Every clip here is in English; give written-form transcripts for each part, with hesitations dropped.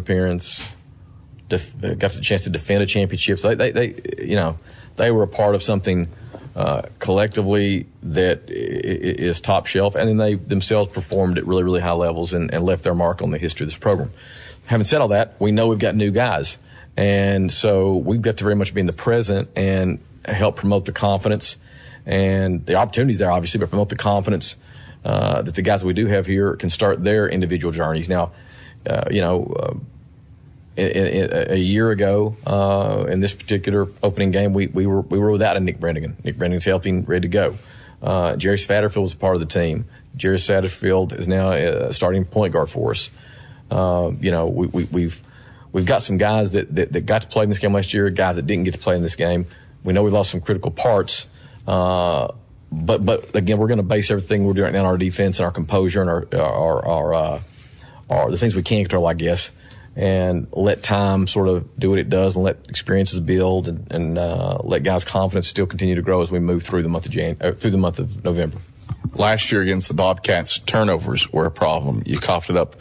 appearance, got the chance to defend a championship. So they were a part of something collectively that is top shelf, and then they themselves performed at really, really high levels and left their mark on the history of this program. Having said all that, we know we've got new guys, and so we've got to very much be in the present and help promote the confidence and the opportunities there, obviously, but promote the confidence that the guys that we do have here can start their individual journeys. Now, a year ago, in this particular opening game, we were without a Nick Brannigan. Nick Brannigan's healthy and ready to go. Jerry Satterfield was a part of the team. Jerry Satterfield is now a starting point guard for us. We've got some guys that got to play in this game last year, guys that didn't get to play in this game. We know we lost some critical parts, but again, we're going to base everything we're doing right now on our defense and our composure and our the things we can control, I guess, and let time sort of do what it does and let experiences build and let guys' confidence still continue to grow as we move through the month of November. Last year against the Bobcats, turnovers were a problem. You coughed it up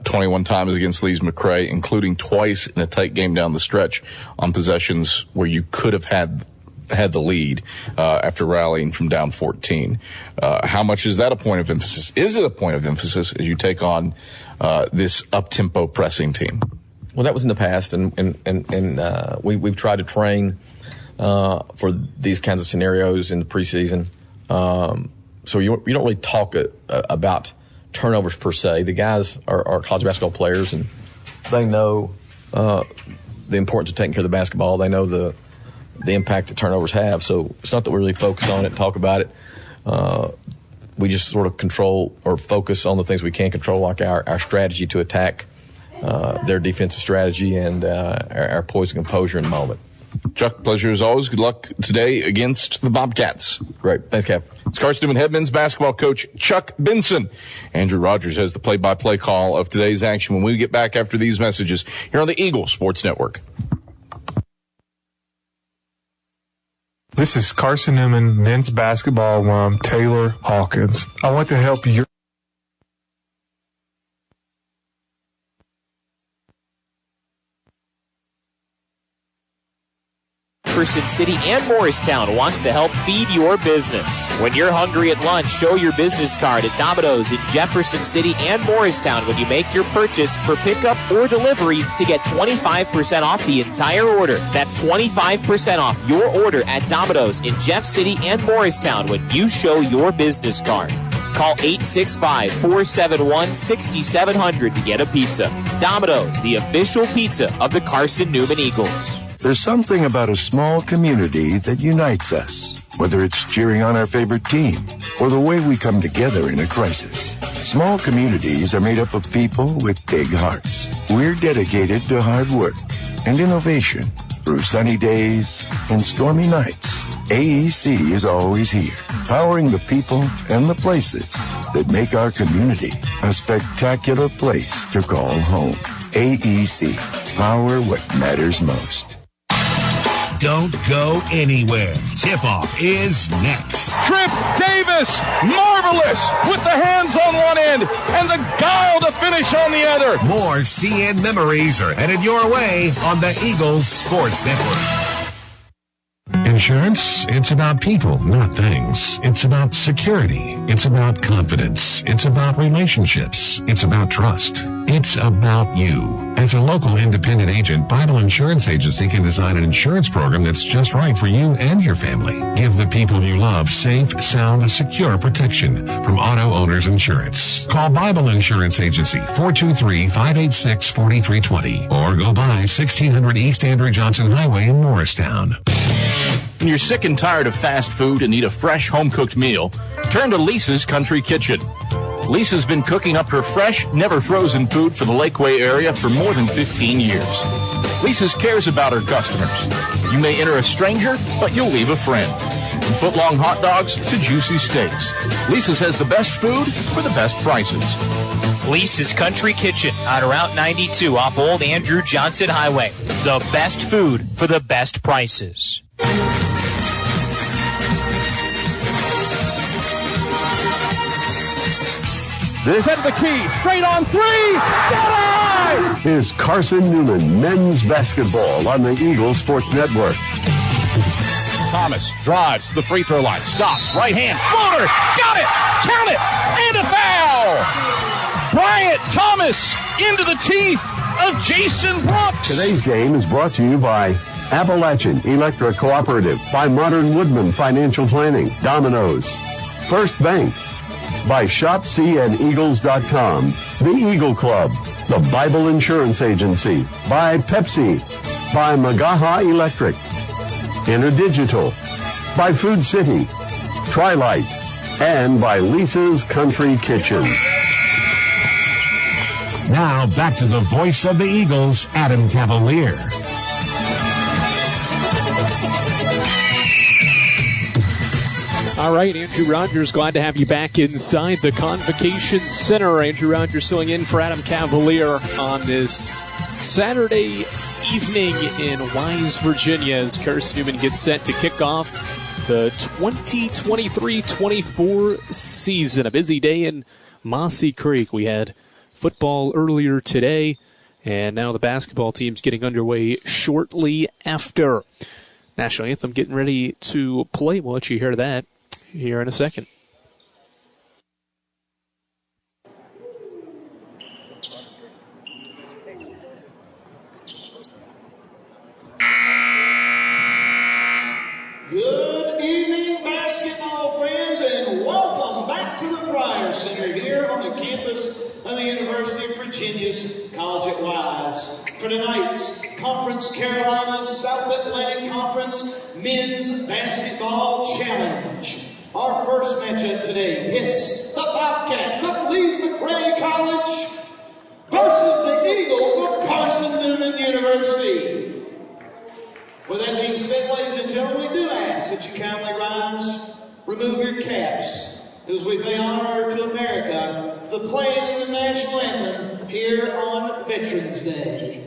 21 times against Lees-McRae, including twice in a tight game down the stretch on possessions where you could have had the lead after rallying from down 14. How much is that a point of emphasis? Is it a point of emphasis as you take on this up-tempo pressing team? Well, that was in the past, and we've tried to train for these kinds of scenarios in the preseason. So you don't really talk about turnovers per se. The guys are college basketball players, and they know the importance of taking care of the basketball. They know the impact that turnovers have. So it's not that we really focus on it and talk about it. We just sort of control or focus on the things we can control, like our strategy to attack their defensive strategy and our poise and composure in the moment. Chuck, pleasure as always. Good luck today against the Bobcats. Great. Thanks, Kev. It's Carson-Newman head men's basketball coach Chuck Benson. Andrew Rogers has the play-by-play call of today's action when we get back after these messages here on the Eagle Sports Network. This is Carson-Newman men's basketball alum Taylor Hawkins. I want to help you. Jefferson City and Morristown wants to help feed your business. When you're hungry at lunch, show your business card at Domino's in Jefferson City and Morristown when you make your purchase for pickup or delivery to get 25% off the entire order. That's 25% off your order at Domino's in Jeff City and Morristown when you show your business card. Call 865-471-6700 to get a pizza. Domino's, the official pizza of the Carson-Newman Eagles. There's something about a small community that unites us, whether it's cheering on our favorite team or the way we come together in a crisis. Small communities are made up of people with big hearts. We're dedicated to hard work and innovation through sunny days and stormy nights. AEC is always here, powering the people and the places that make our community a spectacular place to call home. AEC, power what matters most. Don't go anywhere. Tip-off is next. Trip Davis, marvelous, with the hands on one end and the guile to finish on the other. More CN memories are headed your way on the Eagles Sports Network. Insurance, it's about people, not things. It's about security. It's about confidence. It's about relationships. It's about trust. It's about you. As a local independent agent, Bible Insurance Agency can design an insurance program that's just right for you and your family. Give the people you love safe, sound, secure protection from Auto Owners Insurance. Call Bible Insurance Agency, 423-586-4320, or go by 1600 East Andrew Johnson Highway in Morristown. When you're sick and tired of fast food and need a fresh home-cooked meal, turn to Lisa's Country Kitchen. Lisa's been cooking up her fresh, never-frozen food for the Lakeway area for more than 15 years. Lisa's cares about her customers. You may enter a stranger, but you'll leave a friend. From foot-long hot dogs to juicy steaks, Lisa's has the best food for the best prices. Lisa's Country Kitchen on Route 92 off Old Andrew Johnson Highway. The best food for the best prices. This Set the key, straight on three, got it! is Carson-Newman men's basketball on the Eagle Sports Network. Thomas drives to the free throw line, stops, right hand, floater, got it, count it, and a foul! Bryant Thomas into the teeth of Jason Brooks. Today's game is brought to you by Appalachian Electric Cooperative, by Modern Woodman Financial Planning, Domino's, First Bank, by ShopCNEagles.com, The Eagle Club, the Bible Insurance Agency, by Pepsi, by Magaha Electric, InterDigital, by Food City, Tri-Light, and by Lisa's Country Kitchen. Now back to the voice of the Eagles, Adam Cavalier. All right, Andrew Rogers, glad to have you back inside the Convocation Center. Andrew Rogers filling in for Adam Cavalier on this Saturday evening in Wise, Virginia, as Carson-Newman gets set to kick off the 2023-24 season. A busy day in Mossy Creek. We had football earlier today, and now the basketball team's getting underway shortly after. National Anthem getting ready to play. We'll let you hear that here in a second. Good evening, basketball fans, and welcome back to the Pryor Center here on the campus of the University of Virginia's College at Wise for tonight's Conference Carolinas South Atlantic Conference Men's Basketball Challenge. Our first matchup today pits the Bobcats of Lees-McRae College versus the Eagles of Carson-Newman University. With that being said, ladies and gentlemen, we do ask that you kindly rise, remove your caps, as we pay honor to America for the playing of the national anthem here on Veterans Day.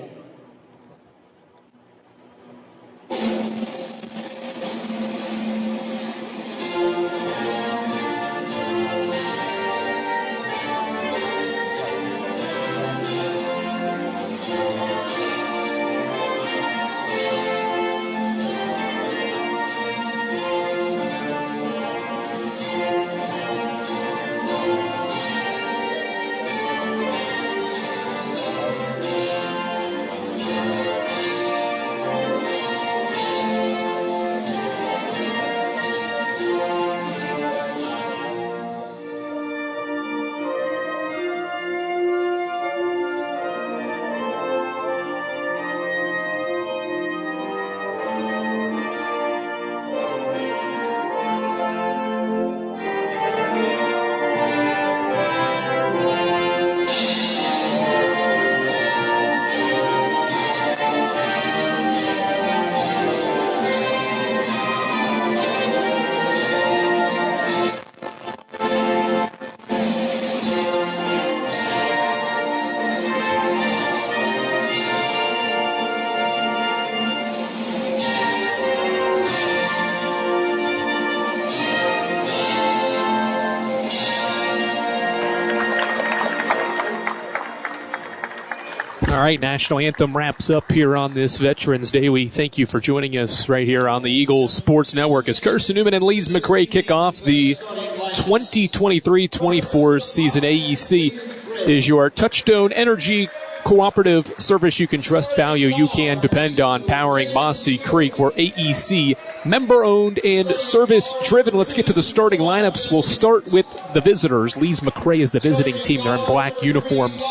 All right, National Anthem wraps up here on this Veterans Day. We thank you for joining us right here on the Eagle Sports Network as Carson-Newman and Lees-McRae kick off the 2023-24 season. AEC is your Touchstone Energy cooperative service you can trust, value you can depend on, powering Mossy Creek. We're AEC, member-owned and service-driven. Let's get to the starting lineups. We'll start with the visitors. Lees-McRae is the visiting team. They're in black uniforms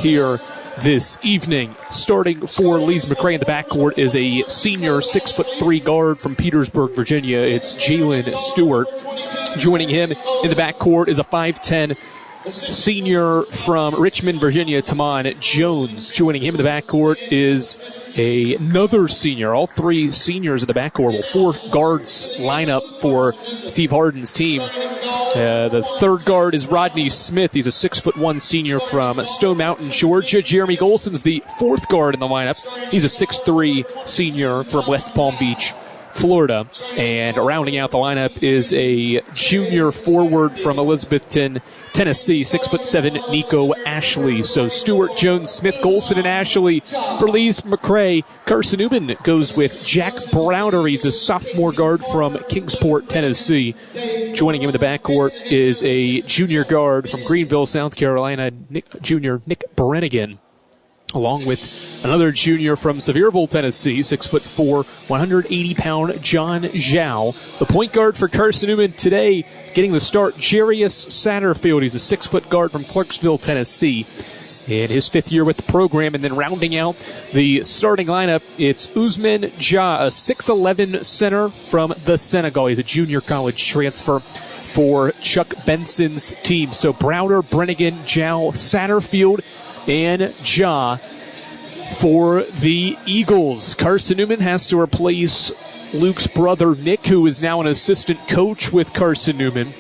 here this evening. Starting for Lees-McRae in the backcourt is a senior 6'3" guard from Petersburg, Virginia. It's Jalen Stewart. Joining him in the backcourt is a 5'10" senior from Richmond, Virginia, Taman Jones. Joining him in the backcourt is another senior. All three seniors in the backcourt. Well, four guards line up for Steve Harden's team. The third guard is Rodney Smith. He's a 6'1" senior from Stone Mountain, Georgia. Jeremy Golson's the fourth guard in the lineup. He's a 6'3" senior from West Palm Beach, Florida. And rounding out the lineup is a junior forward from Elizabethton, Tennessee, 6'7", Nico Ashley. So Stewart, Jones, Smith, Golson, and Ashley for Lees-McRae. Carson-Newman goes with Jack Browder. He's a sophomore guard from Kingsport, Tennessee. Joining him in the backcourt is a junior guard from Greenville, South Carolina, junior Nick Brennigan, along with another junior from Sevierville, Tennessee, 6'4", 180-pound John Zhao. The point guard for Carson-Newman today, getting the start, Jarius Satterfield. He's a 6-foot guard from Clarksville, Tennessee, in his 5th year with the program. And then rounding out the starting lineup, it's Ousmane Dia, a 6'11" center from the Senegal. He's a junior college transfer for Chuck Benson's team. So Browder, Brennigan, Zhao, Satterfield, and Ja for the Eagles. Carson-Newman has to replace Luke's brother Nick, who is now an assistant coach with Carson-Newman.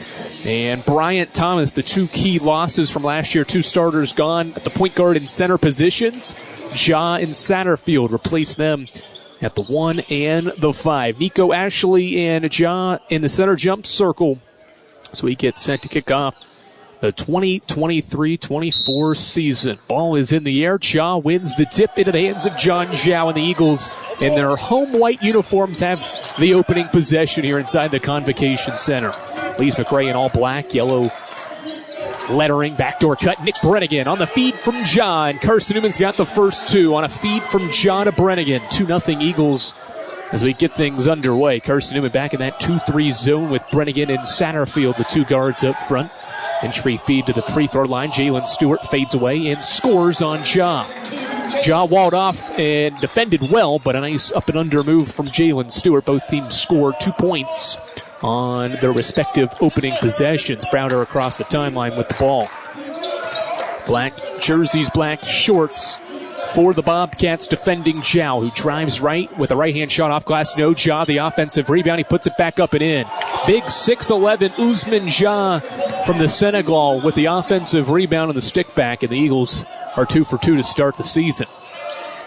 And Bryant Thomas, the 2 key losses from last year, 2 starters gone at the point guard and center positions. Ja and Satterfield replace them at the 1 and the 5. Nico Ashley and Ja in the center jump circle. So he gets set to kick off the 2023-24 season. Ball is in the air. Ja wins the tip into the hands of John Zhao, and the Eagles in their home white uniforms have the opening possession here inside the Convocation Center. Lees-McRae in all black, yellow lettering, backdoor cut. Nick Brennigan on the feed from Ja, and Carson-Newman's got the first 2 on a feed from Ja to Brennigan. 2-0 Eagles as we get things underway. Carson-Newman back in that 2-3 zone with Brennigan and Satterfield, the 2 guards up front. Entry feed to the free throw line. Jalen Stewart fades away and scores on Ja. Ja walled off and defended well, but a nice up and under move from Jalen Stewart. Both teams scored 2 points on their respective opening possessions. Browder across the timeline with the ball. Black jerseys, black shorts for the Bobcats, defending Zhao, who drives right with a right-hand shot off glass. No, Ja, the offensive rebound. He puts it back up and in. Big 6'11" Ousmane Dia from the Senegal with the offensive rebound and the stick back, and the Eagles are 2 for 2 to start the season.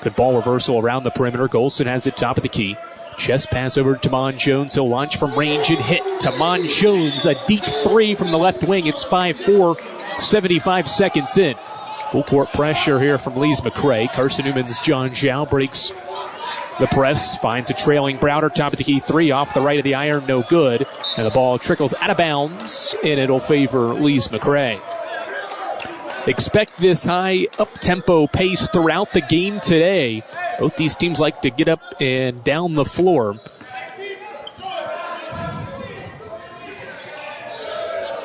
Good ball reversal around the perimeter. Golson has it top of the key. Chest pass over to Tamon Jones. He'll launch from range and hit. Tamon Jones, a deep 3 from the left wing. It's 5-4, 75 seconds in. Full court pressure here from Lees-McRae. Carson-Newman's John Zhao breaks the press, finds a trailing Browder, top of the key 3 off the right of the iron, no good. And the ball trickles out of bounds, and it'll favor Lees-McRae. Expect this high up-tempo pace throughout the game today. Both these teams like to get up and down the floor.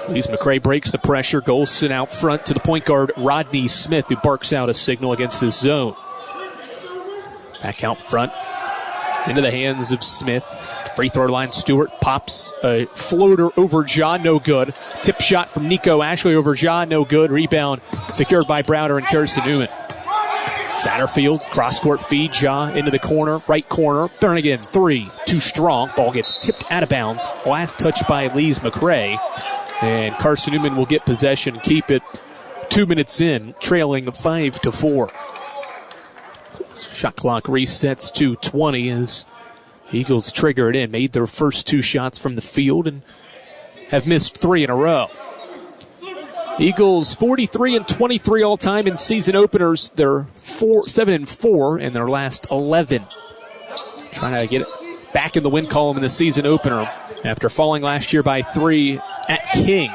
Lees-McRae breaks the pressure. Golson out front to the point guard, Rodney Smith, who barks out a signal against this zone. Back out front into the hands of Smith. Free throw line, Stewart pops a floater over Ja, no good. Tip shot from Nico Ashley over Ja, no good. Rebound secured by Browder and Carson-Newman. Satterfield, cross-court feed, Ja into the corner, right corner. Brennigan, 3, too strong. Ball gets tipped out of bounds. Last touch by Lees-McRae. And Carson-Newman will get possession, keep it 2 minutes in, trailing 5-4. Shot clock resets to 20 as Eagles trigger it in. Made their first 2 shots from the field and have missed 3 in a row. Eagles 43-23 all time in season openers. They're 7-4 in their last 11. Trying to get it back in the win column in the season opener after falling last year by 3 at King.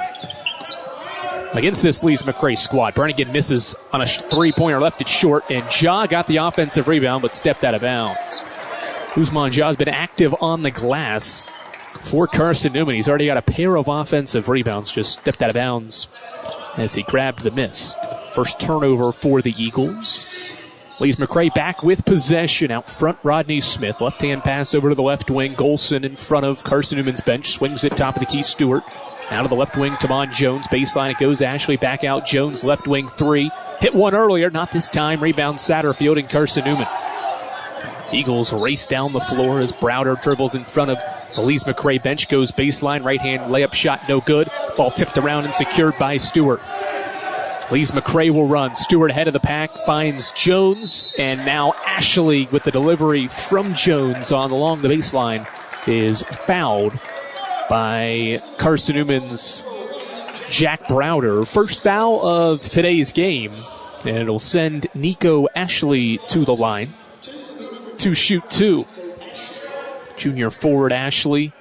Against this Lees-McRae squad, Brennigan misses on a 3-pointer, left it short, and Ja got the offensive rebound but stepped out of bounds. Ousmane Dia has been active on the glass for Carson-Newman. He's already got a pair of offensive rebounds, just stepped out of bounds as he grabbed the miss. First turnover for the Eagles. Lees-McRae back with possession. Out front, Rodney Smith. Left-hand pass over to the left wing. Golson in front of Carson-Newman's bench. Swings it top of the key. Stewart. Out of the left wing, Tamon Jones. Baseline it goes. Ashley back out. Jones left wing 3. Hit one earlier. Not this time. Rebound Satterfield and Carson-Newman. Eagles race down the floor as Browder dribbles in front of the Lees-McRae bench. Goes baseline. Right-hand layup shot. No good. Ball tipped around and secured by Stewart. Lees-McRae will run. Stewart ahead of the pack, finds Jones, and now Ashley with the delivery from Jones along the baseline is fouled by Carson-Newman's Jack Browder. First foul of today's game, and it'll send Nico Ashley to the line to shoot two. Junior forward Ashley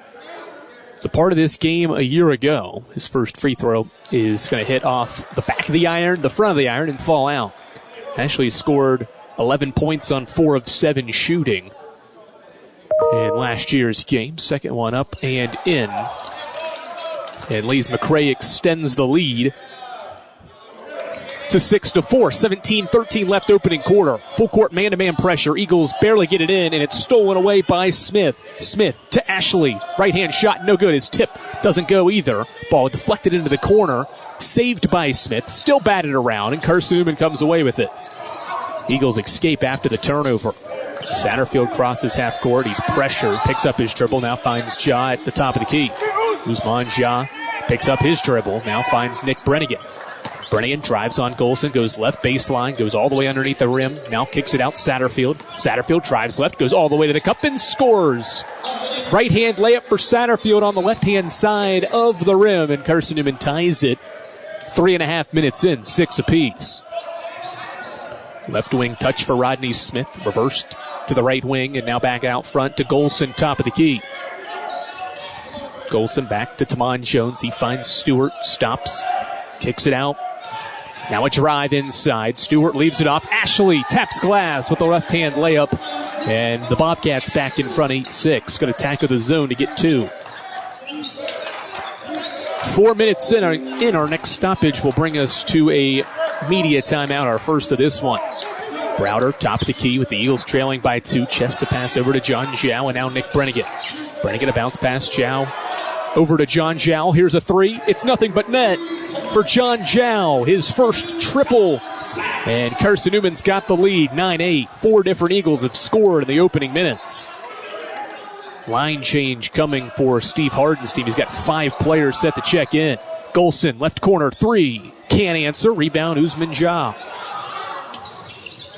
was a part of this game a year ago. His first free throw is going to hit off the back of the iron, the front of the iron, and fall out. Ashley scored 11 points on 4 of 7 shooting in last year's game. Second one up and in. And Lees-McRae extends the lead to 6-4. 17-13 left opening quarter. Full court man-to-man pressure. Eagles barely get it in, and it's stolen away by Smith. Smith to Ashley. Right-hand shot, no good. His tip doesn't go either. Ball deflected into the corner. Saved by Smith. Still batted around, and Carson-Newman comes away with it. Eagles escape after the turnover. Satterfield crosses half court. He's pressured. Picks up his dribble. Now finds Ja at the top of the key. Usman Ja picks up his dribble. Now finds Nick Brennigan. Brennigan drives on Golson, goes left baseline, goes all the way underneath the rim, now kicks it out Satterfield. Satterfield drives left, goes all the way to the cup and scores. Right-hand layup for Satterfield on the left-hand side of the rim, and Carson-Newman ties it 3.5 minutes in, 6 apiece. Left wing touch for Rodney Smith, reversed to the right wing, and now back out front to Golson, top of the key. Golson back to Tamon Jones. He finds Stewart, stops, kicks it out. Now a drive inside. Stewart leaves it off. Ashley taps glass with the left-hand layup. And the Bobcats back in front 8-6. Going to tackle the zone to get 2. 4 minutes in. Our next stoppage will bring us to a media timeout, our first of this one. Browder, top of the key with the Eagles trailing by 2. Chests a pass over to John Zhao, and now Nick Brennigan. Brennigan a bounce pass. Zhao over to John Zhao. Here's a 3. It's nothing but net for John Zhao, his first triple. And Carson-Newman's got the lead, 9-8. 4 different Eagles have scored in the opening minutes. Line change coming for Steve Harden's team. He's got 5 players set to check in. Golson, left corner, 3. Can't answer. Rebound, Usman Ja.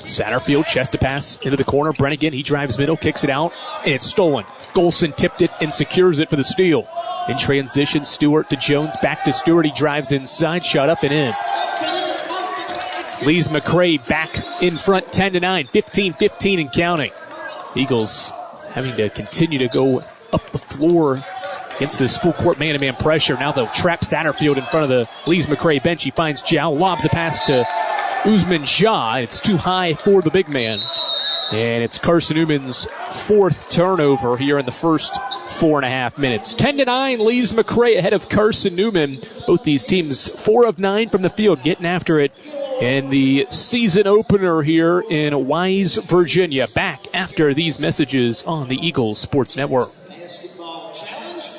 Satterfield, chest to pass into the corner. Brennigan, he drives middle, kicks it out, and it's stolen. Golson tipped it and secures it for the steal. In transition, Stewart to Jones, back to Stewart. He drives inside, shot up and in. Lees-McRae back in front, 10-9, 15-15 and counting. Eagles having to continue to go up the floor against this full court man-to-man pressure. Now they'll trap Satterfield in front of the Lees-McRae bench. He finds Zhao, lobs a pass to Usman Ja. It's too high for the big man. And it's Carson-Newman's 4th turnover here in the first 4.5 minutes. 10-9, Lees-McRae ahead of Carson-Newman. Both these teams 4 of 9 from the field, getting after it in the season opener here in Wise, Virginia. Back after these messages on the Eagles Sports Network. Basketball challenge.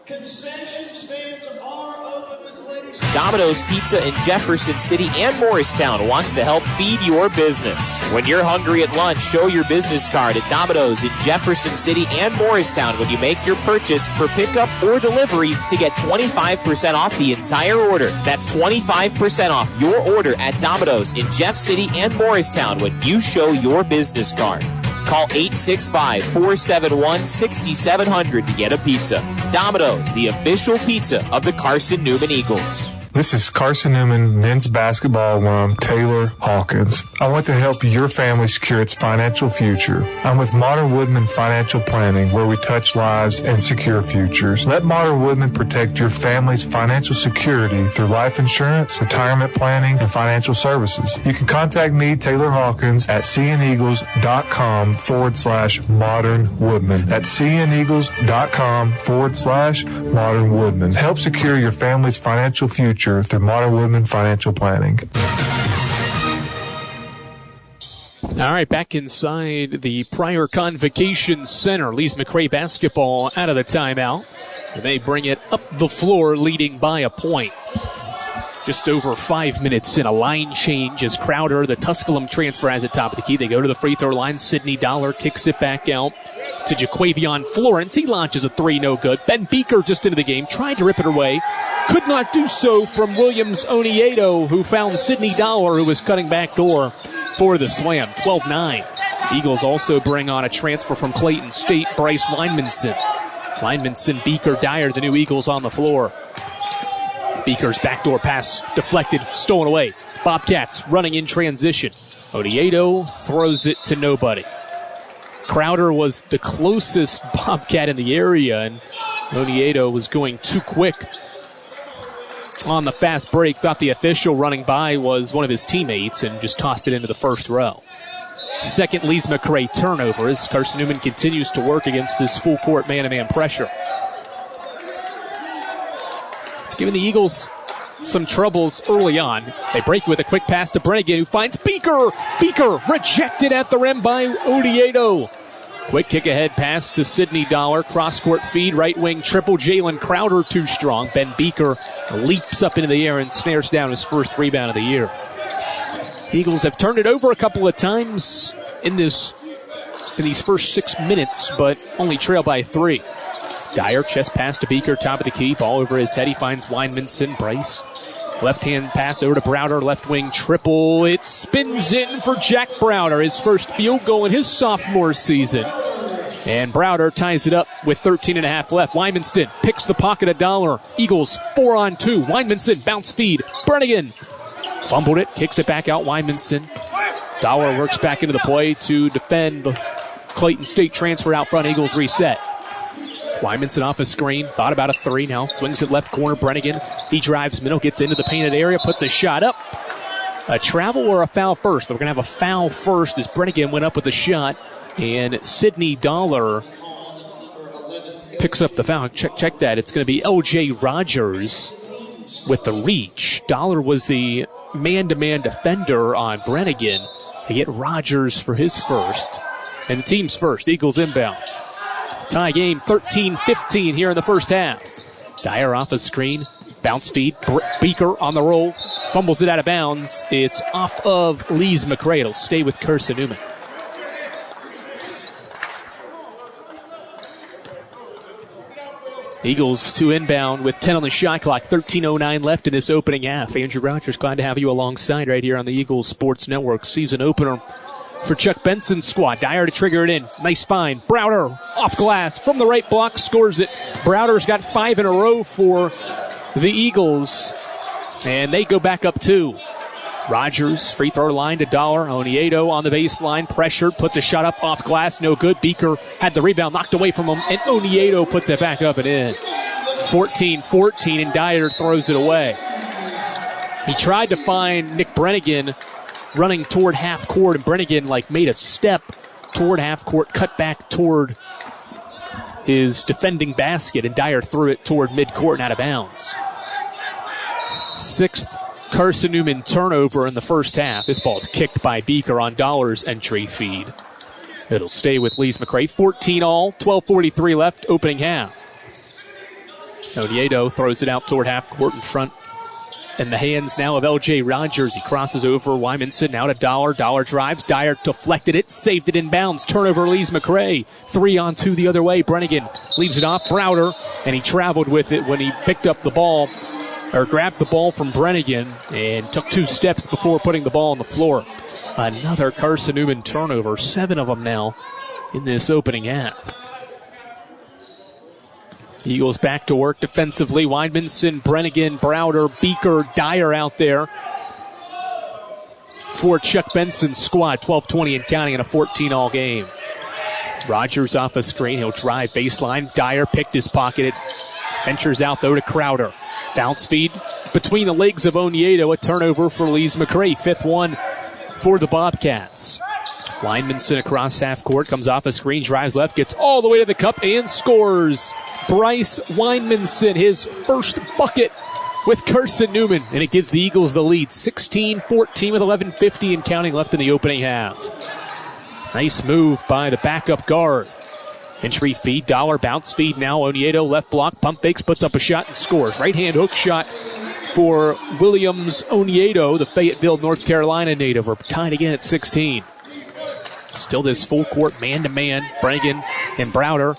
Concession stands are open, ladies. Domino's Pizza in Jefferson City and Morristown wants to help feed your business. When you're hungry at lunch, show your business card at Domino's in Jefferson City and Morristown when you make your purchase for pickup or delivery to get 25% off the entire order. That's 25% off your order at Domino's in Jeff City and Morristown when you show your business card. Call 865-471-6700 to get a pizza. Domino's, the official pizza of the Carson-Newman Eagles. This is Carson-Newman men's basketball alum Taylor Hawkins. I want to help your family secure its financial future. I'm with Modern Woodman Financial Planning, where we touch lives and secure futures. Let Modern Woodman protect your family's financial security through life insurance, retirement planning, and financial services. You can contact me, Taylor Hawkins, at cneagles.com/Modern Woodman. That's cneagles.com/Modern Woodman. Help secure your family's financial future through Modern Woodman Financial Planning. All right, back inside the Pryor Convocation Center. Lees-McRae basketball out of the timeout. And they bring it up the floor, leading by a point. Just over 5 minutes in, a line change as Crowder, the Tusculum transfer, has it top of the key. They go to the free throw line. Sidney Dollar kicks it back out to Jaquavion Florence. He launches a 3, no good. Ben Beaker just into the game, tried to rip it away. Could not do so from Williams Oniedo, who found Sidney Dollar, who was cutting back door for the slam. 12-9. Eagles also bring on a transfer from Clayton State, Bryce Weinmanson. Linemanson, Beaker, Dyer, the new Eagles on the floor. Beaker's backdoor pass deflected, stolen away. Bobcats running in transition. Odiedo throws it to nobody. Crowder was the closest Bobcat in the area, and Odiedo was going too quick on the fast break. Thought the official running by was one of his teammates and just tossed it into the first row. Second Lees-McRae turnover as Carson-Newman continues to work against this full court man-to-man pressure. It's giving the Eagles some troubles early on. They break with a quick pass to Brennigan, who finds Beaker. Beaker rejected at the rim by Odiedo. Quick kick-ahead pass to Sidney Dollar. Cross-court feed, right wing triple. Jalen Crowder too strong. Ben Beaker leaps up into the air and snares down his first rebound of the year. Eagles have turned it over a couple of times in these first 6 minutes, but only trail by 3. Dyer, chest pass to Beaker, top of the key, ball over his head. He finds Weinmanson. Bryce, left-hand pass over to Browder, left wing triple. It spins in for Jack Browder, his first field goal in his sophomore season. And Browder ties it up with 13.5 left. Weinmanson picks the pocket of Dollar. Eagles 4-on-2. Weinmanson, bounce feed. Brennigan fumbled it, kicks it back out. Weinmanson. Dollar works back into the play to defend the Clayton State transfer out front. Eagles reset. Weinmanson off a screen, thought about a 3, now swings it left corner. Brennigan, he drives middle, gets into the painted area, puts a shot up. A travel or a foul first? We're going to have a foul first as Brennigan went up with the shot, and Sidney Dollar picks up the foul. Check that. It's going to be L.J. Rogers with the reach. Dollar was the man-to-man defender on Brennigan. They get Rogers for his first, and the team's first. Eagles inbound. Tie game 13-15 here in the first half. Dyer off a screen. Bounce feed. Beaker on the roll. Fumbles it out of bounds. It's off of Lees-McRae. It'll stay with Carson-Newman. Eagles to inbound with 10 on the shot clock. 13:09 left in this opening half. Andrew Rogers, glad to have you alongside right here on the Eagles Sports Network. Season opener for Chuck Benson's squad. Dyer to trigger it in. Nice find. Browder off glass from the right block, scores it. Browder's got 5 in a row for the Eagles, and they go back up 2. Rogers, free throw line to Dollar. Odiedo on the baseline, pressured, puts a shot up off glass, no good. Beaker had the rebound knocked away from him, and Odiedo puts it back up and in. 14-14, and Dyer throws it away. He tried to find Nick Brennigan running toward half court, and Brennigan made a step toward half court, cut back toward his defending basket, and Dyer threw it toward mid-court and out of bounds. 6th Carson-Newman turnover in the first half. This ball's kicked by Beaker on Dollar's entry feed. It'll stay with Lees-McRae. 14 all, 12:43 left, opening half. Odiedo throws it out toward half court in front. In the hands now of L.J. Rogers. He crosses over Weinmanson, now to Dollar. Dollar drives. Dyer deflected it, saved it in bounds. Turnover Lees-McRae. 3-on-2 the other way. Brennigan leaves it off Browder, and he traveled with it when he picked up the ball, or grabbed the ball from Brennigan, and took 2 steps before putting the ball on the floor. Another Carson-Newman turnover. 7 of them now in this opening half. Eagles back to work defensively. Weinmanson, Brennigan, Browder, Beaker, Dyer out there for Chuck Benson's squad. 12:20 and counting in a 14-all game. Rogers off a screen. He'll drive baseline. Dyer picked his pocket. It ventures out, though, to Crowder. Bounce feed between the legs of Odiedo. A turnover for Lees-McRae. 5th one for the Bobcats. Weinmanson across half court. Comes off a screen. Drives left. Gets all the way to the cup and scores. Bryce Weinmanson, his first bucket with Carson-Newman, and it gives the Eagles the lead. 16-14 with 11:50 and counting left in the opening half. Nice move by the backup guard. Entry feed, Dollar, bounce feed now. Odiedo, left block, pump fakes, puts up a shot and scores. Right-hand hook shot for Williams Odiedo, the Fayetteville, North Carolina native. We're tied again at 16. Still this full court man-to-man. Brennigan and Browder.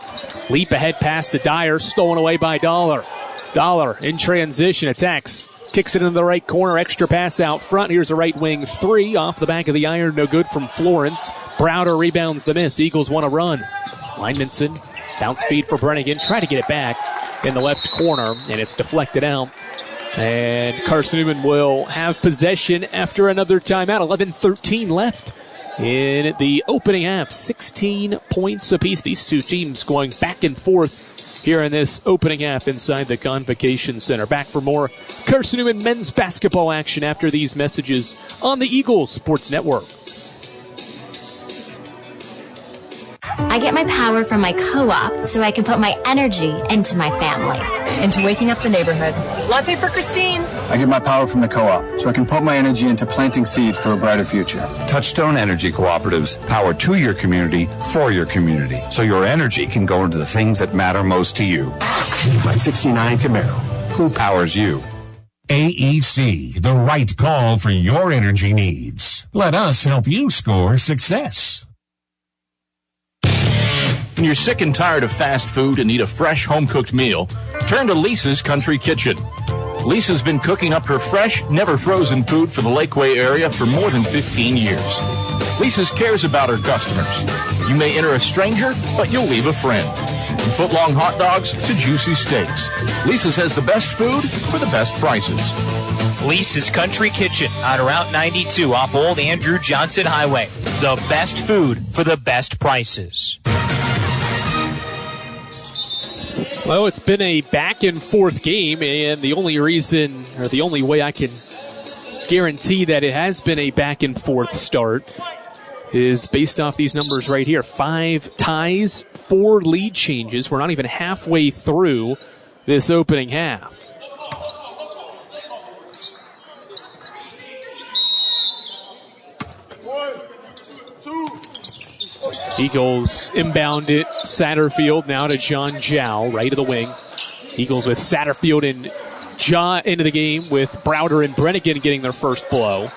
Leap ahead pass to Dyer, stolen away by Dollar. Dollar in transition, attacks. Kicks it into the right corner, extra pass out front. Here's a right wing 3 off the back of the iron, no good from Florence. Browder rebounds the miss. Eagles want to run. Weinmanson Bounce feed for Brennigan. Try to get it back in the left corner, and it's deflected out. And Carson-Newman will have possession after another timeout. 11:13 left in the opening half. 16 points apiece. These two teams going back and forth here in this opening half inside the Convocation Center. Back for more Carson-Newman men's basketball action after these messages on the Eagles Sports Network. I get my power from my co-op so I can put my energy into my family. Into waking up the neighborhood. Latte for Christine. I get my power from the co-op so I can put my energy into planting seed for a brighter future. Touchstone Energy Cooperatives, power to your community, for your community, so your energy can go into the things that matter most to you. My 69 Camaro. Who powers you? AEC, the right call for your energy needs. Let us help you score success. When you're sick and tired of fast food and need a fresh home-cooked meal, turn to Lisa's Country Kitchen. Lisa's been cooking up her fresh, never-frozen food for the Lakeway area for more than 15 years. Lisa's cares about her customers. You may enter a stranger, but you'll leave a friend. From foot-long hot dogs to juicy steaks, Lisa's has the best food for the best prices. Lisa's Country Kitchen on Route 92 off Old Andrew Johnson Highway. The best food for the best prices. Well, it's been a back-and-forth game, and the only reason, or the only way I can guarantee that it has been a back-and-forth start is based off these numbers right here. 5 ties, 4 lead changes. We're not even halfway through this opening half. Eagles inbound it. Satterfield now to John Jow, right of the wing. Eagles with Satterfield and Jaw into the game with Browder and Brennigan getting their first blow,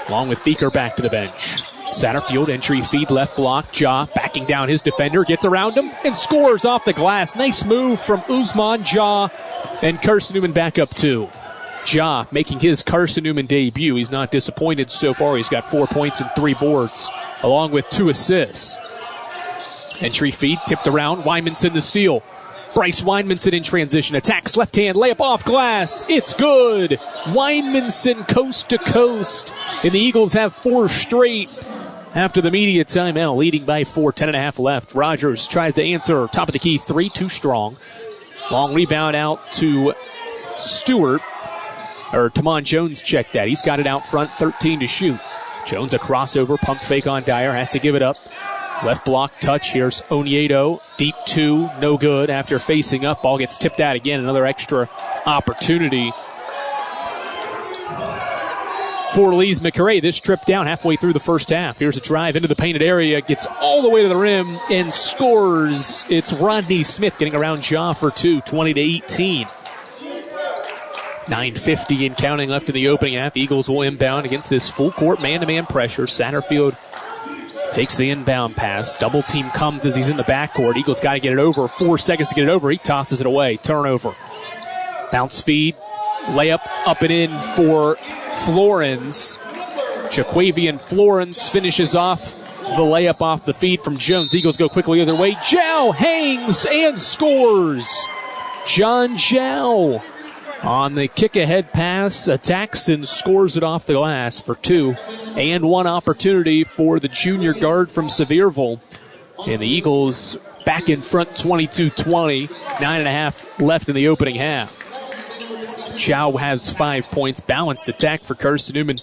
along with Beaker back to the bench. Satterfield, entry feed, left block. Jaw backing down his defender, gets around him, and scores off the glass. Nice move from Usman Jaw, and Carson-Newman back up 2. Jaw making his Carson-Newman debut. He's not disappointed so far. He's got 4 points and 3 boards, along with 2 assists. Entry feed, tipped around. Wymanson the steal. Bryce Wymanson in transition. Attacks left hand, layup off glass. It's good. Wymanson coast to coast. And the Eagles have 4 straight after the media timeout, leading by 4, 10.5 left. Rogers tries to answer. Top of the key, 3, too strong. Long rebound out to Stewart. Or Tamon Jones checked that. He's got it out front, 13 to shoot. Jones a crossover, pump fake on Dyer, has to give it up. Left block touch. Here's Oniedo. Deep 2, no good after facing up. Ball gets tipped out again. Another extra opportunity for Lees-McRae. This trip down halfway through the first half. Here's a drive into the painted area. Gets all the way to the rim and scores. It's Rodney Smith getting around Jaw for 2, 20-18. 9:50 and counting left in the opening half. Eagles will inbound against this full court man-to-man pressure. Satterfield takes the inbound pass. Double team comes as he's in the backcourt. Eagles got to get it over. 4 seconds to get it over. He tosses it away. Turnover. Bounce feed. Layup up and in for Florence. Jaquavian Florence finishes off the layup off the feed from Jones. Eagles go quickly the other way. Jow hangs and scores. John Jow on the kick-ahead pass, attacks and scores it off the glass for 2. And 1 opportunity for the junior guard from Sevierville. And the Eagles back in front 22-20. 9.5 left in the opening half. Chow has 5 points. Balanced attack for Carson-Newman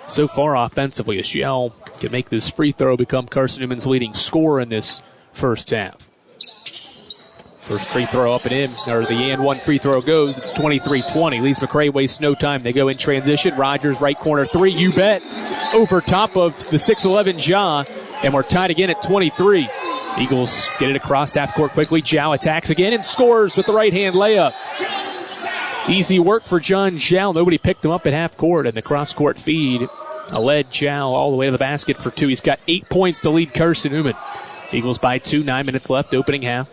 so far offensively. As Chow can make this free throw become Carson-Newman's leading scorer in this first half. First free throw up and in, or the and 1 free throw goes. It's 23-20. Lees-McRae wastes no time. They go in transition. Rogers right corner 3. You bet. Over top of the 6'11 Jaw. And we're tied again at 23. Eagles get it across half court quickly. Jow attacks again and scores with the right hand layup. Easy work for John Jow. Nobody picked him up at half court, and the cross court feed led Jow all the way to the basket for 2. He's got 8 points to lead Carson-Newman. Eagles by 2. 9 minutes left. Opening half.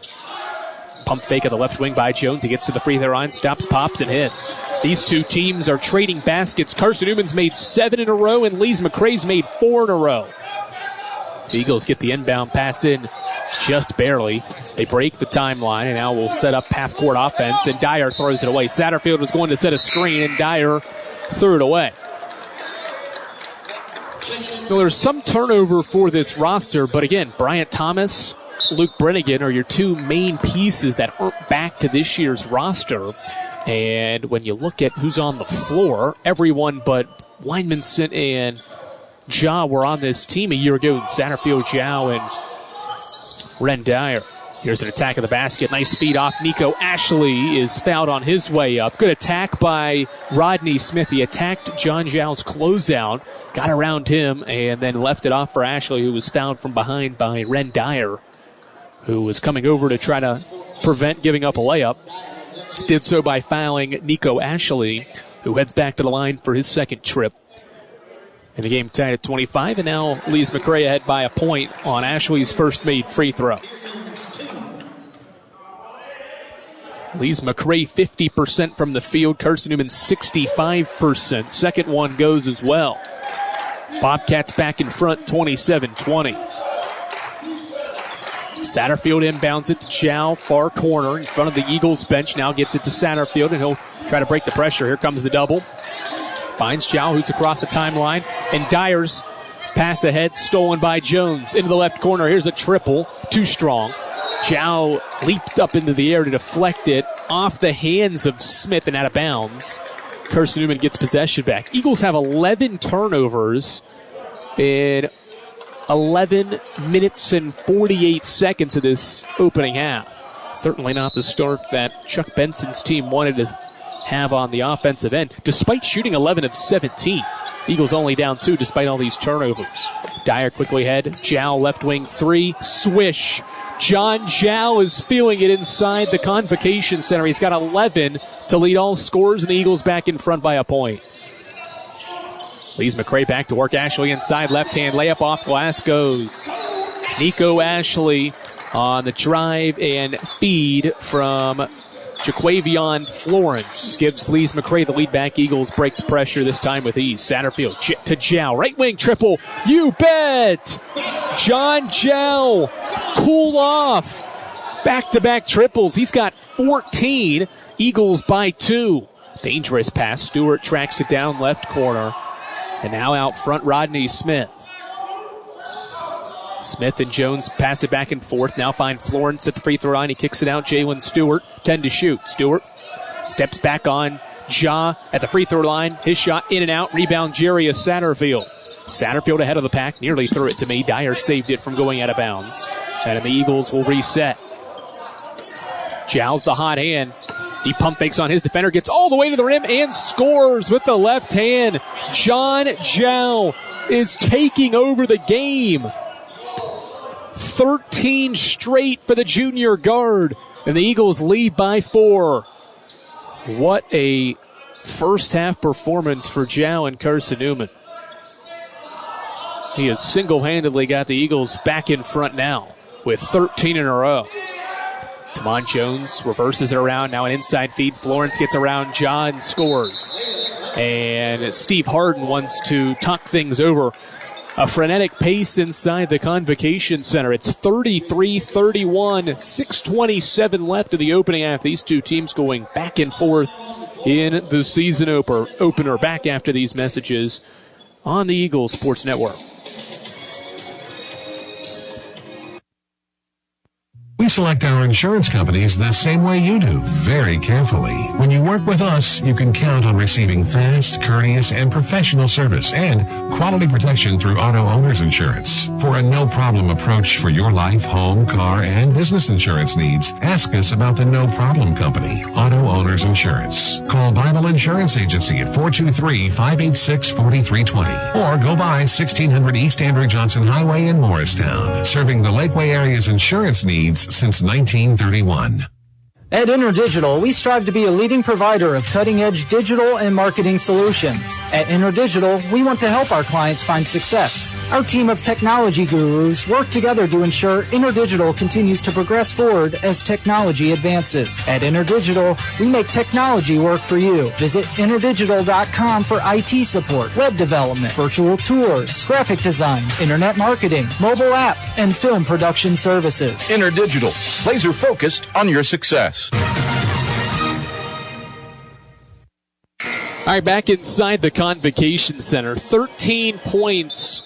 Pump fake of the left wing by Jones. He gets to the free throw line, stops, pops, and hits. These two teams are trading baskets. Carson-Newman's made 7 in a row, and Lees-McRae's made 4 in a row. The Eagles get the inbound pass in just barely. They break the timeline, and now we'll set up half-court offense, and Dyer throws it away. Satterfield was going to set a screen, and Dyer threw it away. So there's some turnover for this roster, but again, Bryant Thomas, Luke Brennigan are your two main pieces that aren't back to this year's roster. And when you look at who's on the floor, everyone but Weinmanson and Ja were on this team a year ago. Satterfield, Zhao, and Ren Dyer. Here's an attack of the basket. Nice feed off. Nico Ashley is fouled on his way up. Good attack by Rodney Smith. He attacked John Zhao's closeout, got around him, and then left it off for Ashley, who was fouled from behind by Ren Dyer, who was coming over to try to prevent giving up a layup. Did so by fouling Nico Ashley, who heads back to the line for his second trip. And the game tied at 25, and now Lees-McRae ahead by a point on Ashley's first made free throw. Lees-McRae 50% from the field. Carson-Newman 65%. Second one goes as well. Bobcats back in front, 27-20. Satterfield inbounds it to Zhao, far corner in front of the Eagles bench. Now gets it to Satterfield, and he'll try to break the pressure. Here comes the double. Finds Zhao, who's across the timeline. And Dyer's pass ahead, stolen by Jones. Into the left corner. Here's a triple. Too strong. Zhao leaped up into the air to deflect it off the hands of Smith and out of bounds. Carson-Newman gets possession back. Eagles have 11 turnovers in 11 minutes and 48 seconds of this opening half. Certainly not the start that Chuck Benson's team wanted to have on the offensive end. Despite shooting 11 of 17, Eagles only down 2 despite all these turnovers. Dyer quickly ahead. Zhao left wing 3. Swish. John Zhao is feeling it inside the Convocation Center. He's got 11 to lead all scorers, and the Eagles back in front by a point. Lees-McRae back to work. Ashley inside, left-hand layup off glass goes. Nico Ashley on the drive and feed from Jaquavion Florence gives Lees-McRae the lead back. Eagles break the pressure this time with ease. Satterfield to Zhao. Right wing triple. You bet! John Zhao. Cool off. Back-to-back triples. He's got 14. Eagles by 2. Dangerous pass. Stewart tracks it down left corner. And now out front, Rodney Smith. Smith and Jones pass it back and forth. Now find Florence at the free throw line. He kicks it out. Jalen Stewart, 10 to shoot. Stewart steps back on Ja at the free throw line. His shot in and out. Rebound, Jarius Satterfield. Satterfield ahead of the pack. Nearly threw it to me. Dyer saved it from going out of bounds. And the Eagles will reset. Zhao's the hot hand. He pump fakes on his defender. Gets all the way to the rim and scores with the left hand. John Zhao is taking over the game. 13 straight for the junior guard, and the Eagles lead by 4. What a first half performance for Zhao and Carson-Newman. He has single-handedly got the Eagles back in front now with 13 in a row. Tamon Jones reverses it around. Now an inside feed. Florence gets around Ja and scores. And Steve Harden wants to talk things over. A frenetic pace inside the Convocation Center. It's 33-31, 6:27 left of the opening half. These two teams going back and forth in the season opener. Back after these messages on the Eagles Sports Network. We select our insurance companies the same way you do, very carefully. When you work with us, you can count on receiving fast, courteous, and professional service and quality protection through Auto Owners Insurance. For a no-problem approach for your life, home, car, and business insurance needs, ask us about the No Problem Company, Auto Owners Insurance. Call Bible Insurance Agency at 423-586-4320 or go by 1600 East Andrew Johnson Highway in Morristown, serving the Lakeway area's insurance needs since 1931. At InterDigital, we strive to be a leading provider of cutting-edge digital and marketing solutions. At InterDigital, we want to help our clients find success. Our team of technology gurus work together to ensure InterDigital continues to progress forward as technology advances. At InterDigital, we make technology work for you. Visit interdigital.com for IT support, web development, virtual tours, graphic design, internet marketing, mobile app, and film production services. InterDigital, laser focused on your success. All right, back inside the Convocation Center. 13 points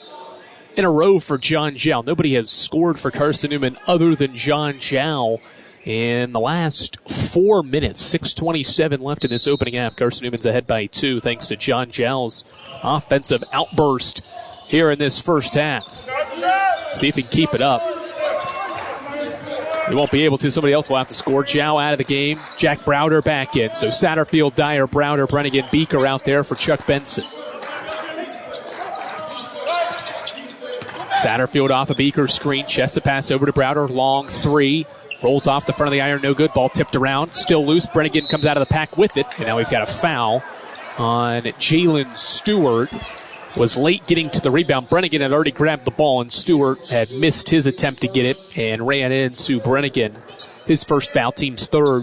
in a row for John Zhao. Nobody has scored for Carson-Newman other than John Zhao in the last 4 minutes. 6:27 left in this opening half. Carson-Newman's ahead by 2 thanks to John Zhao's offensive outburst here in this first half. See if he can keep it up. He won't be able to. Somebody else will have to score. Zhao out of the game. Jack Browder back in. So Satterfield, Dyer, Browder, Brennigan, Beaker out there for Chuck Benson. Satterfield off a Beaker screen. Chest a pass over to Browder. Long 3. Rolls off the front of the iron. No good. Ball tipped around. Still loose. Brennigan comes out of the pack with it. And now we've got a foul on Jalen Stewart. Was late getting to the rebound. Brennigan had already grabbed the ball, and Stewart had missed his attempt to get it and ran into Brennigan. His first foul, team's third,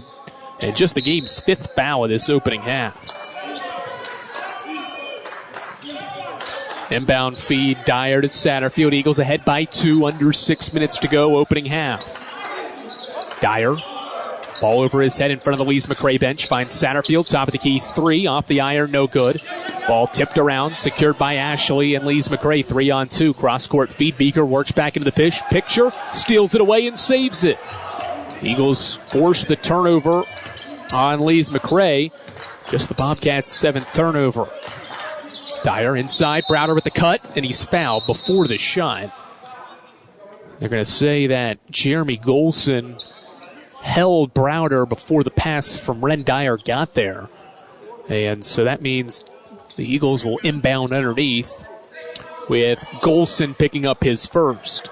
and just the game's 5th foul of this opening half. Inbound feed, Dyer to Satterfield. Eagles ahead by 2, under 6 minutes to go, opening half. Dyer, ball over his head in front of the Lees-McRae bench, finds Satterfield, top of the key, 3, off the iron, no good. Ball tipped around, secured by Ashley and Lees-McRae, 3-on-2. Cross-court feed, Beaker works back into the picture, steals it away and saves it. Eagles force the turnover on Lees-McRae. Just the Bobcats' 7th turnover. Dyer inside, Browder with the cut, and he's fouled before the shot. They're going to say that Jeremy Golson held Browder before the pass from Ren Dyer got there. And so that means the Eagles will inbound underneath with Golson picking up his first.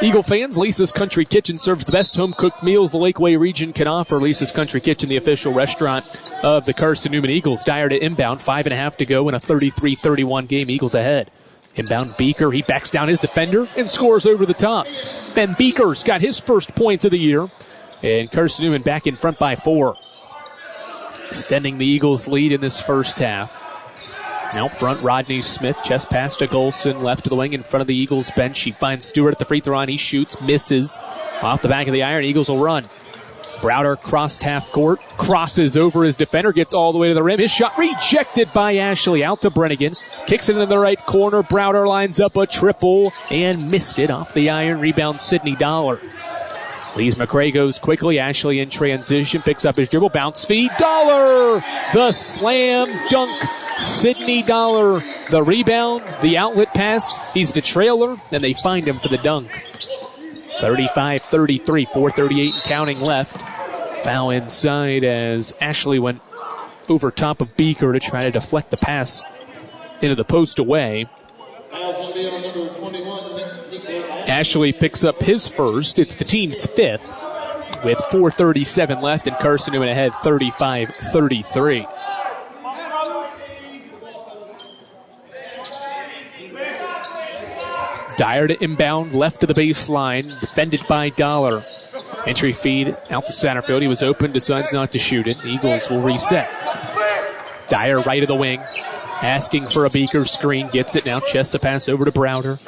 Eagle fans, Lisa's Country Kitchen serves the best home-cooked meals the Lakeway region can offer. Lisa's Country Kitchen, the official restaurant of the Carson-Newman Eagles. Dyer to inbound, 5.5 to go in a 33-31 game. Eagles ahead. Inbound Beaker, he backs down his defender and scores over the top. Ben Beaker's got his first points of the year. And Carson-Newman back in front by 4. Extending the Eagles' lead in this first half. Out front, Rodney Smith, chest pass to Golson, left to the wing in front of the Eagles bench. He finds Stewart at the free throw line. He shoots, misses. Off the back of the iron, Eagles will run. Browder crossed half court, crosses over his defender, gets all the way to the rim. His shot rejected by Ashley. Out to Brennigan. Kicks it in the right corner. Browder lines up a triple and missed it off the iron. Rebound, Sidney Dollar. Lees-McRae goes quickly. Ashley in transition. Picks up his dribble. Bounce feed. Dollar! The slam dunk. Sidney Dollar. The rebound. The outlet pass. He's the trailer. And they find him for the dunk. 35-33. 4:38 and counting left. Foul inside as Ashley went over top of Beaker to try to deflect the pass into the post away. Ashley picks up his first. It's the team's 5th with 4:37 left, and Carson-Newman ahead 35-33. Dyer to inbound, left to the baseline, defended by Dollar. Entry feed out to Satterfield. He was open, decides not to shoot it. The Eagles will reset. Dyer right of the wing, asking for a Beaker screen, gets it now. Chests a pass over to Browder.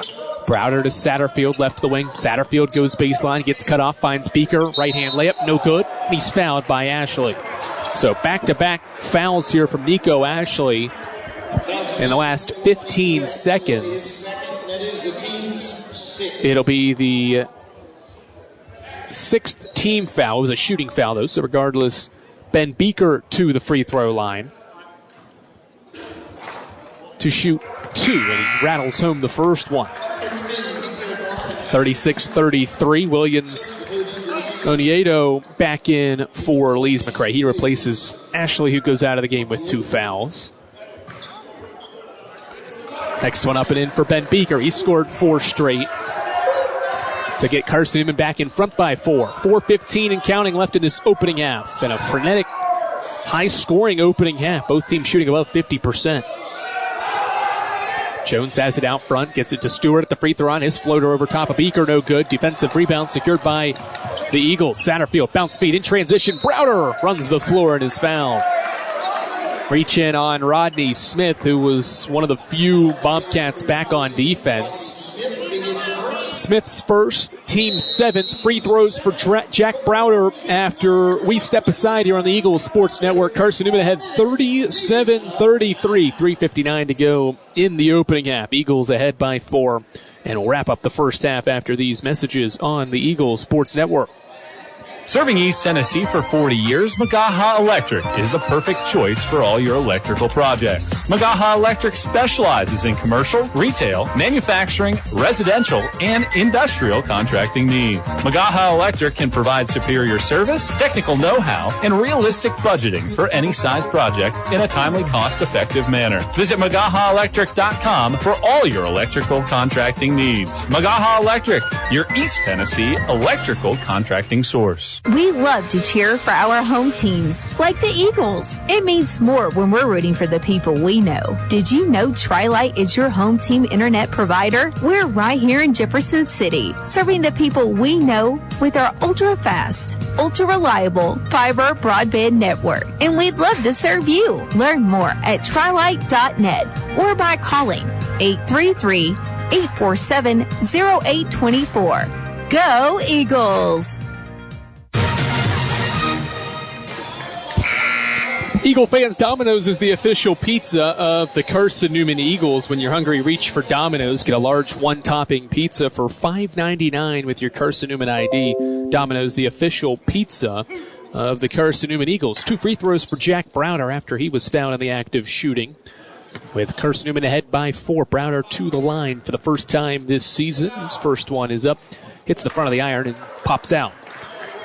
Browder to Satterfield, left the wing. Satterfield goes baseline, gets cut off, finds Beaker. Right-hand layup, no good. And he's fouled by Ashley. So back-to-back fouls here from Nico Ashley in the last 15 seconds. It'll be the 6th team foul. It was a shooting foul, though, so regardless, Ben Beaker to the free throw line to shoot 2, and he rattles home the first one. 36-33. Williams Oniedo back in for Lees-McRae. He replaces Ashley, who goes out of the game with 2 fouls. Next one up and in for Ben Beaker. He scored 4 straight. to get Carson-Newman back in front by 4. 4:15 and counting left in this opening half. And a frenetic, high-scoring opening half. Both teams shooting above 50%. Jones has it out front, gets it to Stewart at the free throw line. His floater over top of Beaker, no good. Defensive rebound secured by the Eagles. Satterfield, bounce feed in transition. Browder runs the floor and is fouled. Reach in on Rodney Smith, who was one of the few Bobcats back on defense. Smith's first, team 7th. Free throws for Jack Browder after we step aside here on the Eagles Sports Network. Carson-Newman ahead 37-33. 3:59 to go in the opening half. Eagles ahead by 4. And we'll wrap up the first half after these messages on the Eagles Sports Network. Serving East Tennessee for 40 years, Magaha Electric is the perfect choice for all your electrical projects. Magaha Electric specializes in commercial, retail, manufacturing, residential, and industrial contracting needs. Magaha Electric can provide superior service, technical know-how, and realistic budgeting for any size project in a timely, cost-effective manner. Visit MagahaElectric.com for all your electrical contracting needs. Magaha Electric, your East Tennessee electrical contracting source. We love to cheer for our home teams, like the Eagles. It means more when we're rooting for the people we know. Did you know Tri-Lite is your home team internet provider? We're right here in Jefferson City, serving the people we know with our ultra-fast, ultra-reliable fiber broadband network. And we'd love to serve you. Learn more at trilite.net or by calling 833-847-0824. Go Eagles! Eagle fans, Domino's is the official pizza of the Carson-Newman Eagles. When you're hungry, reach for Domino's. Get a large one-topping pizza for $5.99 with your Carson-Newman ID. Domino's, the official pizza of the Carson-Newman Eagles. 2 free throws for Jack Browder after he was found in the act of shooting. With Carson-Newman ahead by 4, Browder to the line for the first time this season. His first one is up, hits the front of the iron, and pops out.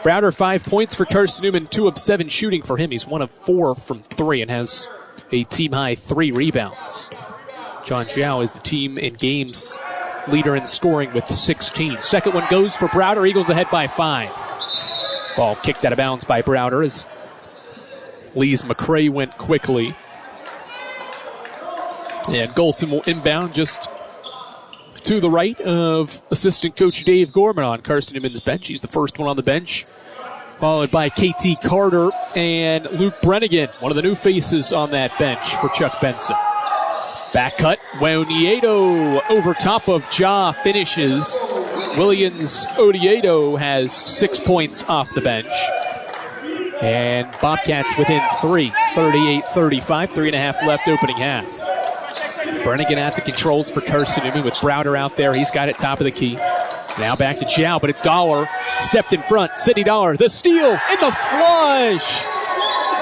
Browder, 5 points for Carson-Newman, 2 of 7 shooting for him. He's 1 of 4 from 3 and has a team-high 3 rebounds. John Zhao is the team in games leader in scoring with 16. Second one goes for Browder. Eagles ahead by 5. Ball kicked out of bounds by Browder as Lees-McRae went quickly. And Golson will inbound just to the right of assistant coach Dave Gorman on Carson-Newman's bench. He's the first one on the bench, followed by KT Carter and Luke Brennigan, one of the new faces on that bench for Chuck Benson. Back cut, Weoniedo over top of Ja finishes. Williams Odiedo has 6 points off the bench. And Bobcats within 3, 38-35, 3.5 left opening half. Brennigan at the controls for Carson-Newman with Browder out there. He's got it top of the key. Now back to Zhao, but Dollar stepped in front. Sidney Dollar, the steal and the flush.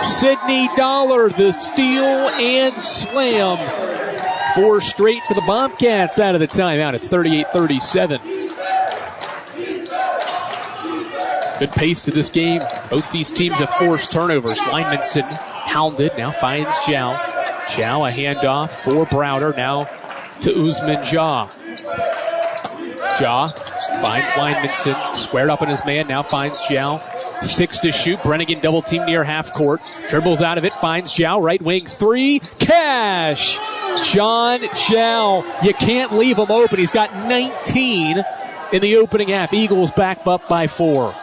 Sidney Dollar, the steal and slam. 4 straight for the Bobcats out of the timeout. It's 38-37. Good pace to this game. Both these teams have forced turnovers. Linemanson hounded, now finds Zhao. Zhao, a handoff for Browder, now to Usman Ja. Ja finds Linemanson, squared up on his man, now finds Zhao. 6 to shoot, Brennigan double team near half court. Dribbles out of it, finds Zhao, right wing 3, cash! John Zhao, you can't leave him open. He's got 19 in the opening half. Eagles back up by 4.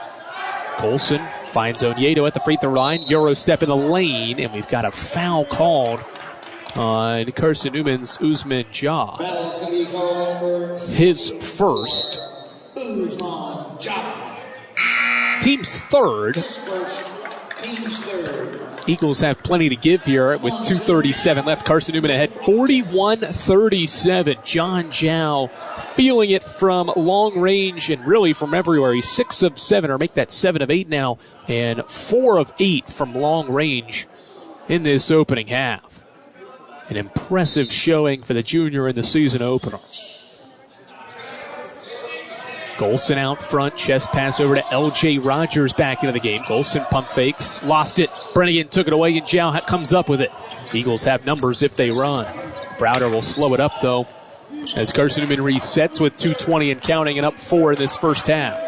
Colson finds Onyiedo at the free throw line. Euro step in the lane, and we've got a foul called on Carson-Newman's Usman Ja. His first. Team's third. Eagles have plenty to give here with 2:37 left. Carson-Newman ahead 41-37. John Zhao feeling it from long range and really from everywhere. He's 6 of 7, or make that 7 of 8 now, and 4 of 8 from long range in this opening half. An impressive showing for the junior in the season opener. Golson out front, chest pass over to L.J. Rogers back into the game. Golson pump fakes, lost it. Brennigan took it away, and Zhao comes up with it. Eagles have numbers if they run. Browder will slow it up, though. as Carson-Newman resets with 2:20 and counting and up 4 in this first half.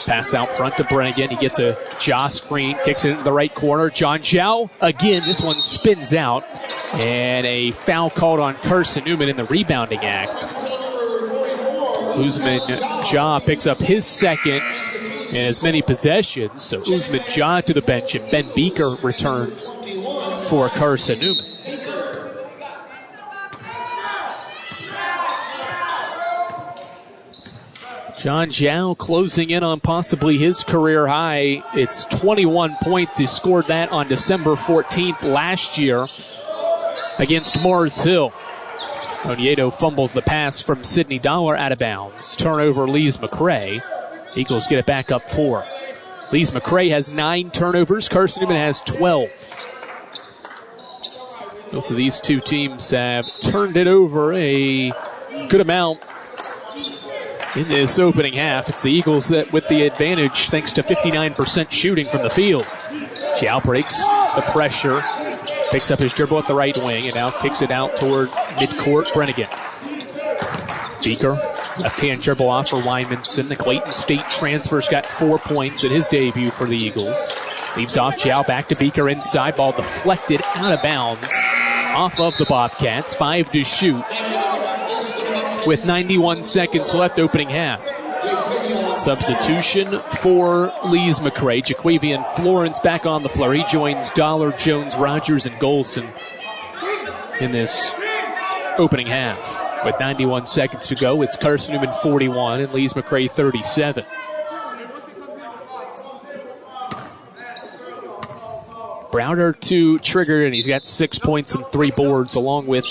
Pass out front to Brennigan. He gets a jaw screen, kicks it into the right corner. John Zhao, again, this one spins out. And a foul called on Carson-Newman in the rebounding act. Usman Jah picks up his second in as many possessions. So Usman Jah to the bench, and Ben Beaker returns for Carson-Newman. John Zhao closing in on possibly his career high. It's 21 points. He scored that on December 14th last year against Mars Hill. Oniedo fumbles the pass from Sidney Dollar out of bounds. Turnover, Lees-McRae. Eagles get it back up 4. Lees-McRae has 9 turnovers. Carson-Newman has 12. Both of these two teams have turned it over a good amount in this opening half. It's the Eagles that with the advantage thanks to 59% shooting from the field. Zhao breaks the pressure, picks up his dribble at the right wing, and now kicks it out toward midcourt. Brennigan. Beaker, left-hand dribble off for Wymanson. The Clayton State transfer's got 4 points in his debut for the Eagles. Leaves off Zhao, back to Beaker inside. Ball deflected out of bounds off of the Bobcats. 5 to shoot with 91 seconds left opening half. Substitution for Lees-McRae. Jaquavian Florence back on the floor. He joins Dollar, Jones, Rogers, and Golson in this opening half. With 91 seconds to go, it's Carson-Newman 41 and Lees-McRae 37. Browder to trigger, and he's got 6 points and 3 boards, along with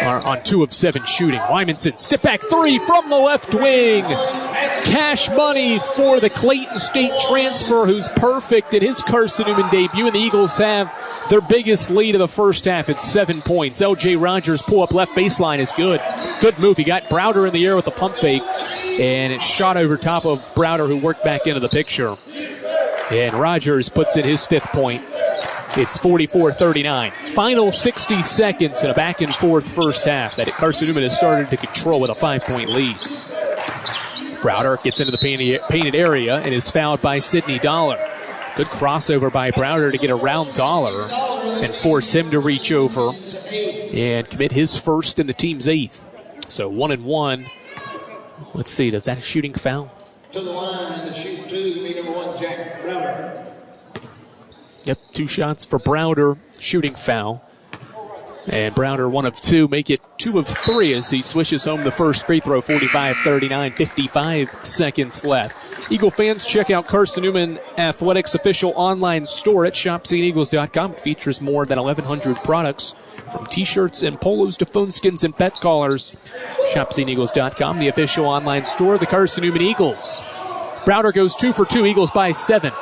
on 2 of 7 shooting. Wymanson, step back 3 from the left wing. Cash money for the Clayton State transfer, who's perfect in his Carson-Newman debut, and the Eagles have their biggest lead of the first half at 7 points. L.J. Rogers pull up left baseline is good. Good move. He got Browder in the air with the pump fake, and it shot over top of Browder, who worked back into the picture. And Rogers puts in his 5th point. It's 44-39. Final 60 seconds in a back-and-forth first half that Carson-Newman has started to control with a 5-point lead. Browder gets into the painted area and is fouled by Sidney Dollar. Good crossover by Browder to get around Dollar and force him to reach over and commit his first and the team's 8th. So 1-1. Let's see, does that a shooting foul? To the line to shoot 2, be number 1, Jack Browder. Yep, 2 shots for Browder, shooting foul. And Browder 1 of 2, make it 2 of 3 as he swishes home the first free throw. 45-39, 55 seconds left. Eagle fans, check out Carson-Newman Athletics official online store at shopseeeagles.com. It features more than 1,100 products, from t-shirts and polos to phone skins and pet collars. shopseeeagles.com, the official online store of the Carson-Newman Eagles. Browder goes 2 for 2, Eagles by 7.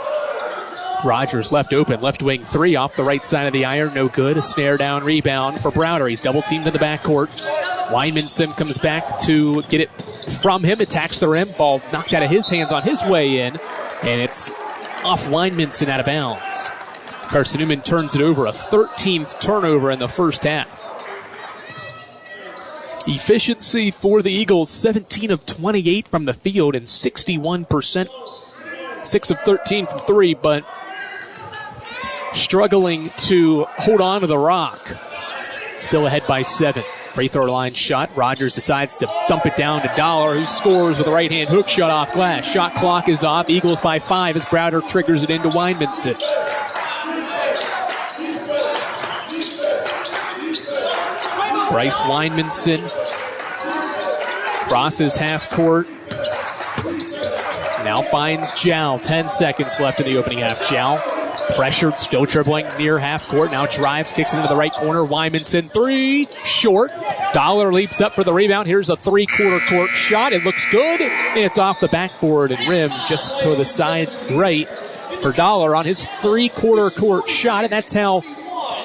Rogers left open, left wing 3 off the right side of the iron, no good. A snare down rebound for Browder. He's double teamed in the backcourt. Wymanson comes back to get it from him, attacks the rim. Ball knocked out of his hands on his way in, and it's off Wymanson out of bounds. Carson-Newman turns it over, a 13th turnover in the first half. Efficiency for the Eagles, 17 of 28 from the field and 61%. 6 of 13 from 3, but struggling to hold on to the rock. Still ahead by 7. Free throw line shot. Rogers decides to dump it down to Dollar, who scores with a right-hand hook shot off glass. Shot clock is off. Eagles by 5 as Browder triggers it into Wymanson. Bryce Wymanson crosses half court. Now finds Zhao. 10 seconds left in the opening half. Zhao pressured, still dribbling near half court. Now drives, kicks it into the right corner. Wymanson 3, short. Dollar leaps up for the rebound. Here's a 3-quarter court shot. It looks good, and it's off the backboard and rim just to the side right for Dollar on his 3-quarter court shot. And that's how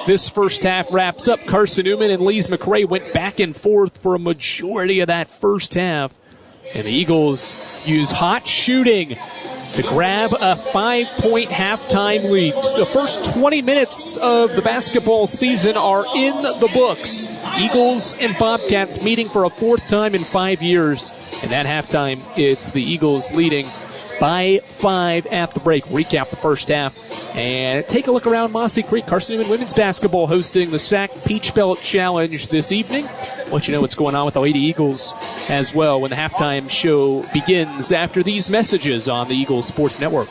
this first half wraps up. Carson-Newman and Lees-McRae went back and forth for a majority of that first half. And the Eagles use hot shooting to grab a 5-point halftime lead. The first 20 minutes of the basketball season are in the books. Eagles and Bobcats meeting for a fourth time in 5 years. And at halftime, it's the Eagles leading by 5 at the break. Recap the first half and take a look around Mossy Creek. Carson-Newman women's basketball hosting the SAC Peach Belt Challenge this evening. Let you know what's going on with the Lady Eagles as well when the halftime show begins after these messages on the Eagles Sports Network.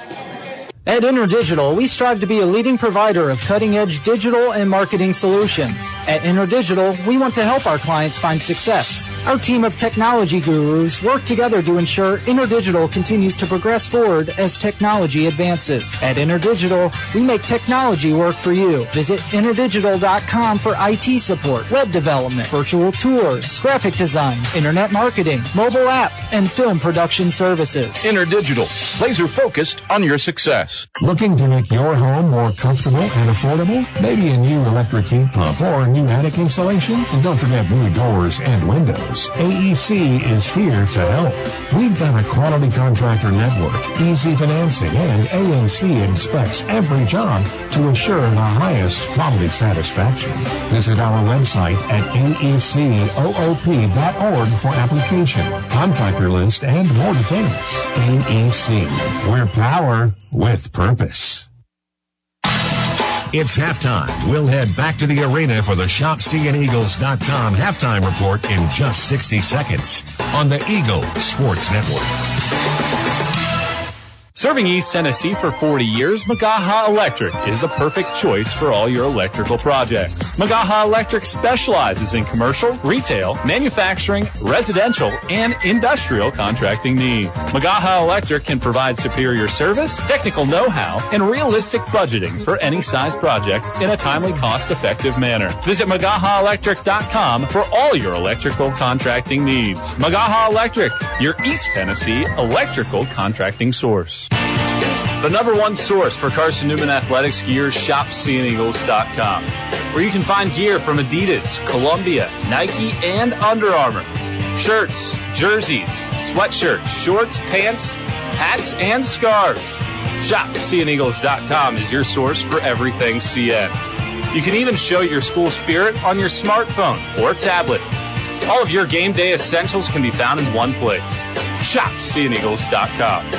At InterDigital, we strive to be a leading provider of cutting-edge digital and marketing solutions. At InterDigital, we want to help our clients find success. Our team of technology gurus work together to ensure InterDigital continues to progress forward as technology advances. At InterDigital, we make technology work for you. Visit interdigital.com for IT support, web development, virtual tours, graphic design, internet marketing, mobile app, and film production services. InterDigital, laser focused on your success. Looking to make your home more comfortable and affordable? Maybe a new electric heat pump or a new attic insulation? And don't forget new doors and windows. AEC is here to help. We've got a quality contractor network, easy financing, and ANC inspects every job to ensure the highest quality satisfaction. Visit our website at aecoop.org for application, contractor list, and more details. AEC, we're power with purpose. It's halftime. We'll head back to the arena for the ShopCNEagles.com halftime report in just 60 seconds on the Eagle Sports Network. Serving East Tennessee for 40 years, Magaha Electric is the perfect choice for all your electrical projects. Magaha Electric specializes in commercial, retail, manufacturing, residential, and industrial contracting needs. Magaha Electric can provide superior service, technical know-how, and realistic budgeting for any size project in a timely, cost-effective manner. Visit MagahaElectric.com for all your electrical contracting needs. Magaha Electric, your East Tennessee electrical contracting source. The number one source for Carson-Newman athletics gear, ShopCNEagles.com, where you can find gear from Adidas, Columbia, Nike, and Under Armour. Shirts, jerseys, sweatshirts, shorts, pants, hats, and scarves. ShopCNEagles.com is your source for everything CN. You can even show your school spirit on your smartphone or tablet. All of your game day essentials can be found in one place. ShopCNEagles.com.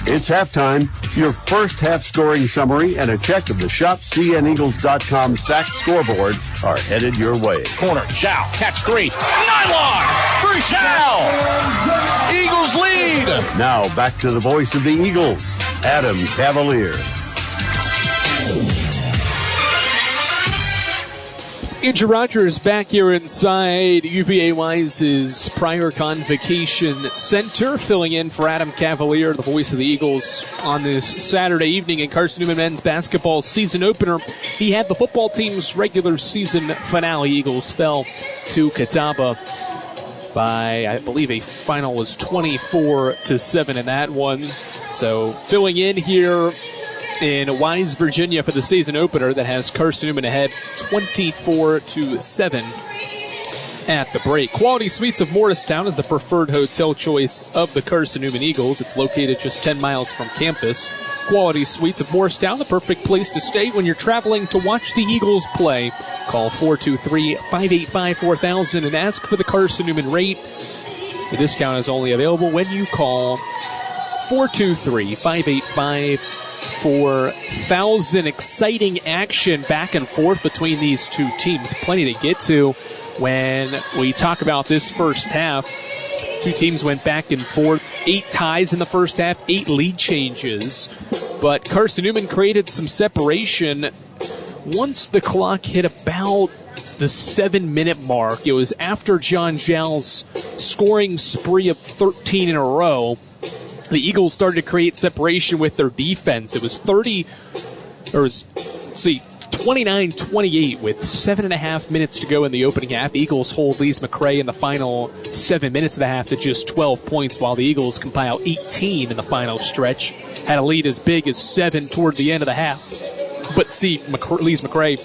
It's halftime. Your first half scoring summary and a check of the ShopCNEagles.com SAC scoreboard are headed your way. Corner, Shao, catch three. Nylon for Shao. Eagles lead. Now back to the voice of the Eagles, Adam Cavalier. Andrew Rogers back here inside UVA Wise's Prior Convocation Center, filling in for Adam Cavalier, the voice of the Eagles, on this Saturday evening in Carson-Newman men's basketball season opener. He had the football team's regular season finale. Eagles fell to Catawba by, I believe, a final was 24-7 in that one. So filling in here in Wise, Virginia for the season opener that has Carson-Newman ahead 24-7 at the break. Quality Suites of Morristown is the preferred hotel choice of the Carson-Newman Eagles. It's located just 10 miles from campus. Quality Suites of Morristown, the perfect place to stay when you're traveling to watch the Eagles play. Call 423-585-4000 and ask for the Carson-Newman rate. The discount is only available when you call 423-585-4000. Exciting action back and forth between these two teams. Plenty to get to when we talk about this first half. Two teams went back and forth. 8 ties in the first half, 8 lead changes. But Carson-Newman created some separation once the clock hit about the 7-minute mark. It was after John Jal's scoring spree of 13 in a row. The Eagles started to create separation with their defense. It was 29-28 with 7.5 minutes to go in the opening half. Eagles hold Lees-McRae in the final 7 minutes of the half to just 12 points, while the Eagles compile 18 in the final stretch. Had a lead as big as 7 toward the end of the half. But see, Lees-McRae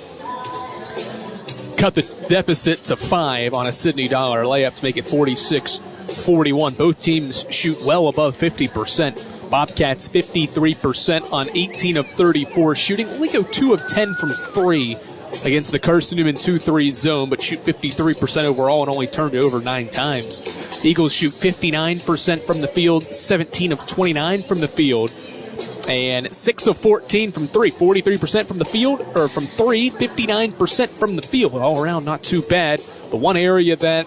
cut the deficit to 5 on a Sidney Dollar layup to make it 46-41. Both teams shoot well above 50%. Bobcats 53% on 18 of 34 shooting. Only go 2 of 10 from 3 against the Carson-Newman 2-3 zone, but shoot 53% overall and only turned it over 9 times. The Eagles shoot 59% from the field, 17 of 29 from the field, and 6 of 14 from 3. 43% from the field, or from 3, 59% from the field. All around, not too bad. The one area that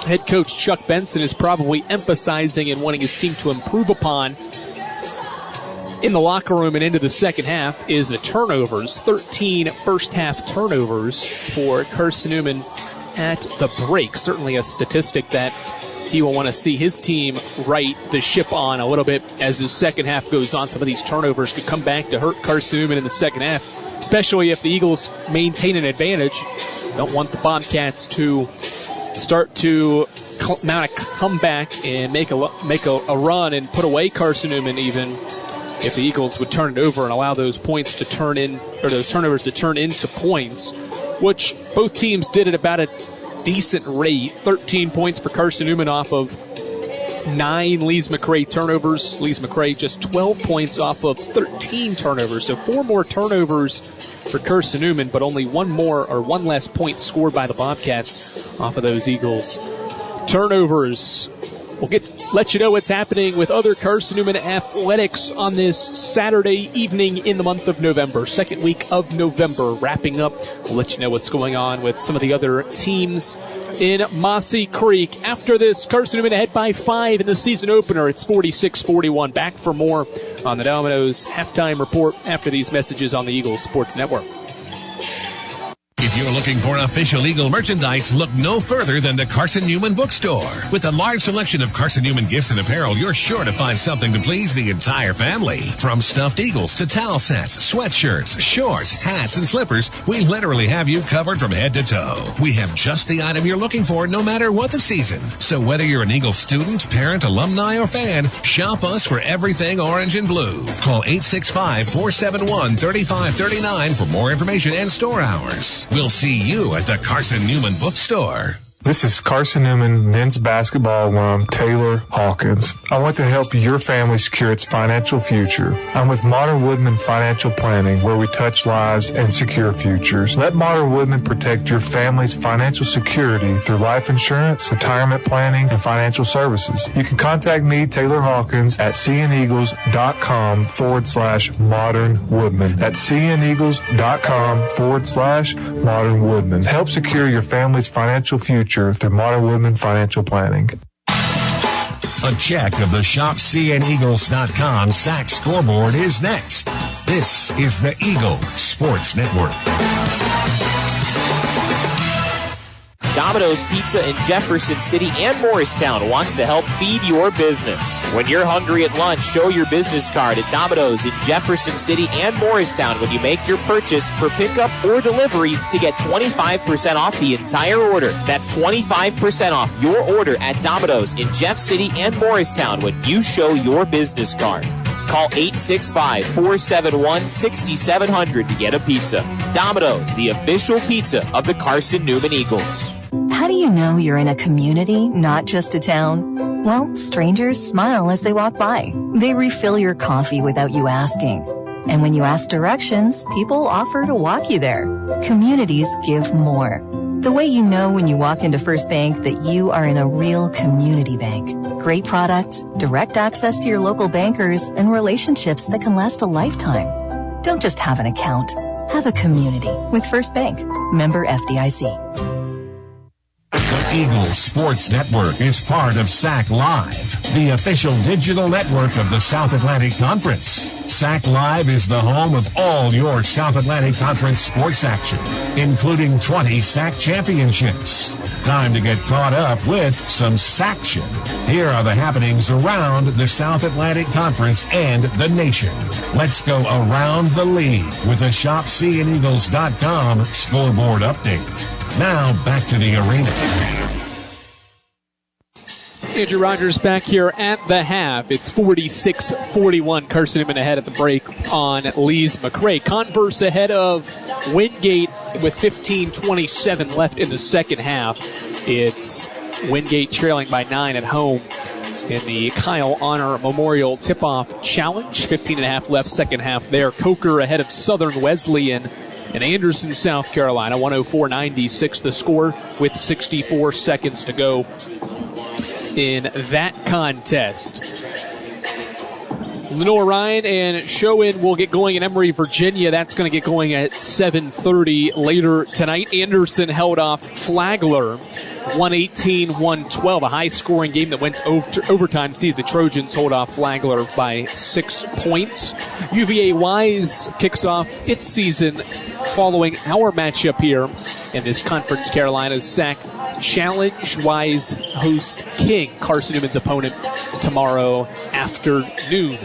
head coach Chuck Benson is probably emphasizing and wanting his team to improve upon in the locker room and into the second half is the turnovers. 13 first-half turnovers for Carson-Newman at the break. Certainly a statistic that he will want to see his team right the ship on a little bit as the second half goes on. Some of these turnovers could come back to hurt Carson-Newman in the second half, especially if the Eagles maintain an advantage. Don't want the Bobcats to start to mount a comeback and make a run and put away Carson-Newman even. If the Eagles would turn it over and allow those points to turn in, or those turnovers to turn into points, which both teams did at about a decent rate. 13 points for Carson-Newman off of 9 Lees-McRae turnovers. Lees-McRae just 12 points off of 13 turnovers. So 4 more turnovers for Carson-Newman, but only one less point scored by the Bobcats off of those Eagles turnovers. We'll let you know what's happening with other Carson-Newman athletics on this Saturday evening in the month of November. Second week of November wrapping up. We'll let you know what's going on with some of the other teams in Mossy Creek. After this, Carson-Newman ahead by 5 in the season opener. It's 46-41. Back for more on the Domino's halftime report after these messages on the Eagles Sports Network. If you're looking for official Eagle merchandise, look no further than the Carson-Newman Bookstore. With a large selection of Carson-Newman gifts and apparel, you're sure to find something to please the entire family. From stuffed eagles to towel sets, sweatshirts, shorts, hats, and slippers, we literally have you covered from head to toe. We have just the item you're looking for no matter what the season. So whether you're an Eagle student, parent, alumni, or fan, shop us for everything orange and blue. Call 865-471-3539 for more information and store hours. We'll see you at the Carson-Newman Bookstore. This is Carson-Newman men's basketball alum Taylor Hawkins. I want to help your family secure its financial future. I'm with Modern Woodman Financial Planning, where we touch lives and secure futures. Let Modern Woodman protect your family's financial security through life insurance, retirement planning, and financial services. You can contact me, Taylor Hawkins, at cneagles.com/Modern Woodman. That's cneagles.com/Modern Woodman. Help secure your family's financial future through Modern Woodman Financial Planning. A check of the shopcneagles.com SAC scoreboard is next. This is the Eagle Sports Network. Domino's Pizza in Jefferson City and Morristown wants to help feed your business. When you're hungry at lunch, show your business card at Domino's in Jefferson City and Morristown when you make your purchase for pickup or delivery to get 25% off the entire order. That's 25% off your order at Domino's in Jeff City and Morristown when you show your business card. Call 865-471-6700 to get a pizza. Domino's, the official pizza of the Carson-Newman Eagles. How do you know you're in a community, not just a town? Well, strangers smile as they walk by. They refill your coffee without you asking. And when you ask directions, people offer to walk you there. Communities give more. The way you know when you walk into First Bank that you are in a real community bank. Great products, direct access to your local bankers, and relationships that can last a lifetime. Don't just have an account. Have a community with First Bank. Member FDIC. The Eagle Sports Network is part of SAC Live, the official digital network of the South Atlantic Conference. SAC Live is the home of all your South Atlantic Conference sports action, including 20 SAC championships. Time to get caught up with some SACtion. Here are the happenings around the South Atlantic Conference and the nation. Let's go around the league with a shopcneagles.com scoreboard update. Now, back to the arena. Andrew Rogers back here at the half. It's 46-41. Carson-Newman ahead at the break on Lees-McRae. Converse ahead of Wingate with 15:27 left in the second half. It's Wingate trailing by 9 at home in the Kyle Honor Memorial Tip-Off Challenge. 15.5 left second half there. Coker ahead of Southern Wesleyan in Anderson, South Carolina. 104-96 the score with 64 seconds to go in that contest. Lenore Ryan and Showen will get going in Emory, Virginia. That's going to get going at 7:30 later tonight. Anderson held off Flagler 118-112, a high-scoring game that went to overtime. Sees the Trojans hold off Flagler by 6 points. UVA Wise kicks off its season following our matchup here in this Conference Carolina SAC Challenge. Wise host King, Carson-Newman's opponent, tomorrow afternoon.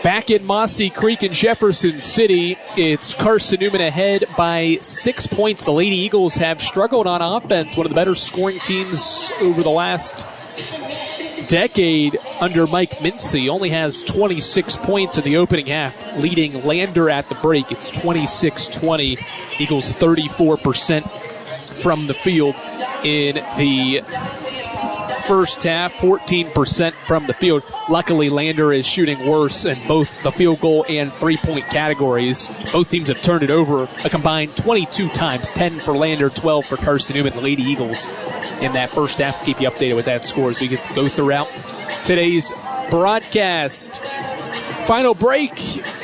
Back in Mossy Creek in Jefferson City, it's Carson-Newman ahead by 6 points. The Lady Eagles have struggled on offense, one of the better scoring teams over the last decade under Mike Mincy. Only has 26 points in the opening half, leading Lander at the break. It's 26-20. Eagles 34% from the field in the first half, 14% from the field. Luckily, Lander is shooting worse in both the field goal and three-point categories. Both teams have turned it over a combined 22 times, 10 for Lander, 12 for Carson-Newman. The Lady Eagles in that first half. Keep you updated with that score as we get to go throughout today's broadcast. Final break,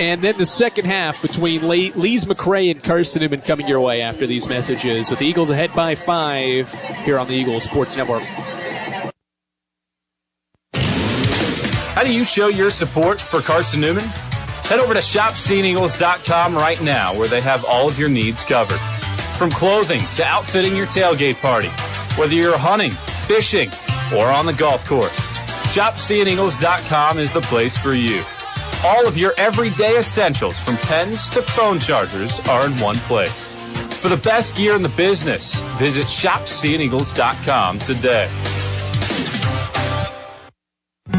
and then the second half between Lees-McRae and Carson-Newman coming your way after these messages, with the Eagles ahead by 5 here on the Eagles Sports Network. How do you show your support for Carson-Newman? Head over to shopseeandeagles.com right now, where they have all of your needs covered. From clothing to outfitting your tailgate party, whether you're hunting, fishing, or on the golf course, shopseeandeagles.com is the place for you. All of your everyday essentials, from pens to phone chargers, are in one place. For the best gear in the business, visit shopseeandeagles.com today.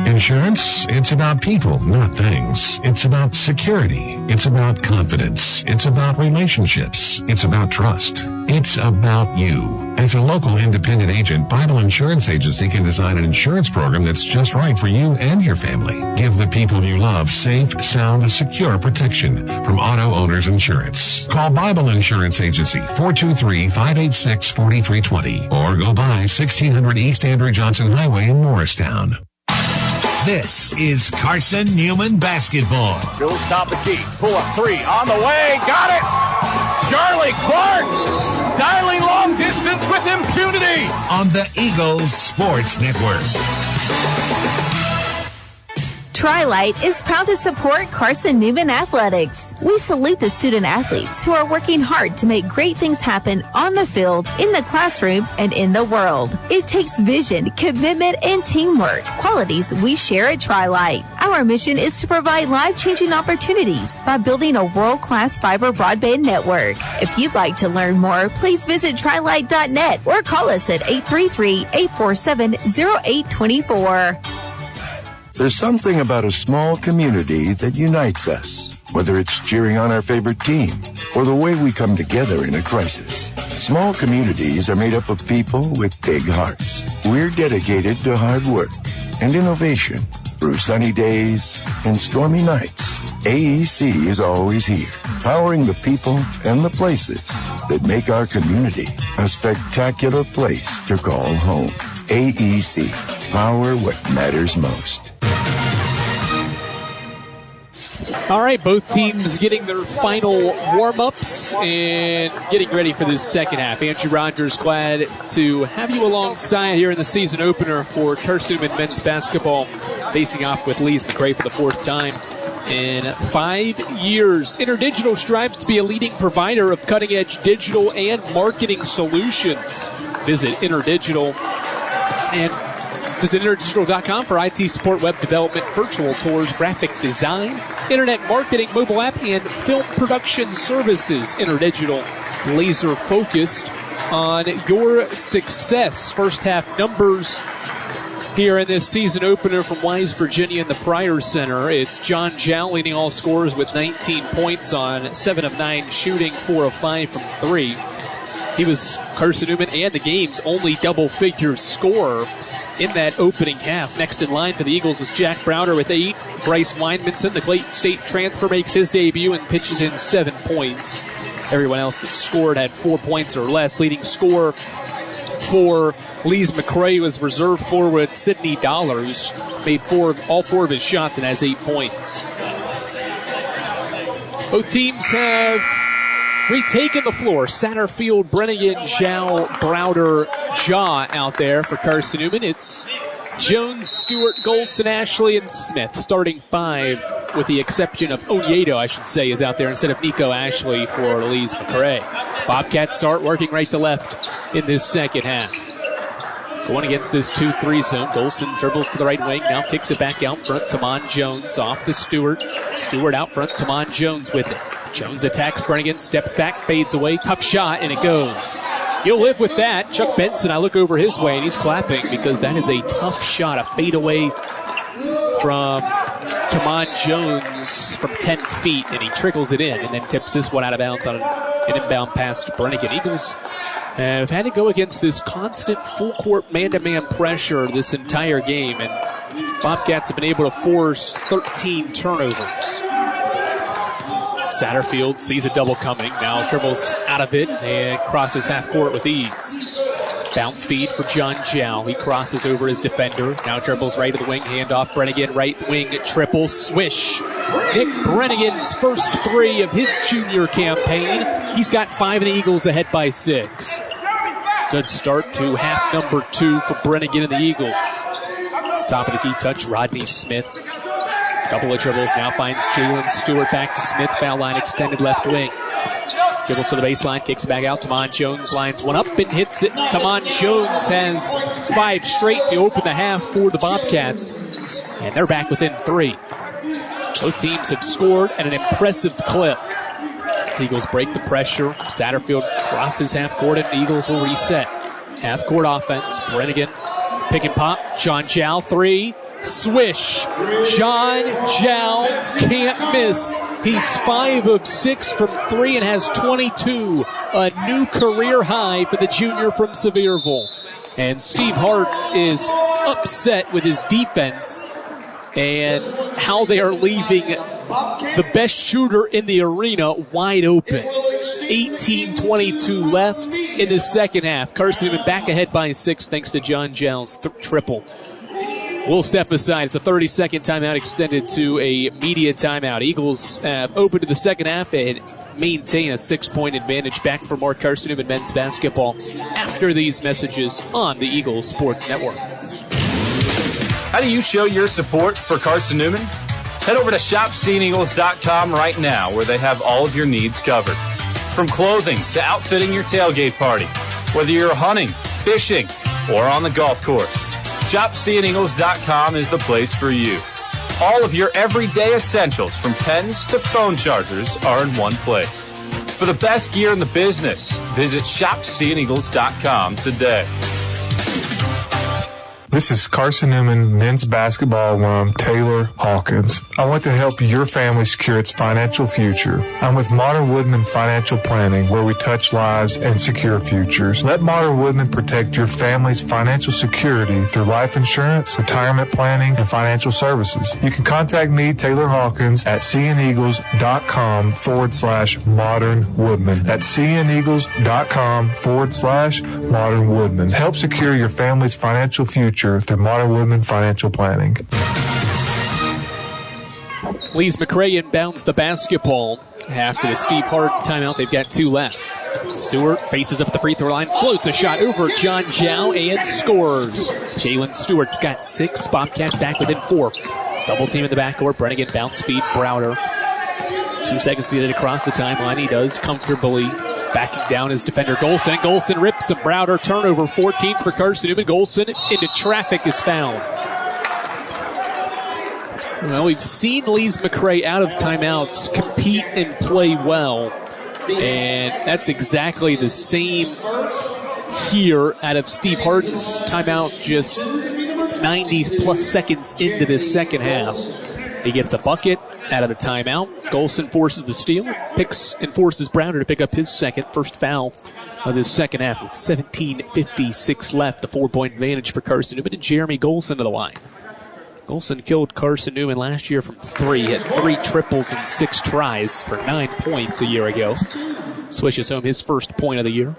Insurance, it's about people, not things. It's about security. It's about confidence. It's about relationships. It's about trust. It's about you. As a local independent agent, Bible Insurance Agency can design an insurance program that's just right for you and your family. Give the people you love safe, sound, secure protection from Auto Owners Insurance. Call Bible Insurance Agency, 423-586-4320, or go by 1600 East Andrew Johnson Highway in Morristown. This is Carson-Newman basketball. Jules top the key. Pull up three on the way. Got it. Charlie Clark dialing long distance with impunity. On the Eagles Sports Network. Tri-Light is proud to support Carson-Newman Athletics. We salute the student athletes who are working hard to make great things happen on the field, in the classroom, and in the world. It takes vision, commitment, and teamwork, qualities we share at Tri-Light. Our mission is to provide life-changing opportunities by building a world-class fiber broadband network. If you'd like to learn more, please visit trilight.net or call us at 833-847-0824. There's something about a small community that unites us, whether it's cheering on our favorite team or the way we come together in a crisis. Small communities are made up of people with big hearts. We're dedicated to hard work and innovation through sunny days and stormy nights. AEC is always here, powering the people and the places that make our community a spectacular place to call home. AEC, power what matters most. All right, both teams getting their final warm-ups and getting ready for this second half. Andrew Rogers, glad to have you alongside here in the season opener for Carson-Newman men's basketball, facing off with Lees-McRae for the fourth time in 5 years. InterDigital strives to be a leading provider of cutting-edge digital and marketing solutions. Visit InterDigital and visit InterDigital.com for IT support, web development, virtual tours, graphic design, internet marketing, mobile app, and film production services. InterDigital, laser focused on your success. First half numbers Here in this season opener from Wise, Virginia in the Pryor Center, it's John Jow leading all scorers with 19 points on 7 of 9 shooting, 4 of 5 from 3. He was Carson-Newman and the game's only double-figure scorer in that opening half. Next in line for the Eagles was Jack Browder with 8. Bryce Weinmanson, the Clayton State transfer, makes his debut and pitches in 7 points. Everyone else that scored had 4 points or less. Leading scorer for Lees-McRae was reserve forward Sidney Dollars. Made all 4 of his shots and has 8 points. Both teams have retaken the floor. Satterfield, Brennigan, Zhao, Browder, Jaw out there for Carson-Newman. It's Jones, Stewart, Golson, Ashley, and Smith. Starting 5, with the exception of Onyedo, I should say, is out there instead of Nico Ashley for Lees-McRae. Bobcats start working right to left in this second half. Going against this 2-3 zone. Golson dribbles to the right wing, now kicks it back out front. Tamon Jones off to Stewart. Stewart out front, Tamon Jones with it. Jones attacks Brennigan, steps back, fades away, tough shot, and it goes. You'll live with that. Chuck Benson, I look over his way, and he's clapping because that is a tough shot, a fadeaway from Tamon Jones from 10 feet, and he trickles it in and then tips this one out of bounds on an inbound pass to Brennigan. Eagles have had to go against this constant full-court man-to-man pressure this entire game, and Bobcats have been able to force 13 turnovers. Satterfield sees a double coming, now dribbles out of it and crosses half court with ease. Bounce feed for John Zhao. He crosses over his defender, now dribbles right to the wing, handoff, Brennigan, right wing, triple, swish. Nick Brennigan's first 3 of his junior campaign. He's got 5 and the Eagles ahead by 6. Good start to half number 2 for Brennigan and the Eagles. Top of the key touch, Rodney Smith. Couple of dribbles, now finds Jalen Stewart back to Smith, foul line extended left wing. Dribbles to the baseline, kicks it back out. Tamon Jones lines one up and hits it. Tamon Jones has 5 straight to open the half for the Bobcats, and they're back within 3. Both teams have scored at an impressive clip. The Eagles break the pressure. Satterfield crosses half court, and the Eagles will reset. Half court offense. Brennigan, pick and pop. John Zhao, 3. Swish. John Zhao can't miss. He's 5 of 6 from 3 and has 22. A new career high for the junior from Sevierville. And Steve Hart is upset with his defense and how they are leaving the best shooter in the arena wide open. 18:22 left in the second half. Carson-Newman back ahead by 6 thanks to John Zhao's triple. We'll step aside. It's a 30-second timeout extended to a media timeout. Eagles have opened to the second half and maintain a 6-point advantage. Back for more Carson-Newman men's basketball after these messages on the Eagles Sports Network. How do you show your support for Carson-Newman? Head over to shopseeandeagles.com right now, where they have all of your needs covered. From clothing to outfitting your tailgate party, whether you're hunting, fishing, or on the golf course, shopseeandeagles.com is the place for you. All of your everyday essentials, from pens to phone chargers, are in one place. For the best gear in the business, visit shopseeandeagles.com today. This is Carson-Newman men's basketball alum Taylor Hawkins. I want to help your family secure its financial future. I'm with Modern Woodman Financial Planning, where we touch lives and secure futures. Let Modern Woodman protect your family's financial security through life insurance, retirement planning, and financial services. You can contact me, Taylor Hawkins, at seeandeagles.com/Modern Woodman. That's seeandeagles.com/Modern Woodman. Help secure your family's financial future through Modern Woodman Financial Planning. Lees-McRae inbounds the basketball after the Steve Hart timeout. They've got 2 left. Stewart faces up at the free throw line, floats a shot over John Zhao and scores. Jalen Stewart's got 6. Bobcats back within 4. Double team in the backcourt. Brennigan bounce feed Browder. 2 seconds to get it across the timeline. He does comfortably. Backing down his defender Golson, and Golson rips him. Browder turnover, 14th for Carson-Newman. Golson into traffic is fouled. Well, we've seen Lees-McRae out of timeouts compete and play well, and that's exactly the same here out of Steve Harden's timeout just 90-plus seconds into this second half. He gets a bucket out of the timeout. Golson forces the steal, picks and forces Browder to pick up his first foul of this second half with 17:56 left. The 4-point advantage for Carson-Newman and Jeremy Golson to the line. Golson killed Carson-Newman last year from 3. He had 3 triples and 6 tries for 9 points a year ago. Swishes home his first point of the year.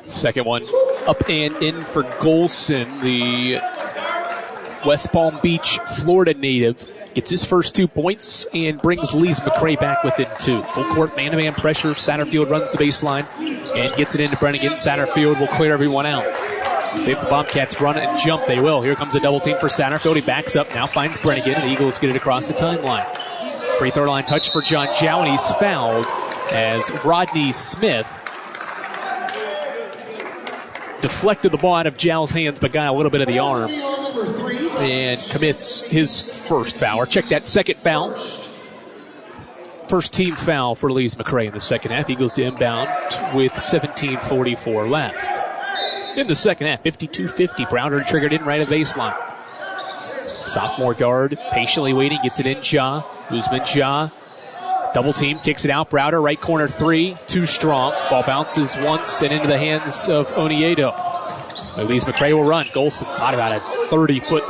Second one up and in for Golson, the West Palm Beach, Florida native. Gets his first 2 points and brings Lees-McRae back within 2. Full court man-to-man pressure. Satterfield runs the baseline and gets it into Brennigan. Satterfield will clear everyone out. See if the Bobcats run and jump. They will. Here comes a double team for Satterfield. He backs up, now finds Brennigan. The Eagles get it across the timeline. Free throw line touch for John Jow, and he's fouled as Rodney Smith deflected the ball out of Jow's hands but got a little bit of the arm and commits his first foul. Or check that, second foul. First team foul for Lees-McRae in the second half. Eagles to inbound with 17:44 left. In the second half, 52-50. Browder triggered in right at baseline. Sophomore guard patiently waiting, gets it in. Usman Ja. Double team, kicks it out. Browder, right corner 3, too strong. Ball bounces once and into the hands of Oniedo. Lees-McRae will run. Golson thought about a 30-foot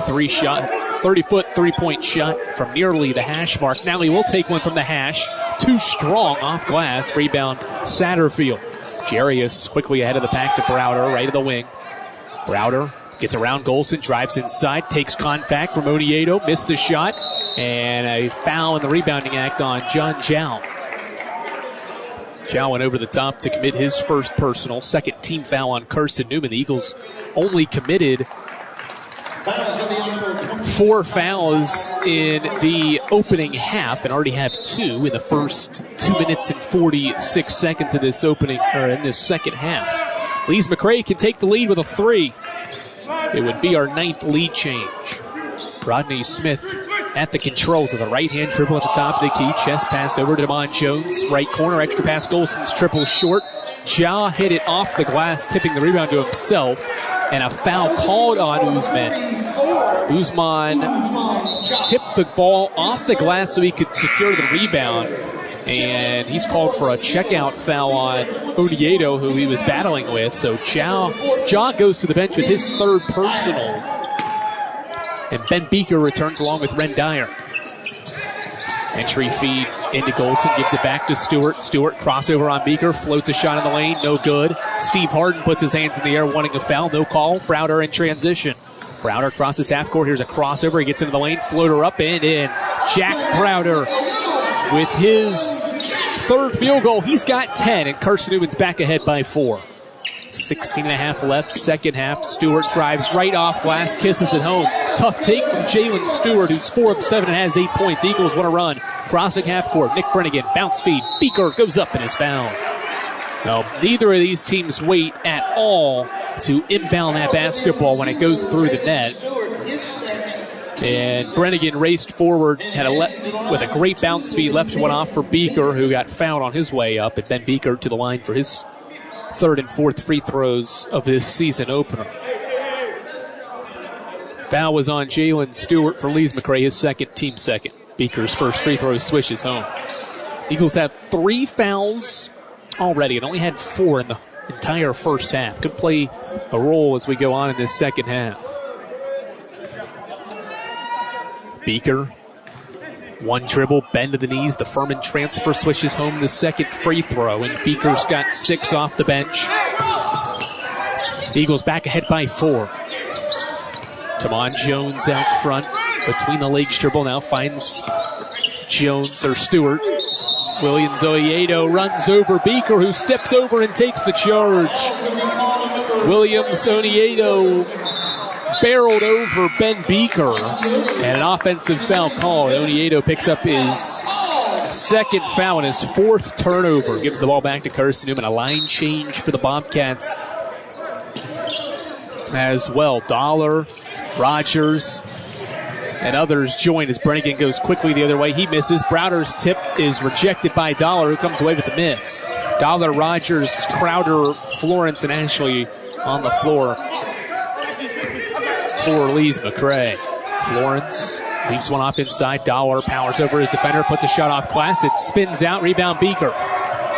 3-point shot from nearly the hash mark. Now he will take one from the hash. Too strong off glass. Rebound Satterfield. Jarius quickly ahead of the pack to Browder, right of the wing. Browder gets around Golson, drives inside, takes contact from Oniedo, missed the shot, and a foul in the rebounding act on John Jow. Jow went over the top to commit his first personal, second team foul on Carson-Newman. The Eagles only committed 4 fouls in the opening half and already have 2 in the first 2 minutes and 46 seconds of this in this second half. Lees-McRae can take the lead with a 3. It would be our 9th lead change. Rodney Smith at the controls of the right-hand dribble at the top of the key. Chest pass over to Damon Jones. Right corner, extra pass. Golson's triple short. Ja hit it off the glass, tipping the rebound to himself. And a foul called on Usman. Usman tipped the ball off the glass so he could secure the rebound. And he's called for a checkout foul on Oniedo, who he was battling with. So Ja goes to the bench with his 3rd personal. And Ben Beaker returns along with Ren Dyer. Entry feed into Golson, gives it back to Stewart. Stewart crossover on Beaker, floats a shot in the lane, no good. Steve Harden puts his hands in the air, wanting a foul, no call. Browder in transition. Browder crosses half court, here's a crossover, he gets into the lane, floater up and in. Jack Browder with his 3rd field goal. He's got 10, and Carson-Newman's back ahead by 4. 16.5 left, second half. Stewart drives right off glass, kisses it home. Tough take from Jalen Stewart, who's 4 of 7 and has 8 points. Eagles want to run. Crossing half court. Nick Brennigan, bounce feed. Beaker goes up and is fouled. Now, neither of these teams wait at all to inbound that basketball when it goes through the net. And Brennigan raced forward, with a great bounce feed, left one off for Beaker, who got fouled on his way up. And Ben Beaker to the line for his 3rd and 4th free throws of this season opener. Foul was on Jalen Stewart for Lees-McRae, his team second. Beaker's first free throw swishes home. Eagles have 3 fouls already and only had 4 in the entire first half. Could play a role as we go on in this second half. Beaker, one dribble, bend to the knees. The Furman transfer swishes home the second free throw, and Beaker's got 6 off the bench. Eagles back ahead by 4. Tamon Jones out front between the legs dribble, now finds Stewart. Williams Oyedo runs over Beaker, who steps over and takes the charge. Williams Oyedo barreled over Ben Beaker, and an offensive foul call. Oyedo picks up his 2nd foul and his 4th turnover. Gives the ball back to Carson-Newman. A line change for the Bobcats as well. Dollar, Rogers, and others join as Brennigan goes quickly the other way. He misses. Browder's tip is rejected by Dollar, who comes away with a miss. Dollar, Rogers, Crowder, Florence, and Ashley on the floor for Lees-McRae. Florence leaves one off inside. Dollar powers over his defender, puts a shot off glass. It spins out. Rebound Beaker.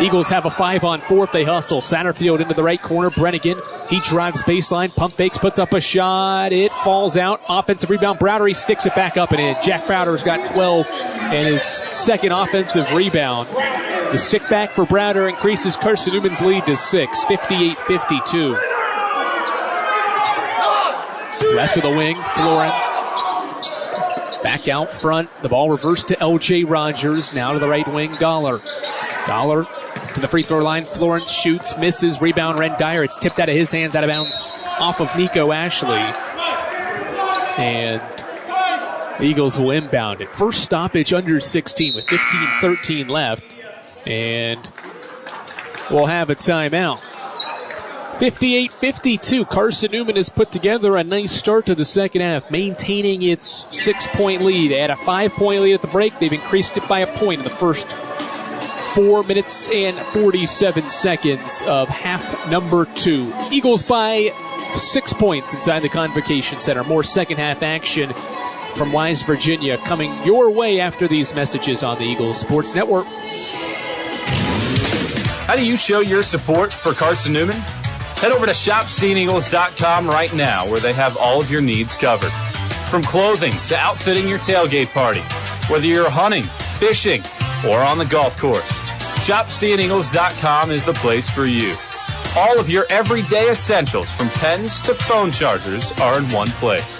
Eagles have a 5-on-4 if they hustle. Satterfield into the right corner. Brennigan, he drives baseline. Pump fakes, puts up a shot. It falls out. Offensive rebound. Browder, he sticks it back up and in. Jack Browder's got 12 and his second offensive rebound. The stick back for Browder increases Carson-Newman's lead to 6, 58-52. Left of the wing, Florence. Back out front. The ball reversed to L.J. Rogers. Now to the right wing, Dollar. Dollar to the free throw line. Florence shoots, misses. Rebound, Ren Dyer. It's tipped out of his hands, out of bounds off of Nico Ashley. And the Eagles will inbound it. First stoppage under 16 with 15-13 left. And we'll have a timeout. 58-52. Carson-Newman has put together a nice start to the second half, maintaining its 6-point lead. They had a 5-point lead at the break. They've increased it by a point in the first 4 minutes and 47 seconds of half number 2. Eagles by 6 points inside the Convocation Center. More second half action from Wise, Virginia coming your way after these messages on the Eagles Sports Network. How do you show your support for Carson-Newman? Head over to shopseeandeagles.com right now, where they have all of your needs covered. From clothing to outfitting your tailgate party, whether you're hunting, fishing, or on the golf course, shopseeandeagles.com is the place for you. All of your everyday essentials, from pens to phone chargers, are in one place.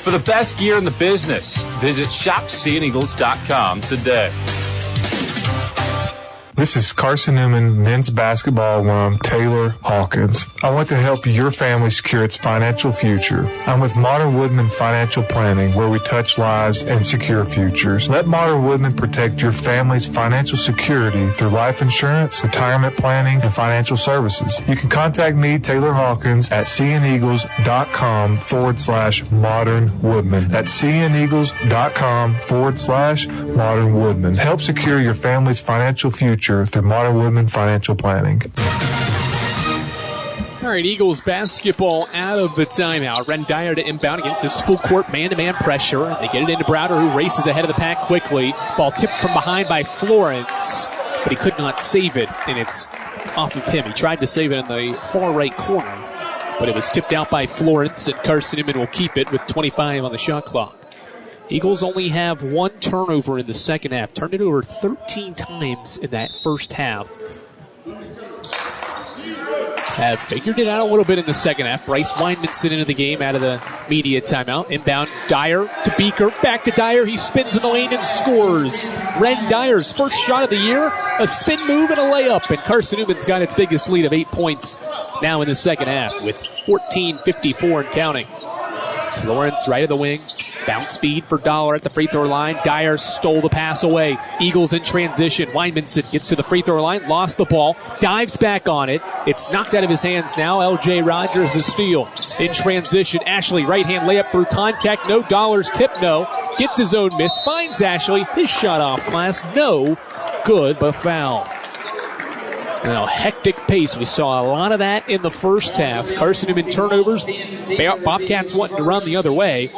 For the best gear in the business, visit shopseeandeagles.com today. This is Carson-Newman men's basketball alum Taylor Hawkins. I want to help your family secure its financial future. I'm with Modern Woodman Financial Planning, where we touch lives and secure futures. Let Modern Woodman protect your family's financial security through life insurance, retirement planning, and financial services. You can contact me, Taylor Hawkins, at seeandeagles.com/Modern Woodman. That's seeandeagles.com/Modern Woodman. Help secure your family's financial future through Modern Woodman Financial Planning. All right, Eagles basketball out of the timeout. Ren Dyer to inbound against this full court man-to-man pressure. They get it into Browder, who races ahead of the pack quickly. Ball tipped from behind by Florence, but he could not save it, and it's off of him. He tried to save it in the far right corner, but it was tipped out by Florence, and Carson-Newman will keep it with 25 on the shot clock. Eagles only have one turnover in the second half. Turned it over 13 times in that first half. Have figured it out a little bit in the second half. Bryce Weinmanson into the game out of the media timeout. Inbound, Dyer to Beaker. Back to Dyer. He spins in the lane and scores. Ren Dyer's first shot of the year. A spin move and a layup. And Carson-Newman's got its biggest lead of 8 points now in the second half with 14:54 and counting. Florence right of the wing. Bounce feed for Dollar at the free throw line. Dyer stole the pass away. Eagles in transition. Weinmanson gets to the free throw line, lost the ball, dives back on it. It's knocked out of his hands now. L.J. Rogers the steal. In transition, Ashley, right hand layup through contact. No. Dollar's tip, no. Gets his own miss. Finds Ashley. His shot off glass. No. Good, but foul. And a hectic pace. We saw a lot of that in the first half. Carson-Newman turnovers. Bobcats wanting to run the other way.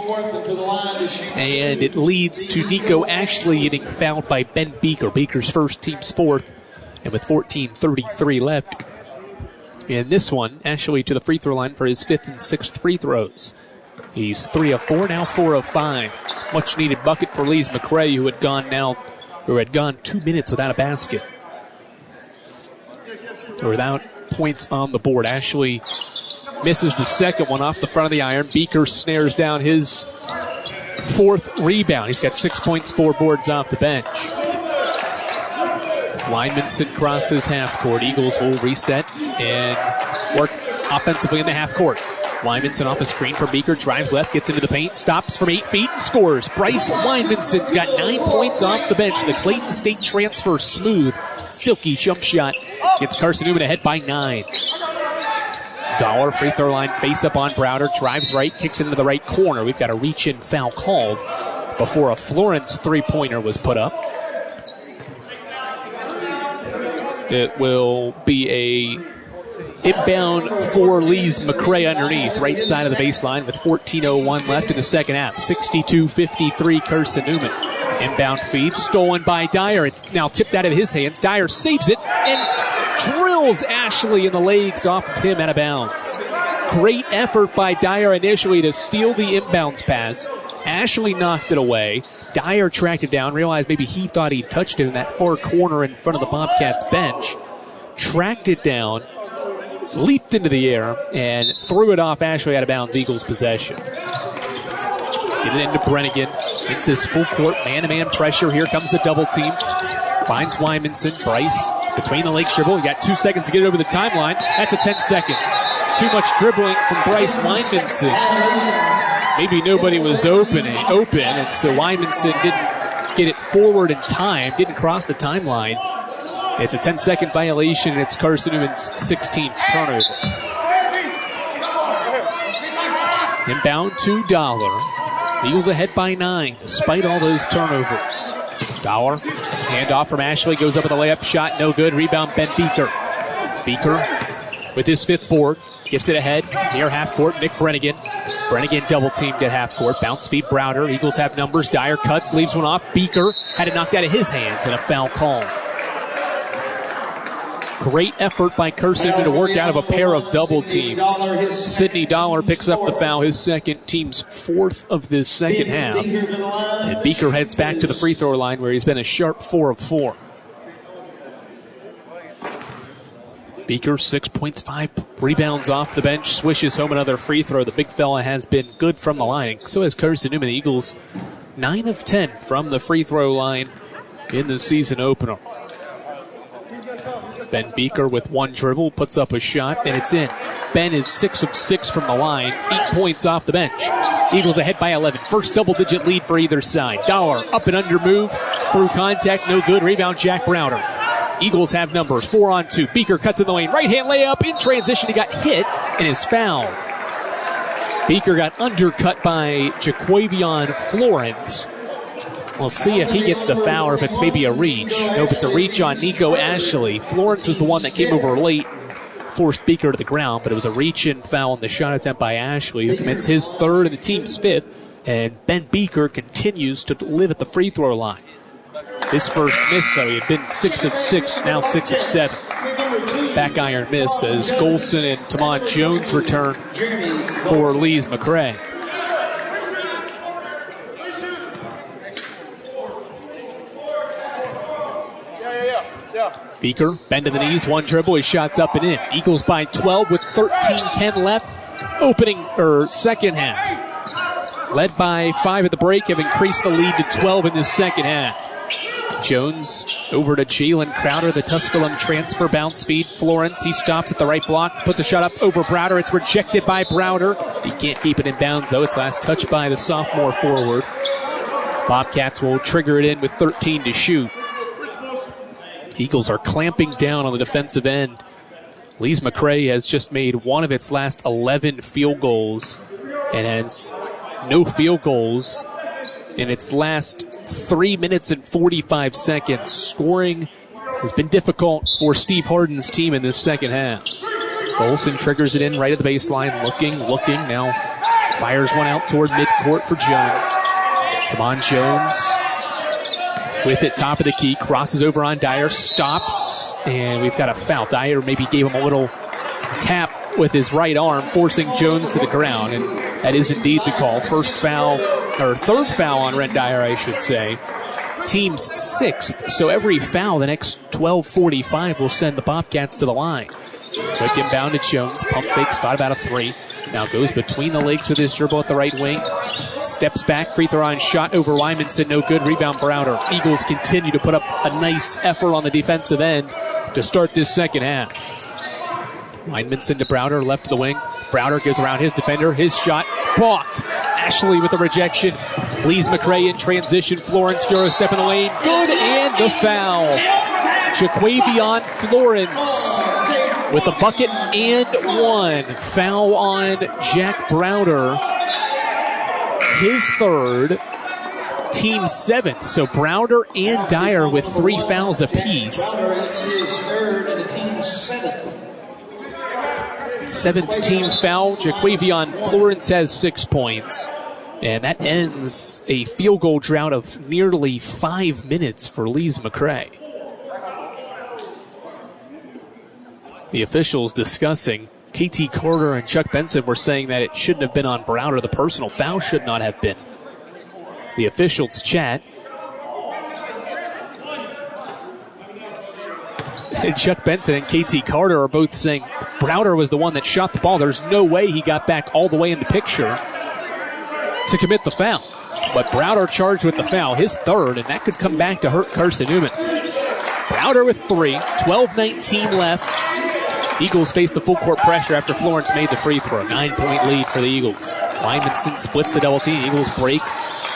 And it leads to Nico Ashley getting fouled by Ben Beaker. Beaker's first, team's fourth. And with 14:33 left in this one, Ashley to the free throw line for his fifth and sixth free throws. He's 3 of 4, now 4 of 5. Much needed bucket for Lees-McRae, who had gone 2 minutes without a basket. Without points on the board. Ashley misses the second one off the front of the iron. Beaker snares down his fourth rebound. He's got 6 points, 4 boards off the bench. Weinmanson crosses half court. Eagles will reset and work offensively in the half court. Weinmanson off a screen for Beaker, drives left, gets into the paint, stops from 8 feet and scores. Bryce Weinmanson's got 9 points off the bench. The Clayton State transfer, smooth, silky jump shot gets Carson-Newman ahead by 9. Dollar free throw line, face up on Browder, drives right, kicks into the right corner. We've got a reach-in foul called before a Florence three-pointer was put up. It will be a inbound for Lees-McRae underneath, right side of the baseline with 14:01 left in the second half. 62-53 Carson-Newman. Inbound feed stolen by Dyer. It's now tipped out of his hands. Dyer saves it and drills Ashley in the legs off of him out of bounds. Great effort by Dyer initially to steal the inbounds pass. Ashley knocked it away. Dyer tracked it down, realized maybe he thought he touched it in that far corner in front of the Bobcats bench. Tracked it down, leaped into the air, and threw it off Ashley out of bounds. Eagles possession. Get it into Brennigan. Gets this full court man-to-man pressure. Here comes the double team. Finds Wymanson. Bryce between the legs dribble. You got 2 seconds to get it over the timeline. That's a 10 seconds. Too much dribbling from Bryce Wymanson. Maybe nobody was open, and so Wymanson didn't get it forward in time, didn't cross the timeline. It's a 10-second violation, and it's Carson-Newman's 16th turnover. Inbound to Dollar. Eagles ahead by 9, despite all those turnovers. Dollar, handoff from Ashley, goes up with a layup shot, no good. Rebound, Ben Beaker. Beaker with his 5th board, gets it ahead, near half court, Nick Brennigan. Brennigan double teamed at half court, bounce feed Browder. Eagles have numbers, Dyer cuts, leaves one off. Beaker had it knocked out of his hands and a foul call. Great effort by Carson to work out of a pair of double teams. Sidney Dollar picks up the foul, his second, team's 4th of this second half. And Beaker heads back to the free throw line where he's been a sharp 4 of 4. Beaker, 6 points, 5 rebounds off the bench, swishes home another free throw. The big fella has been good from the line. So has Carson-Newman. The Eagles 9 of 10 from the free throw line in the season opener. Ben Beaker with 1 dribble, puts up a shot, and it's in. Ben is 6 of 6 from the line, 8 points off the bench. Eagles ahead by 11. First double-digit lead for either side. Dollar up and under move, through contact, no good. Rebound, Jack Browder. Eagles have numbers, 4-on-2. Beaker cuts in the lane, right-hand layup, in transition, he got hit and is fouled. Beaker got undercut by Jaquavion Florence. We'll see if he gets the foul or if it's maybe a reach. Nope, it's a reach on Nico Ashley. Florence was the one that came over late, forced Beaker to the ground, but it was a reach-in foul on the shot attempt by Ashley, who commits his 3rd and the team's 5th, and Ben Beaker continues to live at the free throw line. His first miss, though, he had been 6 of 6, now 6 of 7. Back iron miss as Golson and Tamon Jones return for Lees-McRae. Beaker, bend to the knees, 1 dribble, his shot's up and in. Eagles by 12 with 13:10 left. Second half. Led by 5 at the break, have increased the lead to 12 in this second half. Jones over to Jalen Crowder, the Tusculum transfer, bounce feed. Florence, he stops at the right block, puts a shot up over Browder. It's rejected by Browder. He can't keep it in bounds, though. It's last touched by the sophomore forward. Bobcats will trigger it in with 13 to shoot. Eagles are clamping down on the defensive end. Lees-McRae has just made one of its last 11 field goals and has no field goals in its last 3 minutes and 45 seconds. Scoring has been difficult for Steve Harden's team in this second half. Golson triggers it in right at the baseline, looking, now fires one out toward midcourt for Jones. Tamon Jones with it, top of the key, crosses over on Dyer, stops, and we've got a foul. Dyer maybe gave him a little tap with his right arm, forcing Jones to the ground, and that is indeed the call. Third foul on Ren Dyer, I should say. Team's 6th, so every foul the next 12:45 will send the Bobcats to the line. Quick inbound to Jones, pump fakes, thought about a 3. Now goes between the legs with his dribble at the right wing. Steps back, free throw line shot over Wymanson, no good. Rebound Browder. Eagles continue to put up a nice effort on the defensive end to start this second half. Wymanson to Browder, left to the wing. Browder goes around his defender. His shot blocked. Ashley with the rejection. Lees-McRae in transition. Florence, Euro step in the lane. Good, and the foul. Jaquavion Florence with the bucket and 1. Foul on Jack Browder. His 3rd. team 7th. So Browder and Dyer with 3 fouls apiece. It's his third and the team's 7th. 7th team foul. Jaquavion Florence has 6 points. And that ends a field goal drought of nearly 5 minutes for Lees-McRae. The officials discussing. KT Carter and Chuck Benson were saying that it shouldn't have been on Browder. The personal foul should not have been. The officials chat. And Chuck Benson and KT Carter are both saying Browder was the one that shot the ball. There's no way he got back all the way in the picture to commit the foul. But Browder charged with the foul, his third, and that could come back to hurt Carson-Newman. Browder with 3, 12-19 left. Eagles face the full court pressure after Florence made the free throw. 9-point lead for the Eagles. Lymanson splits the double team. Eagles break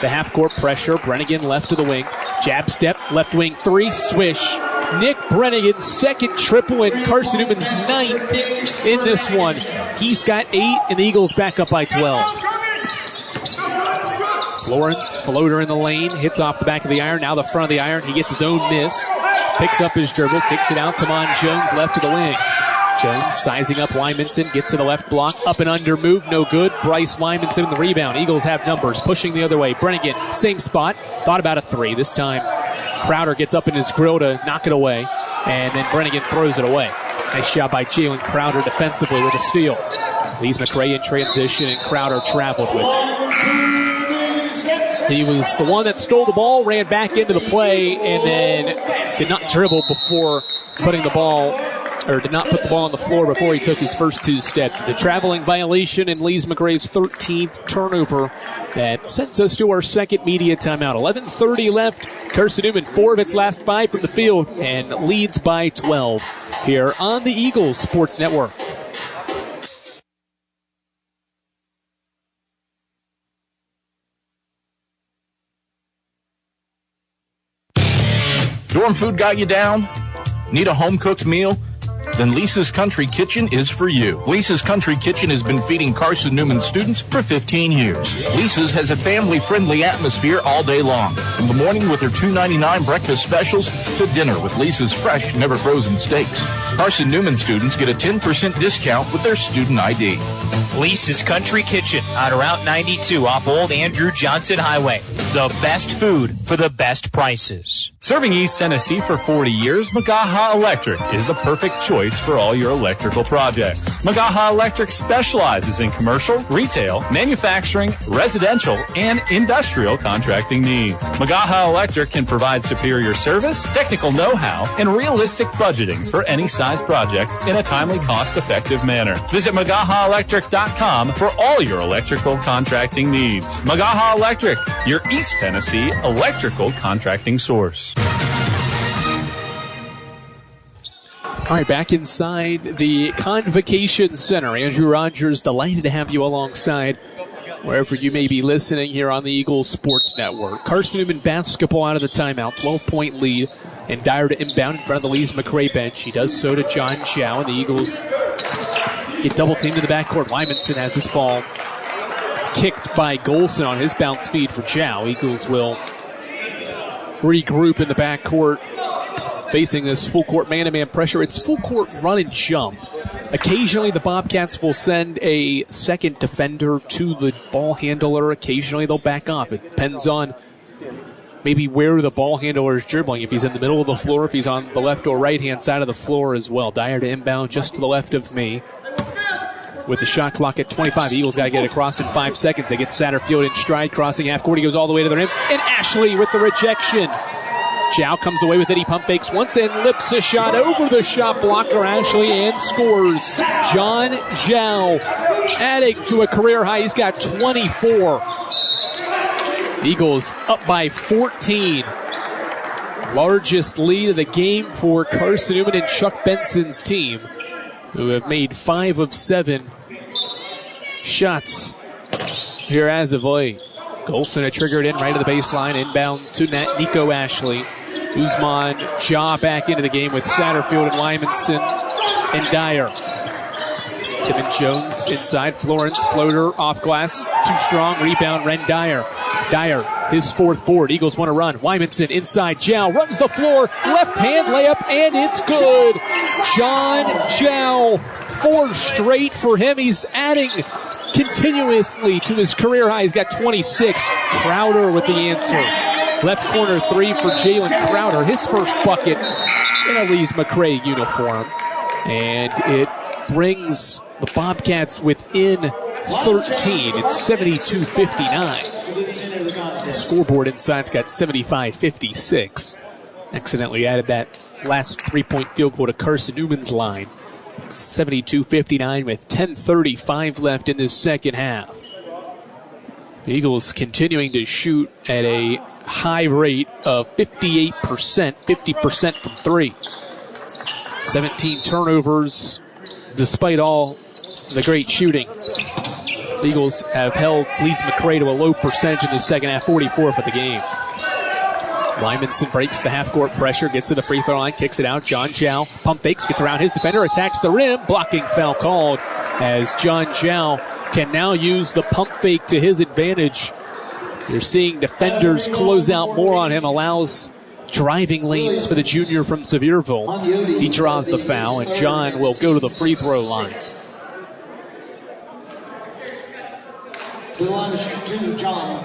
the half court pressure. Brennigan left to the wing. Jab step, left wing 3, swish. Nick Brennigan's second triple and Carson-Newman's 9th in this one. He's got 8 and the Eagles back up by 12. Florence, floater in the lane, hits off the back of the iron, now the front of the iron. He gets his own miss, picks up his dribble, kicks it out to Mon Jones, left to the wing. Jones sizing up Wymanson, gets to the left block, up and under move, no good. Bryce Wymanson in the rebound. Eagles have numbers, pushing the other way. Brennigan, same spot, thought about a 3. This time, Crowder gets up in his grill to knock it away, and then Brennigan throws it away. Nice job by Jalen Crowder defensively with a steal. Lees-McRae in transition, and Crowder traveled with it. He was the one that stole the ball, ran back into the play, and then did not dribble before putting the ball, or did not put the ball on the floor before he took his first 2 steps. It's a traveling violation and Lees-McRae's 13th turnover. That sends us to our second media timeout. 11:30 left. Carson-Newman 4 of its last 5 from the field and leads by 12 here on the Eagles Sports Network. Dorm food got you down? Need a home-cooked meal? Then Lisa's Country Kitchen is for you. Lisa's Country Kitchen has been feeding Carson-Newman students for 15 years. Lisa's has a family-friendly atmosphere all day long. From the morning with their $2.99 breakfast specials to dinner with Lisa's fresh, never-frozen steaks. Carson-Newman students get a 10% discount with their student ID. Lisa's Country Kitchen on Route 92 off Old Andrew Johnson Highway. The best food for the best prices. Serving East Tennessee for 40 years, Magaha Electric is the perfect choice for all your electrical projects. Magaha Electric specializes in commercial, retail, manufacturing, residential, and industrial contracting needs. Magaha Electric can provide superior service, technical know-how, and realistic budgeting for any size project in a timely, cost-effective manner. Visit MagahaElectric.com for all your electrical contracting needs. Magaha Electric, your East Tennessee electrical contracting source. All right, back inside the Convocation Center. Andrew Rogers, delighted to have you alongside wherever you may be listening here on the Eagles Sports Network. Carson-Newman basketball out of the timeout, 12-point lead, and Dyer to inbound in front of the Lees-McRae bench. He does so to John Chow, and the Eagles get double-teamed in the backcourt. Wymanson has this ball kicked by Golson on his bounce feed for Chow. Eagles will regroup in the backcourt, facing this full-court man-to-man pressure. It's full-court run and jump. Occasionally, the Bobcats will send a second defender to the ball handler. Occasionally, they'll back off. It depends on maybe where the ball handler is dribbling. If he's in the middle of the floor, if he's on the left or right-hand side of the floor as well. Dyer to inbound just to the left of me. With the shot clock at 25, the Eagles got to get it across in 5 seconds. They get Satterfield in stride, crossing half court. He goes all the way to the rim. And Ashley with the rejection. Chow comes away with it. He pump fakes once and lifts a shot over the shot blocker, Ashley, and scores. John Zhao adding to a career high. He's got 24. Eagles up by 14. Largest lead of the game for Carson-Newman and Chuck Benson's team, who have made 5 of 7 shots here as of late. Golson had triggered in right to the baseline, inbound to Nico Ashley. Usman Ja back into the game with Satterfield and Lymanson and Dyer. Tim and Jones inside. Florence, floater off glass, too strong. Rebound, Ren Dyer. Dyer, his fourth board. Eagles want to run. Wymanson inside. Jow runs the floor. Left hand layup, and it's good. John Jow, 4 straight for him. He's adding continuously to his career high. He's got 26. Crowder with the answer. Left corner 3 for Jalen Crowder. His first bucket in a Lees-McRae uniform. And it brings the Bobcats within 13. It's 72-59. The scoreboard inside's got 75-56. Accidentally added that last 3-point field goal to Carson-Newman's line. 72-59 with 10:35 left in this second half. The Eagles continuing to shoot at a high rate of 58%, 50% from 3. 17 turnovers despite all the great shooting. The Eagles have held Lees-McRae to a low percentage in the second half, 44 for the game. Wymanson breaks the half-court pressure, gets to the free throw line, kicks it out. John Jow pump fakes, gets around his defender, attacks the rim. Blocking foul called as John Jow can now use the pump fake to his advantage. You're seeing defenders close out more on him, allows driving lanes for the junior from Sevierville. He draws the foul, and John will go to the free throw line.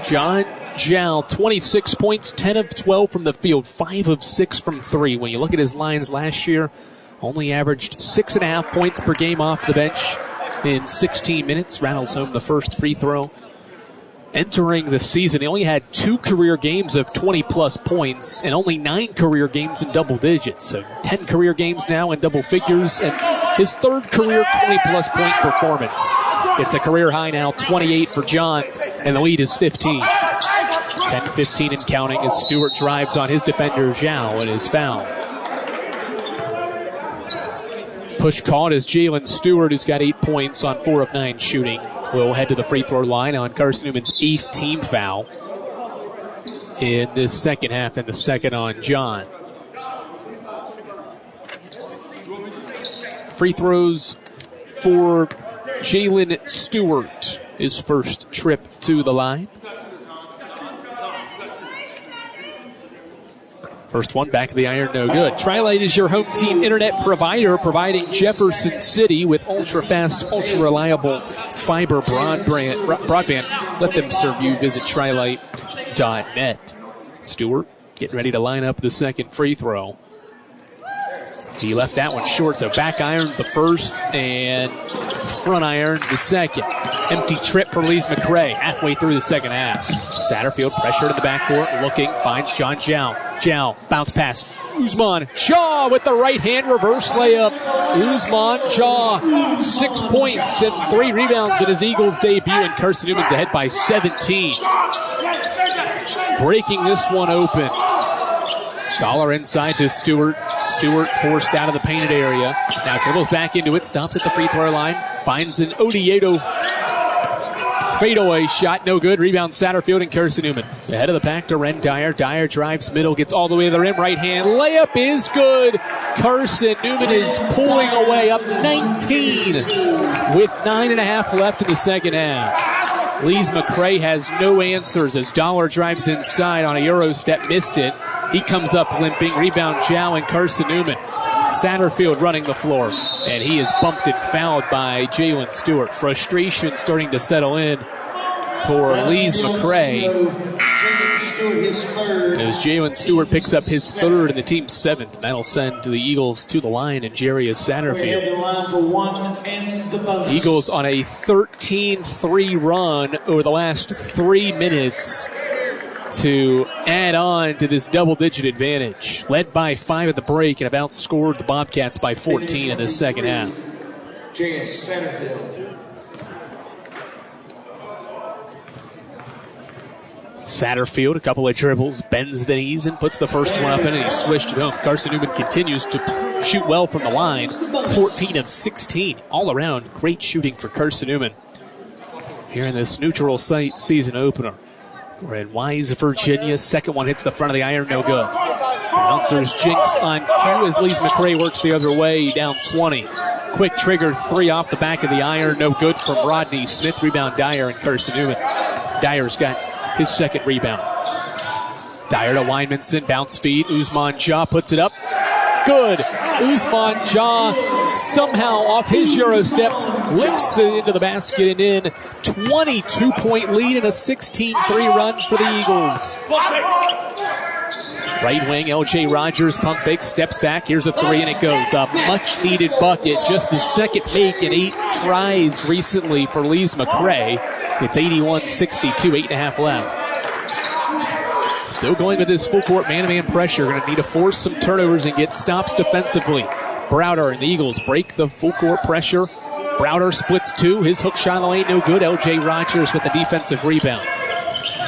John Jow, 26 points, 10 of 12 from the field, 5 of 6 from 3. When you look at his lines last year, only averaged 6.5 points per game off the bench in 16 minutes. Rattles home the first free throw. Entering the season, he only had 2 career games of 20-plus points and only 9 career games in double digits. So 10 career games now in double figures, and his 3rd career 20-plus point performance. It's a career high now, 28 for John, and the lead is 15. 10-15 and counting as Stewart drives on his defender, Zhao, and is fouled. Push called as Jalen Stewart, who's got 8 points on 4 of 9 shooting, will head to the free throw line on Carson-Newman's 8th team foul in this second half, and the second on John. Free throws for Jalen Stewart, his first trip to the line. First one, back of the iron, no good. Tri-Lite is your home team internet provider, providing Jefferson City with ultra-fast, ultra-reliable fiber broadband. Let them serve you. Visit trilite.net. Stewart getting ready to line up the second free throw. He left that one short, so back iron the first and front iron the second. Empty trip for Lees-McRae halfway through the second half. Satterfield pressured in the backcourt, looking, finds John Jow. Jow, bounce pass. Usman Jaw with the right hand reverse layup. Usman Jaw, 6 points and 3 rebounds in his Eagles debut, and Carson-Newman's ahead by 17. Breaking this one open. Dollar inside to Stewart. Stewart forced out of the painted area. Now dribbles back into it, stops at the free throw line, finds an Odieto fadeaway shot, no good. Rebound Satterfield and Carson-Newman. Ahead of the pack to Ren Dyer. Dyer drives middle, gets all the way to the rim. Right hand layup is good. Carson-Newman is pulling away up 19 with 9.5 left in the second half. Lees-McRae has no answers as Dollar drives inside on a Euro step, missed it. He comes up limping. Rebound Jow and Carson-Newman. Satterfield running the floor, and he is bumped and fouled by Jalen Stewart. Frustration starting to settle in for Lees-McRae as Jalen Stewart picks up his 3rd and the team's 7th. That'll send the Eagles to the line, and Jarius Satterfield. Eagles on a 13-3 run over the last 3 minutes to add on to this double-digit advantage. Led by 5 at the break and have outscored the Bobcats by 14 in the second half. Satterfield, a couple of dribbles, bends the knees and puts the first one up in, and he swished it home. Carson-Newman continues to shoot well from the line. 14 of 16. All around, great shooting for Carson-Newman here in this neutral site season opener. We're in Wise, Virginia. Second one hits the front of the iron, no good. Bouncers jinx on cue as Lees-McRae works the other way, down 20. Quick trigger 3 off the back of the iron, no good from Rodney Smith. Rebound Dyer and Carson-Newman. Dyer's got his second rebound. Dyer to Weinmanson, bounce feed. Usman Jah puts it up. Good. Usman Jah somehow off his Euro step limps it into the basket and in. 22-point lead and a 16-3 run for the Eagles. Right wing, L.J. Rogers, pump fake, steps back. Here's a three, and it goes. A much-needed bucket. Just the second make in 8 tries recently for Lees-McRae. It's 81-62, 8.5 left. Still going with this full-court man-to-man pressure. Going to need to force some turnovers and get stops defensively. Browder and the Eagles break the full-court pressure. Browder splits 2. His hook shot in the lane, no good. L.J. Rogers with the defensive rebound.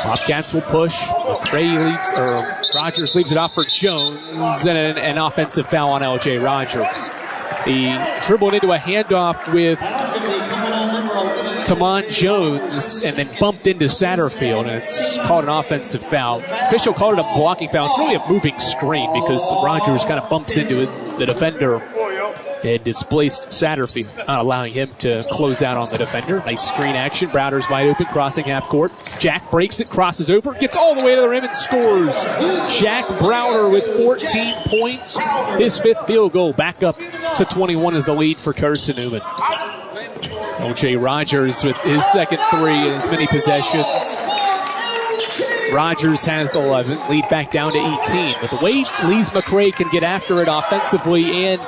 Bobcats will push. Rogers leaves it off for Jones, and an offensive foul on L.J. Rogers. He dribbled into a handoff with Tamon Jones and then bumped into Satterfield, and it's called an offensive foul. Official called it a blocking foul. It's really a moving screen because Rogers kind of bumps into the defender and displaced Satterfield, not allowing him to close out on the defender. Nice screen action. Browder's wide open, crossing half court. Jack breaks it, crosses over, gets all the way to the rim and scores. Jack Browder with 14 points. His 5th field goal. Back up to 21 is the lead for Carson-Newman. O.J. Rogers with his second 3 in as many possessions. Rogers has 11, lead back down to 18. But the way Lees-McRae can get after it offensively and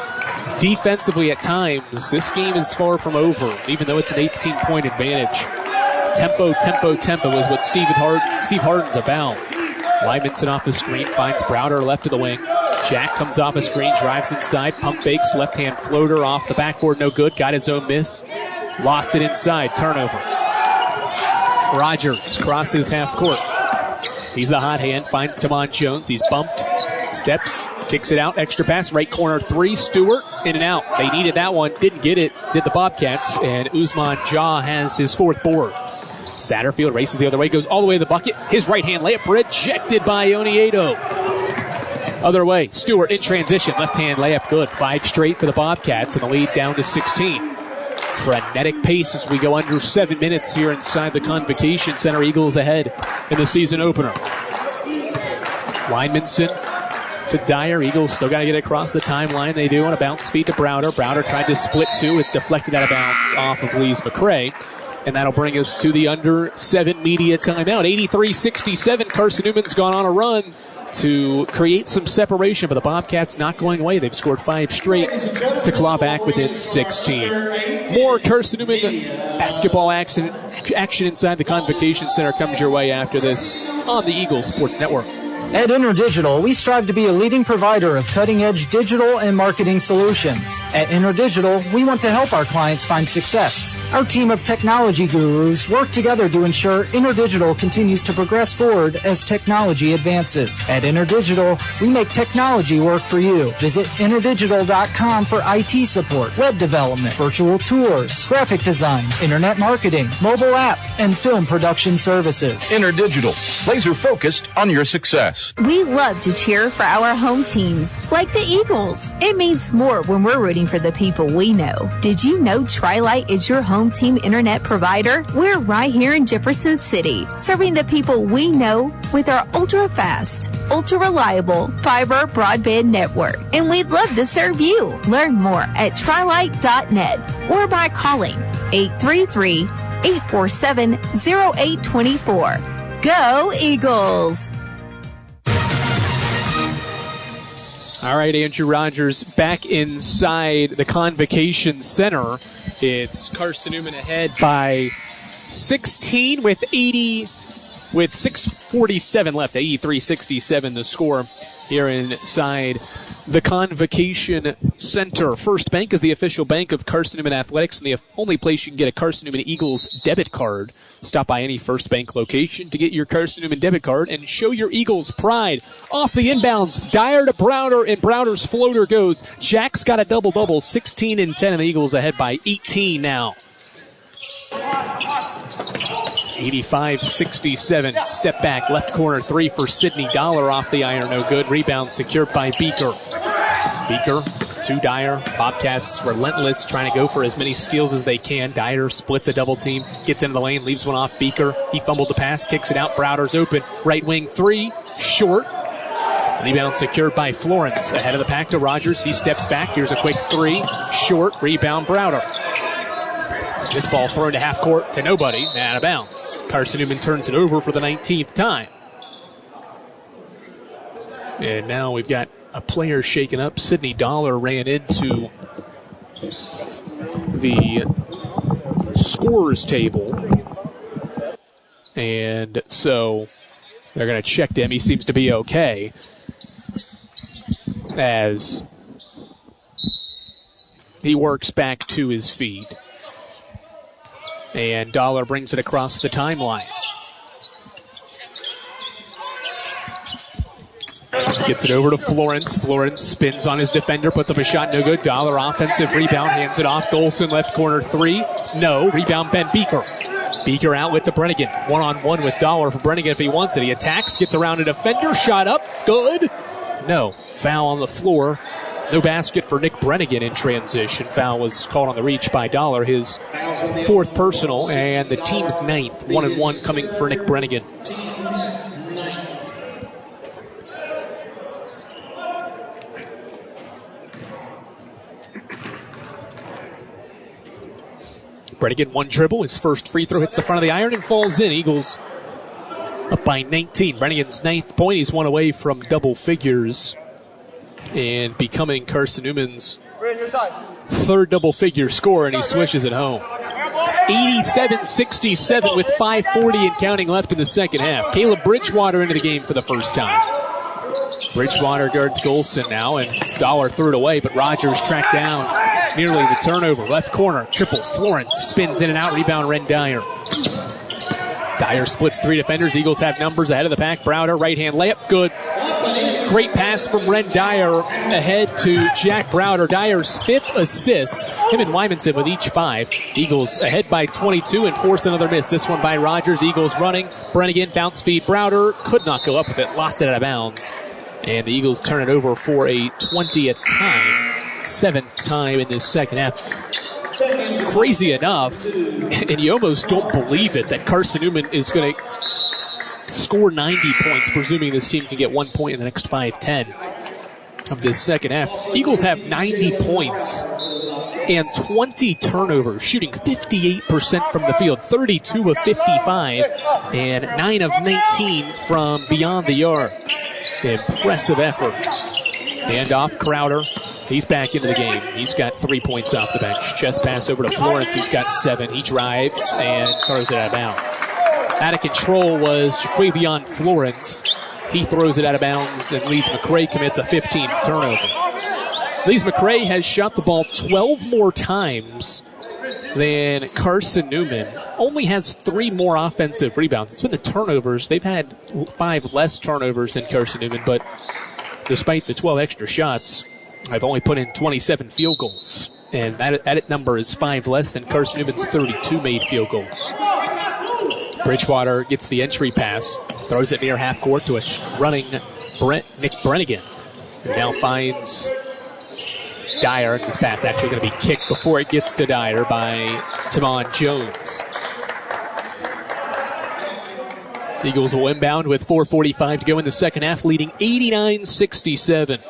defensively at times, this game is far from over, even though it's an 18-point advantage. Tempo is what Steve Harden's about. Weinmanson off the screen, finds Browder left of the wing. Jack comes off a screen, drives inside, pump fakes, left-hand floater off the backboard, no good, got his own miss. Lost it inside, turnover. Rogers crosses half court. He's the hot hand, finds Tamon Jones, he's bumped, steps, kicks it out, extra pass, right corner 3, Stewart, in and out. They needed that one, didn't get it, did the Bobcats, and Usman Jah has his 4th board. Satterfield races the other way, goes all the way to the bucket, his right-hand layup rejected by Oniedo. Other way, Stewart in transition, left-hand layup good, 5 straight for the Bobcats, and the lead down to 16. Frenetic pace as we go under 7 minutes here inside the Convocation Center. Eagles ahead in the season opener. Weinmanson to Dyer. Eagles still got to get across the timeline. They do on a bounce feed to Browder. Browder tried to split 2. It's deflected out of bounds off of Lees-McRae. And that'll bring us to the under 7 media timeout. 83-67. Carson-Newman's gone on a run to create some separation, but the Bobcats not going away. They've scored 5 straight to claw back within 16. More Carson-Newman basketball action inside the Convocation Center comes your way after this on the Eagles Sports Network. At InterDigital, we strive to be a leading provider of cutting-edge digital and marketing solutions. At InterDigital, we want to help our clients find success. Our team of technology gurus work together to ensure InterDigital continues to progress forward as technology advances. At InterDigital, we make technology work for you. Visit InterDigital.com for IT support, web development, virtual tours, graphic design, internet marketing, mobile app, and film production services. InterDigital, laser-focused on your success. We love to cheer for our home teams, like the Eagles. It means more when we're rooting for the people we know. Did you know Tri-Lite is your home team internet provider? We're right here in Jefferson City, serving the people we know with our ultra-fast, ultra-reliable fiber broadband network. And we'd love to serve you. Learn more at trilite.net or by calling 833-847-0824. Go Eagles! All right, Andrew Rogers back inside the Convocation Center. It's Carson-Newman ahead by 16 with 6:47 left. 83-67 the score here inside the Convocation Center. First Bank is the official bank of Carson-Newman Athletics and the only place you can get a Carson-Newman Eagles debit card. Stop by any First Bank location to get your Carson-Newman debit card and show your Eagles pride. Off the inbounds, Dyer to Browder, and Browder's floater goes. Jack's got a double-double, 16 and 10, and the Eagles ahead by 18 now. 85-67. Step back, left corner 3 for Sidney Dollar off the iron, no good. Rebound secured by Beaker. Beaker to Dyer. Bobcats relentless, trying to go for as many steals as they can. Dyer splits a double team, gets into the lane, leaves one off Beaker. He fumbled the pass, kicks it out. Browder's open. Right wing three, short. Rebound secured by Florence. Ahead of the pack to Rogers. He steps back. Here's a quick three, short. Rebound Browder. This ball thrown to half court to nobody, and out of bounds. Carson-Newman turns it over for the 19th time. And now we've got a player shaken up. Sidney Dollar ran into the scorer's table. And so they're going to check him. He seems to be okay. As he works back to his feet. And Dollar brings it across the timeline. Gets it over to Florence. Florence spins on his defender, puts up a shot, no good. Dollar offensive rebound, hands it off. Golson left corner three. No. Rebound Ben Beaker. Beaker outlet to Brennigan. One-on-one with Dollar for Brennigan if he wants it. He attacks, gets around a defender, shot up, good. No. Foul on the floor. No basket for Nick Brennigan in transition. Foul was called on the reach by Dollar, his fourth personal, and the team's ninth. 1-1 coming for Nick Brennigan. Brennigan, one dribble. His first free throw hits the front of the iron and falls in. Eagles up by 19. Brennigan's ninth point. He's one away from double figures and becoming Carson-Newman's third double-figure score, and he swishes it home. 87-67 with 5:40 and counting left in the second half. Caleb Bridgewater into the game for the first time. Bridgewater guards Golson now, and Dollar threw it away, but Rogers tracked down nearly the turnover. Left corner, triple. Florence spins in and out. Rebound, Ren Dyer. Dyer splits three defenders. Eagles have numbers ahead of the pack. Browder, right-hand layup, good. Great pass from Ren Dyer ahead to Jack Browder. Dyer's fifth assist. Him and Wymanson with each 5. Eagles ahead by 22 and force another miss. This one by Rogers. Eagles running. Brennigan, bounce feed. Browder could not go up with it. Lost it out of bounds. And the Eagles turn it over for a 20th time. 7th time in this second half. Crazy enough, and you almost don't believe it, that Carson-Newman is going to score 90 points, presuming this team can get 1 point in the next 5-10 of this second half. Eagles have 90 points and 20 turnovers, shooting 58% from the field, 32 of 55, and 9 of 19 from beyond the yark. Impressive effort. Hand off, Crowder. He's back into the game. He's got 3 points off the bench. Chest pass over to Florence, who's got 7. He drives and throws it out of bounds. Out of control was Jaquavion Florence. He throws it out of bounds, and Lees-McRae commits a 15th turnover. Lees-McRae has shot the ball 12 more times than Carson-Newman. Only has 3 more offensive rebounds. It's been the turnovers. They've had 5 less turnovers than Carson-Newman, but despite the 12 extra shots, I've only put in 27 field goals. And that number is 5 less than Carson-Newman's 32 made field goals. Bridgewater gets the entry pass, throws it near half court to a running Nick Brennigan, who now finds Dyer. This pass actually going to be kicked before it gets to Dyer by Tamon Jones. Eagles will inbound with 4:45 to go in the second half, leading 89-67.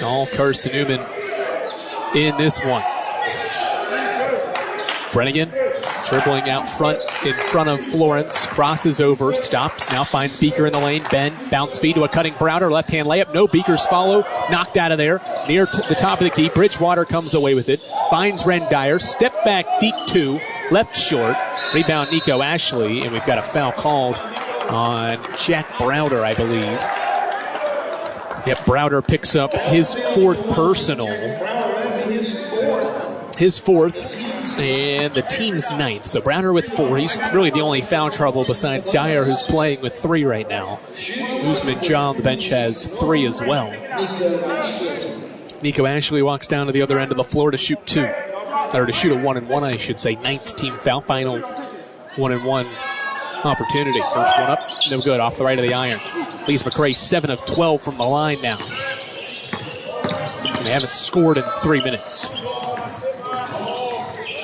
All Carson-Newman in this one. Brennigan dribbling out front in front of Florence. Crosses over, stops, now finds Beaker in the lane. Ben, bounce feed to a cutting Browder. Left-hand layup, no. Beaker's follow, knocked out of there. Near the top of the key, Bridgewater comes away with it. Finds Ren Dyer, step back deep 2, left short. Rebound Nico Ashley, and we've got a foul called on Jack Browder, I believe. Yep, Browder picks up his 4th personal. His 4th, and the team's 9th. So Browder with 4. He's really the only foul trouble besides Dyer, who's playing with 3 right now. Usman Jah on the bench has 3 as well. Nico Ashley walks down to the other end of the floor to shoot 2. Or to shoot a 1-and-1, I should say. 9th team foul, final 1-and-1 opportunity. First one up, no good, off the right of the iron. Lees-McRae 7 of 12 from the line now. They haven't scored in 3 minutes.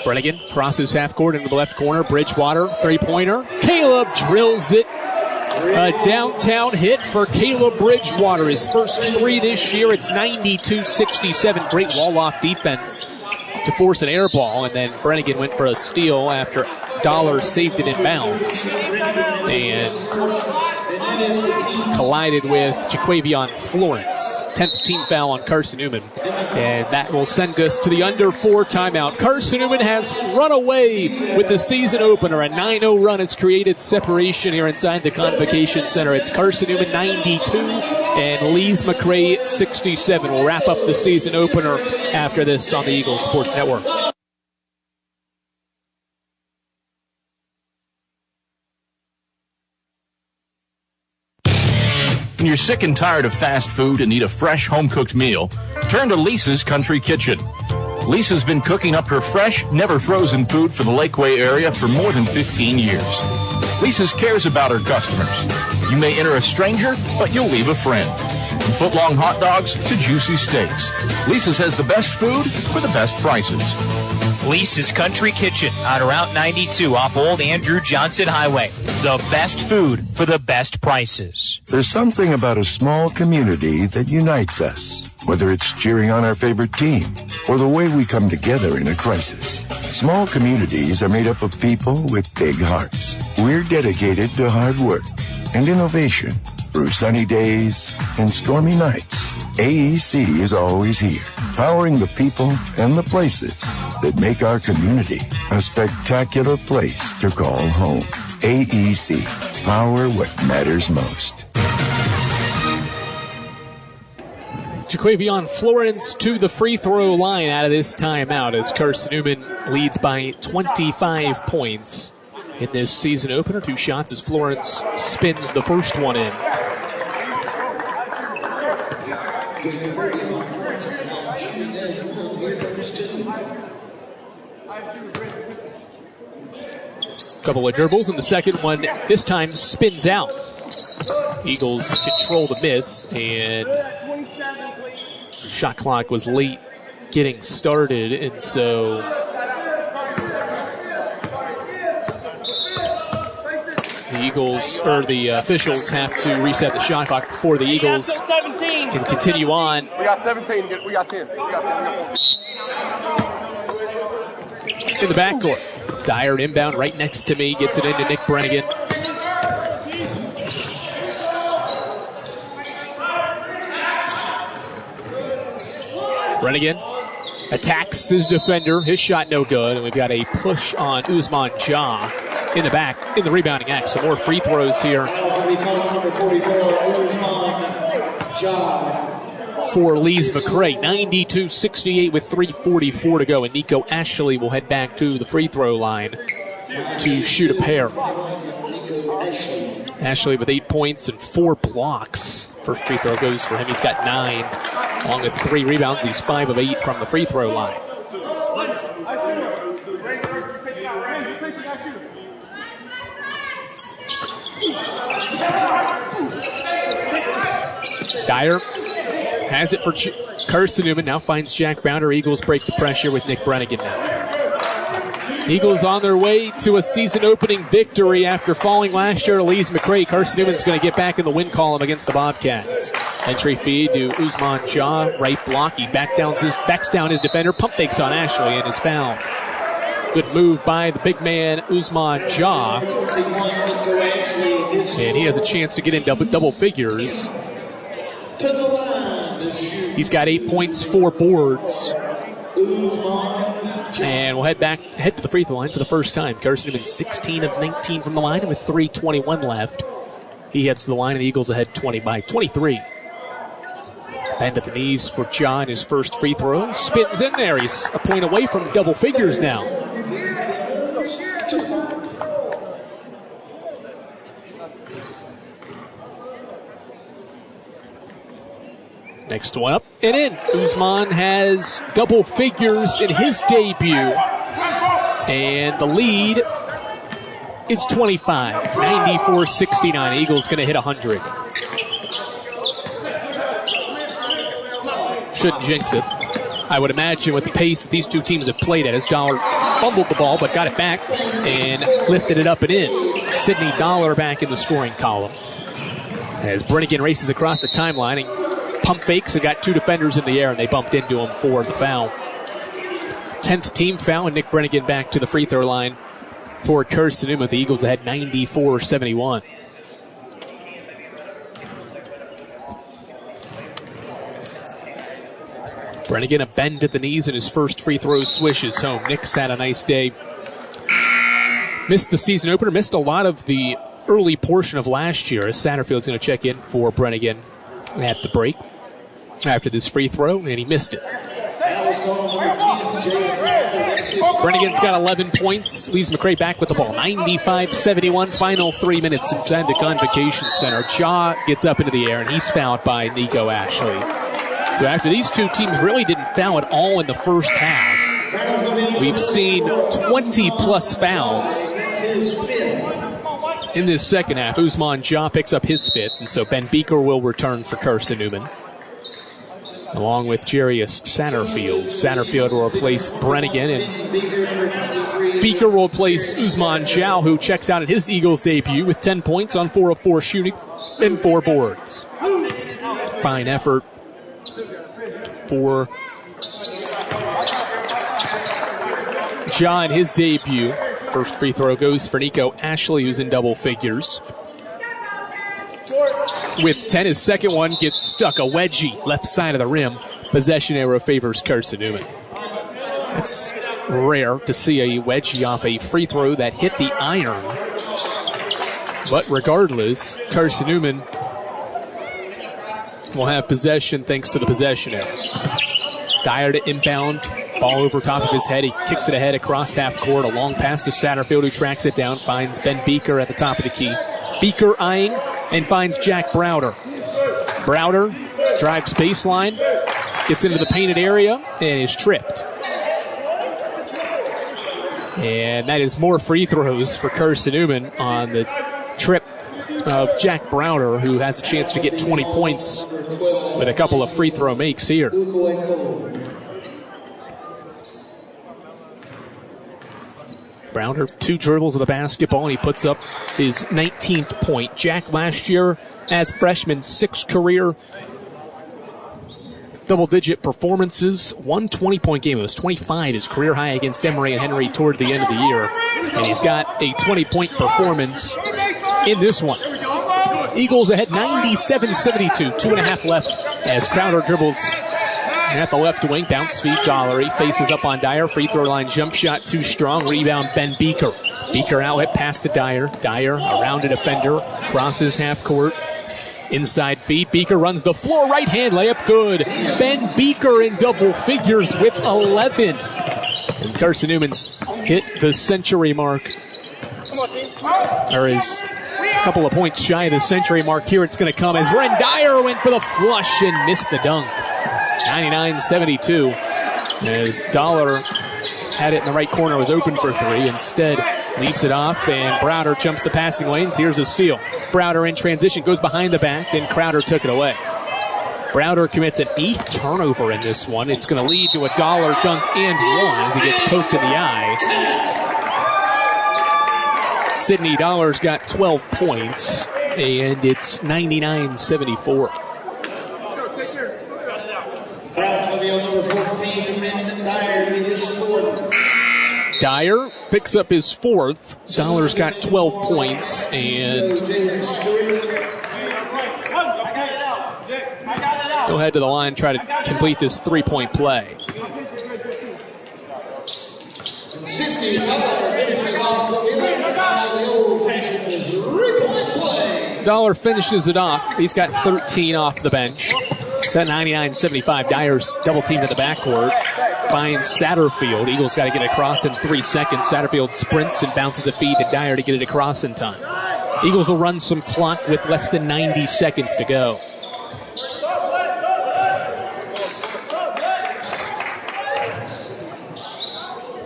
Brannigan crosses half court into the left corner. Bridgewater, three-pointer. Caleb drills it. A downtown hit for Caleb Bridgewater. His first three this year. It's 92-67. Great wall-off defense to force an air ball. And then Brannigan went for a steal after Dollar saved it in bounds. And collided with Jaquavion Florence. 10th team foul on Carson-Newman. And that will send us to the under 4 timeout. Carson-Newman has run away with the season opener. A 9-0 run has created separation here inside the Convocation Center. It's Carson-Newman 92 and Lees-McRae 67. We'll wrap up the season opener after this on the Eagles Sports Network. When you're sick and tired of fast food and need a fresh home-cooked meal, turn to Lisa's Country Kitchen. Lisa's been cooking up her fresh, never-frozen food for the Lakeway area for more than 15 years. Lisa's cares about her customers. You may enter a stranger, but you'll leave a friend. From foot-long hot dogs to juicy steaks, Lisa's has the best food for the best prices. Lisa's Country Kitchen on Route 92 off Old Andrew Johnson Highway. The best food for the best prices. There's something about a small community that unites us, whether it's cheering on our favorite team or the way we come together in a crisis. Small communities are made up of people with big hearts. We're dedicated to hard work and innovation through sunny days and stormy nights. AEC is always here, powering the people and the places that make our community a spectacular place to call home. AEC, power what matters most. Jaquavion Florence to the free throw line out of this timeout as Carson-Newman leads by 25 points in this season opener. 2 shots as Florence spins the first one in. Couple of dribbles, and the second one this time spins out. Eagles control the miss, and shot clock was late getting started, and so the Eagles, or the officials, have to reset the shot clock before the Eagles can continue on. We got 17. We got 10. In the backcourt. Dyer inbound right next to me. Gets it into Nick Brannigan. Brannigan attacks his defender. His shot no good. And we've got a push on Usman Jah in the back, in the rebounding act. So more free throws here for Lees-McRae. 92-68 with 3:44 to go. And Nico Ashley will head back to the free throw line to shoot a pair. Ashley with 8 points and 4 blocks. First free throw goes for him. He's got 9, along with 3 rebounds. He's 5 of 8 from the free throw line. Dyer has it for Carson-Newman. Now finds Jack Bounder. Eagles break the pressure with Nick Brannigan now. Eagles on their way to a season-opening victory after falling last year to Lees-McRae. Carson-Newman's going to get back in the win column against the Bobcats. Entry feed to Usman Jah. Right block. He backs down his defender. Pump fakes on Ashley and is fouled. Good move by the big man, Usman Jah. And he has a chance to get in double figures. He's got 8 points, 4 boards. And we'll head to the free throw line for the first time. Carson-Newman 16 of 19 from the line, and with 3:21 left, he heads to the line, and the Eagles ahead 20 by 23. Bend at the knees for John, his first free throw. Spins in there. He's a point away from double figures now. Next one up and in. Usman has double figures in his debut. And the lead is 25. 94-69. Eagles going to hit 100. shouldn't jinx it. I would imagine with the pace that these two teams have played at, as Dollar fumbled the ball but got it back and lifted it up and in. Sydney Dollar back in the scoring column. As Brennigan races across the timeline and pump fakes and got two defenders in the air, and they bumped into him for the foul. 10th team foul, and Nick Brennigan back to the free throw line for Carson-Newman. The Eagles ahead 94-71. Brennigan a bend at the knees, and his first free throw swishes home. Nick's had a nice day. Missed the season opener, missed a lot of the early portion of last year, as Satterfield's going to check in for Brennigan at the break after this free throw, and he missed it. Brennigan's got 11 points. Lees-McRae back with the ball. 95-71, final 3 minutes inside the Convocation Center. Jaw gets up into the air, and he's fouled by Nico Ashley. So after these two teams really didn't foul at all in the first half, we've seen 20-plus fouls in this second half. Usman Jaw picks up his fifth, and so Ben Beaker will return for Carson-Newman, along with Jarius Satterfield. Satterfield will replace Brennigan, and Beaker will replace Usman Jaw, who checks out at his Eagles debut with 10 points on 4 of 4 shooting and 4 boards. Fine effort for Jaw in his debut. First free throw goes for Nico Ashley, who's in double figures. With 10, his second one gets stuck. A wedgie left side of the rim. Possession arrow favors Carson-Newman. It's rare to see a wedgie off a free throw that hit the iron. But regardless, Carson-Newman will have possession thanks to the possession arrow. Dyer to inbound. Ball over top of his head. He kicks it ahead across half court. A long pass to Satterfield, who tracks it down. Finds Ben Beaker at the top of the key. Beaker eyeing and finds Jack Browder. Browder drives baseline, gets into the painted area, and is tripped. And that is more free throws for Carson-Newman on the trip of Jack Browder, who has a chance to get 20 points with a couple of free throw makes here. Browder, 2 dribbles of the basketball, and he puts up his 19th point. Jack last year as a freshman, 6 career double-digit performances, 1 20-point game. It was 25, his career high against Emory and Henry toward the end of the year. And he's got a 20-point performance in this one. Eagles ahead 97-72, 2.5 left as Crowder dribbles at the left wing. Bounce feed, Dollery faces up on Dyer. Free throw line jump shot too strong. Rebound Ben Beaker. Beaker outlet pass to Dyer. Dyer around a defender. Crosses half court. Inside feed. Beaker runs the floor. Right hand layup good. Ben Beaker in double figures with 11. And Carson-Newman's hit the century mark. Or is a couple of points shy of the century mark. Here it's going to come as Ren Dyer went for the flush and missed the dunk. 99-72 as Dollar had it in the right corner, was open for 3. Instead, leaves it off, and Browder jumps the passing lanes. Here's a steal. Browder in transition, goes behind the back, then Crowder took it away. Browder commits an 8th turnover in this one. It's going to lead to a Dollar dunk and one as he gets poked in the eye. Sydney Dollar's got 12 points, and it's 99-74. Dyer picks up his 4th. Dollar's got 12 points, and go ahead to the line, try to complete this 3-point play. Dollar finishes it off. He's got 13 off the bench. It's at 99-75. Dyer's double teamed in the backcourt. Finds Satterfield. Eagles got to get across in 3 seconds. Satterfield sprints and bounces a feed to Dyer to get it across in time. Eagles will run some clock with less than 90 seconds to go.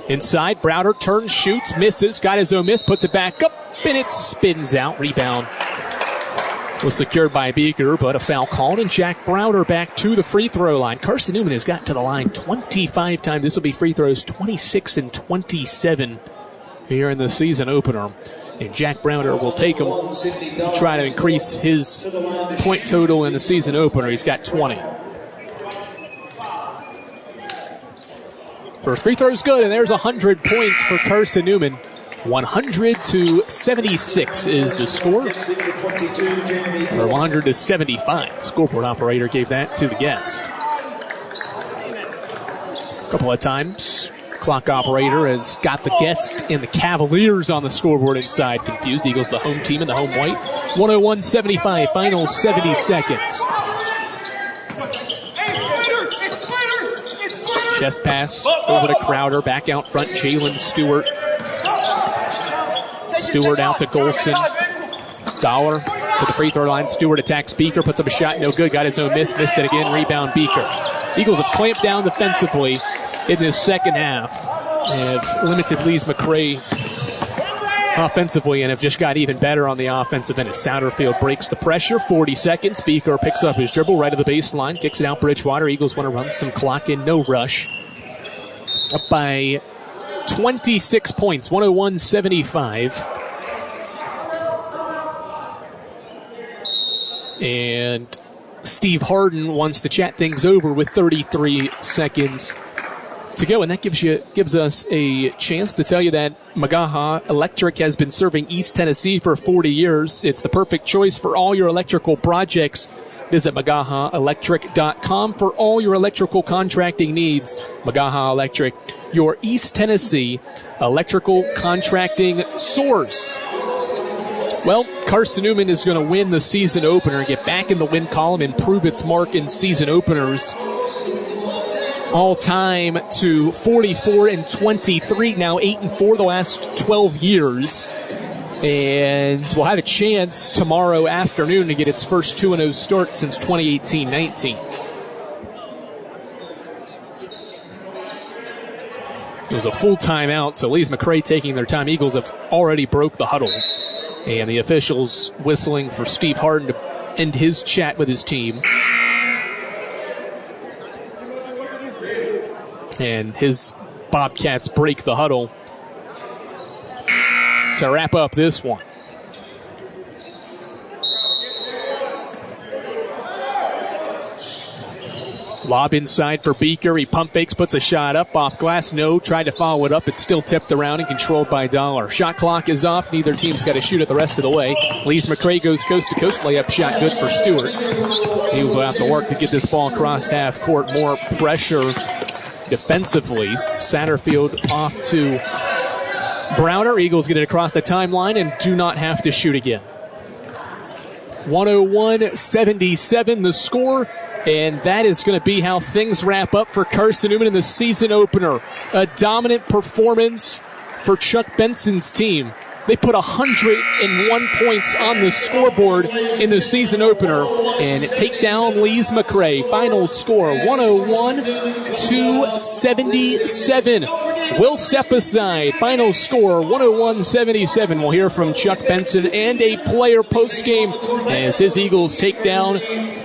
Inside, Browder turns, shoots, misses, got his own miss, puts it back up, and it spins out. Rebound was secured by Beaker, but a foul called, and Jack Browder back to the free throw line. Carson-Newman has gotten to the line 25 times. This will be free throws 26 and 27 here in the season opener. And Jack Browder will take him to try to increase his point total in the season opener. He's got 20. First free throw is good, and there's 100 points for Carson-Newman. 100-76 is the score. Or 100-75. Scoreboard operator gave that to the guest. A couple of times, clock operator has got the guest and the Cavaliers on the scoreboard inside confused. Eagles the home team in the home white. 101-75, final 70 seconds. Chest pass over to Crowder, back out front, Jalen Stewart. Stewart out to Golson. Dollar to the free throw line. Stewart attacks Beaker, puts up a shot, no good. Got his own miss, missed it again. Rebound Beaker. Eagles have clamped down defensively in this second half. Have limited Lees-McRae offensively and have just got even better on the offensive end as Satterfield breaks the pressure. 40 seconds. Beaker picks up his dribble right at the baseline, kicks it out Bridgewater. Eagles want to run some clock in, no rush. Up by 26 points, 101-75. And Steve Harden wants to chat things over with 33 seconds to go, and that gives us a chance to tell you that Magaha Electric has been serving East Tennessee for 40 years. It's the perfect choice for all your electrical projects. Visit MagahaElectric.com for all your electrical contracting needs. Magaha Electric, your East Tennessee electrical contracting source. Well, Carson-Newman is going to win the season opener, get back in the win column, improve its mark in season openers all time to 44-23, now 8-4 the last 12 years. And we'll have a chance tomorrow afternoon to get its first 2-0 start since 2018-19. It was a full timeout, so Lees-McRae taking their time. Eagles have already broke the huddle. And the officials whistling for Steve Harden to end his chat with his team. And his Bobcats break the huddle to wrap up this one. Lob inside for Beaker. He pump fakes, puts a shot up off glass. No, tried to follow it up. It's still tipped around and controlled by Dollar. Shot clock is off. Neither team's got to shoot it the rest of the way. Lees-McRae goes coast to coast. Layup shot good for Stewart. Eagles will have to work to get this ball across half court. More pressure defensively. Satterfield off to Browner. Eagles get it across the timeline and do not have to shoot again. 101-77 the score. And that is going to be how things wrap up for Carson-Newman in the season opener. A dominant performance for Chuck Benson's team. They put 101 points on the scoreboard in the season opener and take down Lees-McRae. Final score 101-77. We'll step aside. Final score 101-77. We'll hear from Chuck Benson and a player post-game as his Eagles take down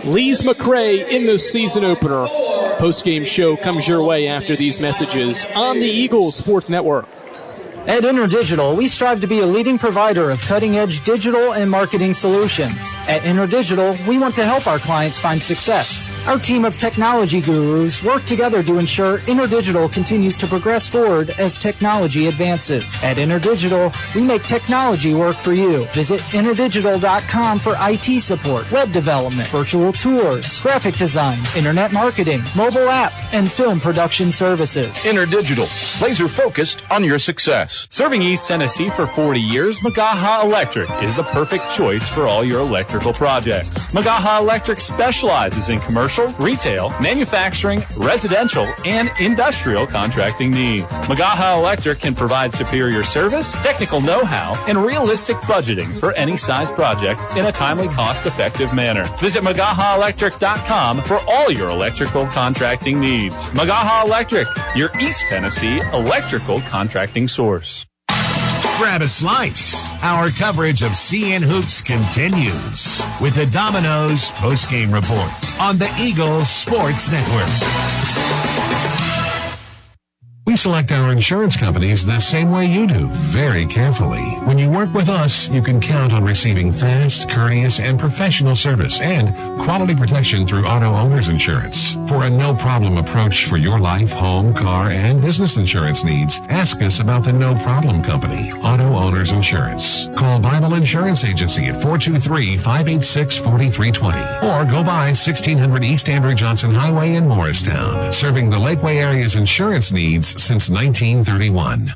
Lees-McRae in the season opener. Post-game show comes your way after these messages on the Eagles Sports Network. At InterDigital, we strive to be a leading provider of cutting-edge digital and marketing solutions. At InterDigital, we want to help our clients find success. Our team of technology gurus work together to ensure InterDigital continues to progress forward as technology advances. At InterDigital, we make technology work for you. Visit InterDigital.com for IT support, web development, virtual tours, graphic design, internet marketing, mobile app, and film production services. InterDigital, laser-focused on your success. Serving East Tennessee for 40 years, Magaha Electric is the perfect choice for all your electrical projects. Magaha Electric specializes in commercial, retail, manufacturing, residential, and industrial contracting needs. Magaha Electric can provide superior service, technical know-how, and realistic budgeting for any size project in a timely, cost-effective manner. Visit MagahaElectric.com for all your electrical contracting needs. Magaha Electric, your East Tennessee electrical contracting source. grab a slice. Our coverage of CN Hoops continues with the Domino's postgame report on the Eagles Sports Network. We select our insurance companies the same way you do, very carefully. When you work with us, you can count on receiving fast, courteous, and professional service and quality protection through Auto Owners Insurance. For a no-problem approach for your life, home, car, and business insurance needs, ask us about the No Problem Company, Auto Owners Insurance. Call Bible Insurance Agency at 423-586-4320 or go by 1600 East Andrew Johnson Highway in Morristown, serving the Lakeway area's insurance needs since 1931.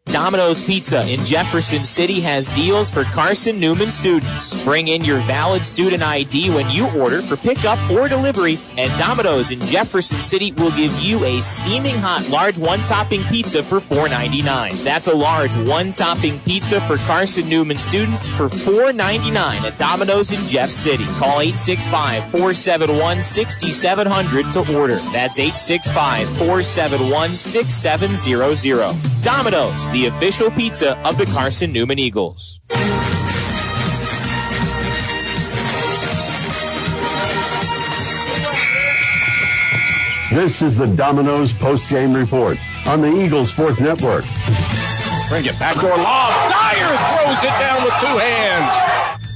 Domino's Pizza in Jefferson City has deals for Carson-Newman students. Bring in your valid student ID when you order for pickup or delivery, and Domino's in Jefferson City will give you a steaming hot large one-topping pizza for $4.99. That's a large one-topping pizza for Carson-Newman students for $4.99 at Domino's in Jeff City. Call 865-471-6700 to order. That's 865-471-6700. Domino's, the official pizza of the Carson-Newman Eagles. This is the Domino's postgame report on the Eagles Sports Network. Bring it backdoor lob. Dyer throws it down with two hands.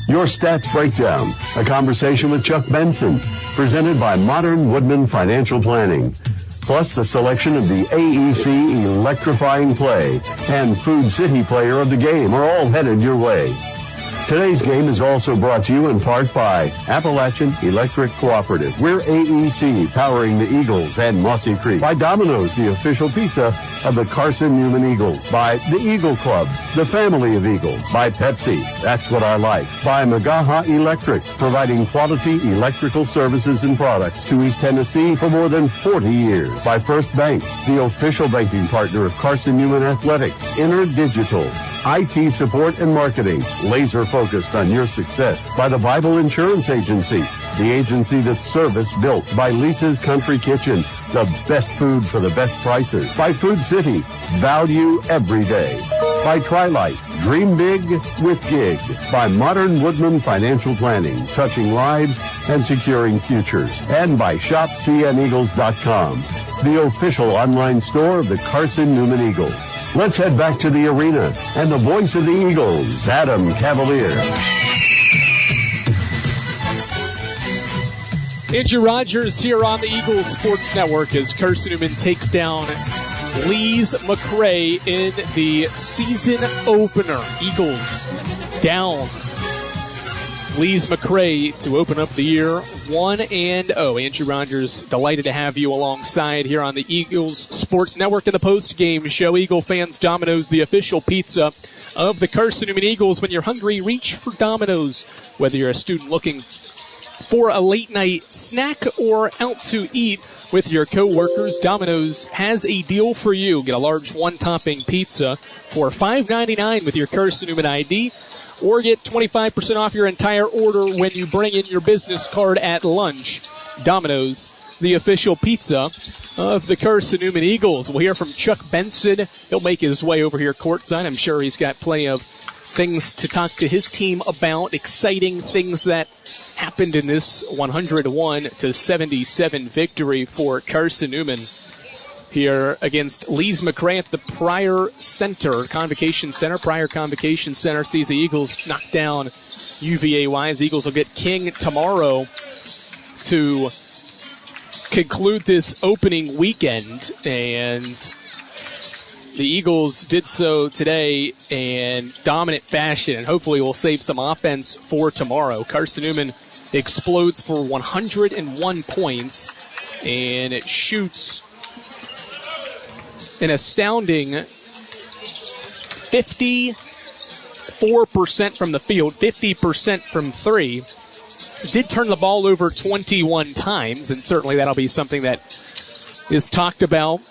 Your Stats Breakdown, a conversation with Chuck Benson, presented by Modern Woodman Financial Planning. Plus the selection of the AEC Electrifying Play and Food City Player of the Game are all headed your way. Today's game is also brought to you in part by Appalachian Electric Cooperative. We're AEC, powering the Eagles and Mossy Creek. By Domino's, the official pizza of the Carson-Newman Eagles. By the Eagle Club, the family of Eagles. By Pepsi, that's what I like. By Magaha Electric, providing quality electrical services and products to East Tennessee for more than 40 years. By First Bank, the official banking partner of Carson-Newman Athletics. InterDigital, IT support and marketing, laser focused on your success. By the Bible Insurance Agency, the agency that's service built. By Lisa's Country Kitchen, the best food for the best prices. By Food City, value every day. By Trilight, dream big with gig. By Modern Woodman Financial Planning, touching lives and securing futures. And by ShopCNEagles.com, the official online store of the Carson-Newman Eagles. Let's head back to the arena and the voice of the Eagles, Adam Cavalier. Andrew Rogers here on the Eagles Sports Network as Carson-Newman takes down Lees-McRae in the season opener. Eagles down Lees-McRae to open up the year 1-0. Andrew Rogers, delighted to have you alongside here on the Eagles Sports Network in the post-game show. Eagle fans, Domino's, the official pizza of the Carson-Newman Eagles. When you're hungry, reach for Domino's. Whether you're a student looking for a late-night snack or out to eat with your coworkers, Domino's has a deal for you. Get a large one-topping pizza for $5.99 with your Carson-Newman ID. Or get 25% off your entire order when you bring in your business card at lunch. Domino's, the official pizza of the Carson-Newman Eagles. We'll hear from Chuck Benson. He'll make his way over here courtside. I'm sure he's got plenty of things to talk to his team about, exciting things that happened in this 101-77 victory for Carson-Newman here against Lees-McRae at the Pryor Convocation Center sees the Eagles knock down UVA-wise. Eagles will get King tomorrow to conclude this opening weekend, and the Eagles did so today in dominant fashion, and hopefully will save some offense for tomorrow. Carson-Newman explodes for 101 points, and it shoots an astounding 54% from the field, 50% from three. Did turn the ball over 21 times, and certainly that'll be something that is talked about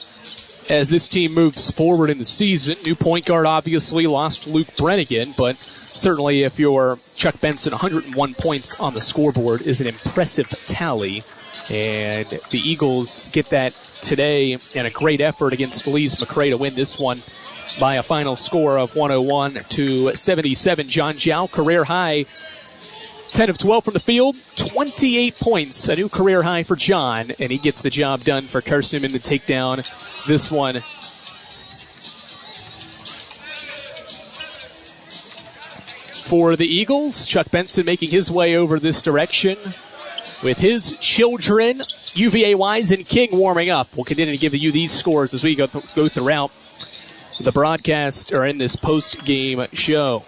as this team moves forward in the season. New point guard, obviously, lost Luke Brennigan, but certainly if you're Chuck Benson, 101 points on the scoreboard is an impressive tally. And the Eagles get that today in a great effort against Lees-McRae to win this one by a final score of 101-77. John Jow, career high, 10 of 12 from the field, 28 points, a new career high for John, and he gets the job done for Carson-Newman to take down this one. For the Eagles, Chuck Benson making his way over this direction with his children, UVA Wise and King, warming up. We'll continue to give you these scores as we go throughout the broadcast or in this post-game show.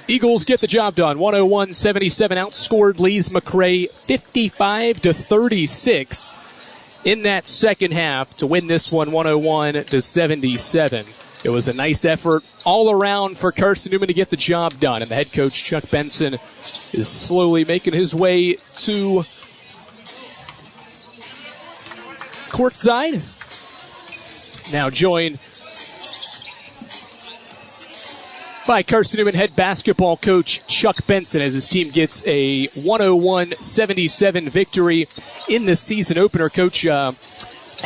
Eagles get the job done. 101-77 outscored Lees-McRae 55-36 in that second half to win this one 101-77. It was a nice effort all around for Carson-Newman to get the job done. And the head coach, Chuck Benson, is slowly making his way to courtside. Now joined by Carson-Newman head basketball coach Chuck Benson as his team gets a 101-77 victory in the season opener. Coach, I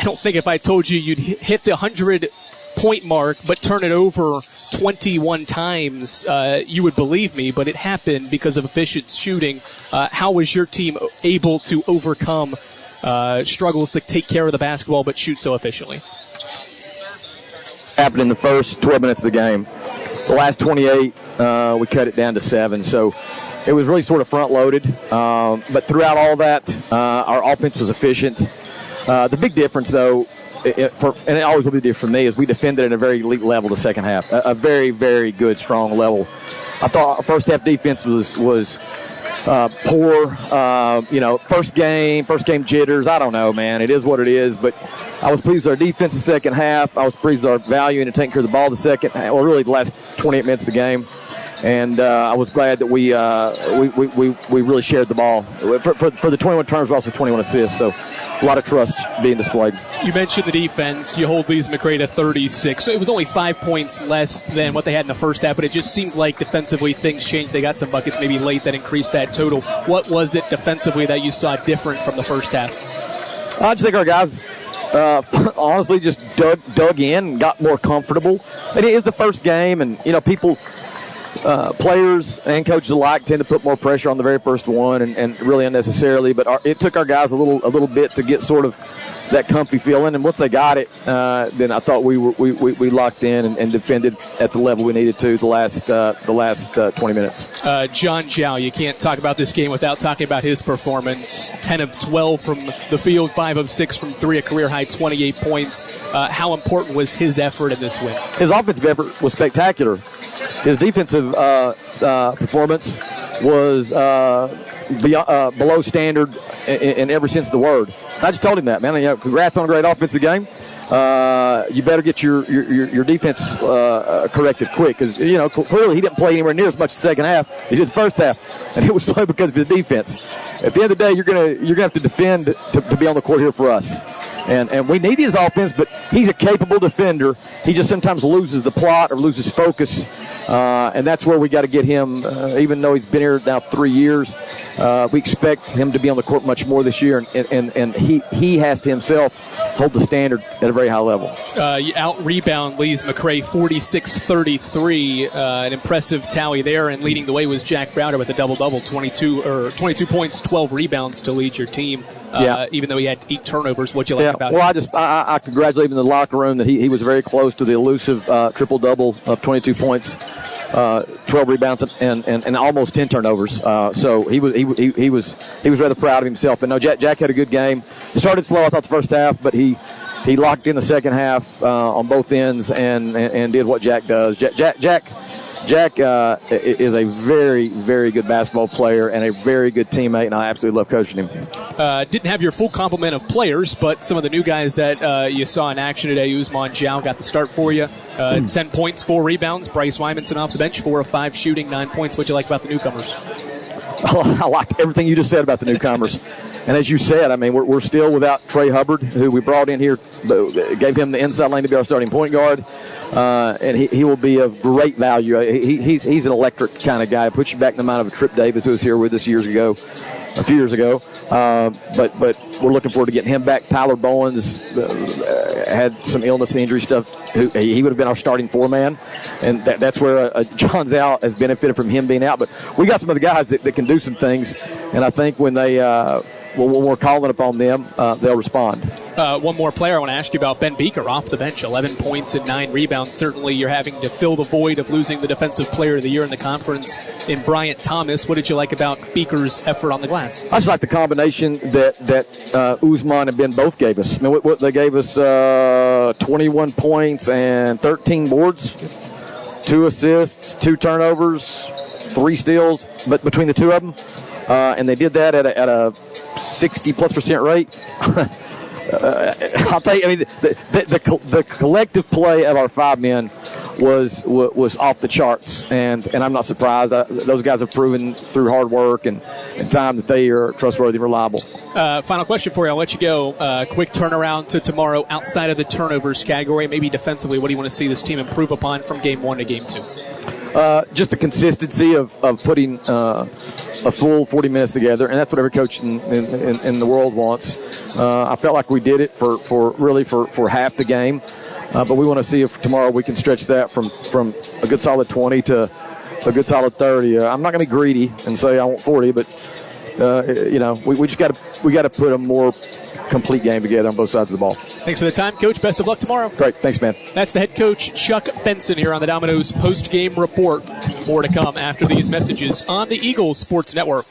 don't think if I told you you'd hit the 100-point mark but turn it over 21 times, you would believe me, but it happened because of efficient shooting. How was your team able to overcome struggles to take care of the basketball but shoot so efficiently? Happened in the first 12 minutes of the game. The last 28, we cut it down to 7. So it was really sort of front-loaded. But throughout all that, our offense was efficient. The big difference, though, and it always will be different for me, is we defended at a very elite level the second half. A very, very good, strong level. I thought our first half defense was poor. First game jitters. I don't know, man. It is what it is. But I was pleased with our defense the second half. I was pleased with our value in taking care of the ball the second, or really the last 28 minutes of the game. And I was glad that we really shared the ball. For the 21 turnovers, also 21 assists. So a lot of trust being displayed. You mentioned the defense. You hold Lees-McRae to 36. So it was only 5 points less than what they had in the first half, but it just seemed like defensively things changed. They got some buckets maybe late that increased that total. What was it defensively that you saw different from the first half? I just think our guys honestly just dug in and got more comfortable. It is the first game, and people, players and coaches alike tend to put more pressure on the very first one, and really unnecessarily. But it took our guys a little bit to get sort of that comfy feeling, and once they got it, then I thought we locked in and defended at the level we needed to the last 20 minutes. John Jow, you can't talk about this game without talking about his performance. 10 of 12 from the field, 5 of 6 from 3, a career high 28 points. How important was his effort in this win? His offensive effort was spectacular. His defensive performance was below standard in every sense of the word. I just told him that, man. Congrats on a great offensive game. You better get your defense corrected quick, because clearly he didn't play anywhere near as much the second half as he did the first half, and it was so because of his defense. At the end of the day, you're gonna have to defend to be on the court here for us. And we need his offense, but he's a capable defender. He just sometimes loses the plot or loses focus, and that's where we got to get him. Even though he's been here now 3 years, we expect him to be on the court much more this year, and he has to himself hold the standard at a very high level. You out-rebound Lees-McRae 46-33, an impressive tally there, and leading the way was Jack Browder with a double-double, 22 points, 12 rebounds to lead your team. Even though he had 8 turnovers. What'd you like about it? Well, I congratulate him in the locker room that he was very close to the elusive triple-double of 22 points, 12 rebounds, and almost 10 turnovers. So he was rather proud of himself. But no, Jack had a good game. He started slow, I thought, the first half, but he locked in the second half on both ends and did what Jack does. Jack is a very, very good basketball player and a very good teammate, and I absolutely love coaching him. Didn't have your full complement of players, but some of the new guys that you saw in action today, Usman Zhao got the start for you. 10 points, 4 rebounds. Bryce Wymanson off the bench, 4 of 5 shooting, 9 points. What you like about the newcomers? I liked everything you just said about the newcomers. And as you said, I mean, we're still without Trey Hubbard, who we brought in here, gave him the inside lane to be our starting point guard. And he will be of great value. He's an electric kind of guy. Puts you back in the mind of a Trip Davis, who was here with us a few years ago. But we're looking forward to getting him back. Tyler Bowens had some illness and injury stuff. He would have been our starting four-man, and that's where John Zal has benefited from him being out. But we got some other guys that can do some things, and I think when when we're calling upon them, they'll respond. One more player I want to ask you about, Ben Beaker, off the bench, 11 points and 9 rebounds. Certainly you're having to fill the void of losing the Defensive Player of the Year in the conference in Bryant Thomas. What did you like about Beaker's effort on the glass? I just like the combination that Usman and Ben both gave us. I mean, what they gave us 21 points and 13 boards, 2 assists, 2 turnovers, 3 steals, but between the two of them. And they did that at a 60+% rate. I'll tell you, I mean, the collective play of our 5 men was off the charts, and I'm not surprised. Those guys have proven through hard work and time that they are trustworthy and reliable. Final question for you. I'll let you go. Quick turnaround to tomorrow outside of the turnovers category. Maybe defensively, what do you want to see this team improve upon from Game 1 to Game 2? Just the consistency of putting a full 40 minutes together, and that's what every coach in the world wants. I felt like we did it for half the game, but we want to see if tomorrow we can stretch that from a good solid 20 to a good solid 30. I'm not going to be greedy and say I want 40, but we just got to put a more complete game together on both sides of the ball. Thanks for the time, Coach. Best of luck tomorrow. Great. Thanks, man. That's the head coach, Chuck Benson, here on the Domino's post-game report. More to come after these messages on the Eagles Sports Network.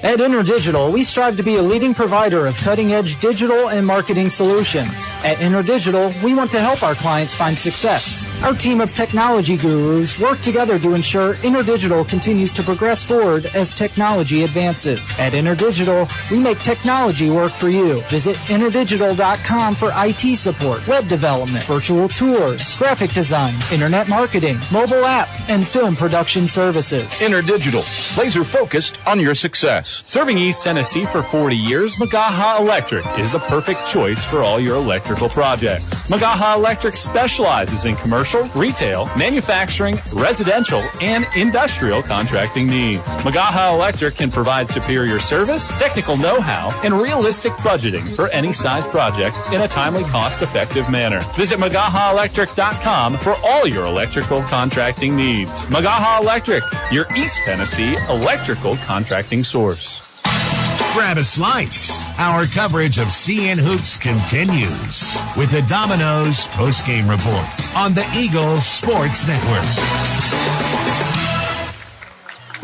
At InterDigital, we strive to be a leading provider of cutting-edge digital and marketing solutions. At InterDigital, we want to help our clients find success. Our team of technology gurus work together to ensure InterDigital continues to progress forward as technology advances. At InterDigital, we make technology work for you. Visit InterDigital.com for IT support, web development, virtual tours, graphic design, internet marketing, mobile app, and film production services. InterDigital, laser-focused on your success. Serving East Tennessee for 40 years, Magaha Electric is the perfect choice for all your electrical projects. Magaha Electric specializes in commercial, retail, manufacturing, residential, and industrial contracting needs. Magaha Electric can provide superior service, technical know-how, and realistic budgeting for any size project in a timely, cost-effective manner. Visit MagahaElectric.com for all your electrical contracting needs. Magaha Electric, your East Tennessee electrical contracting source. Grab a slice. Our coverage of CN Hoops continues with the Domino's post-game report on the Eagles Sports Network.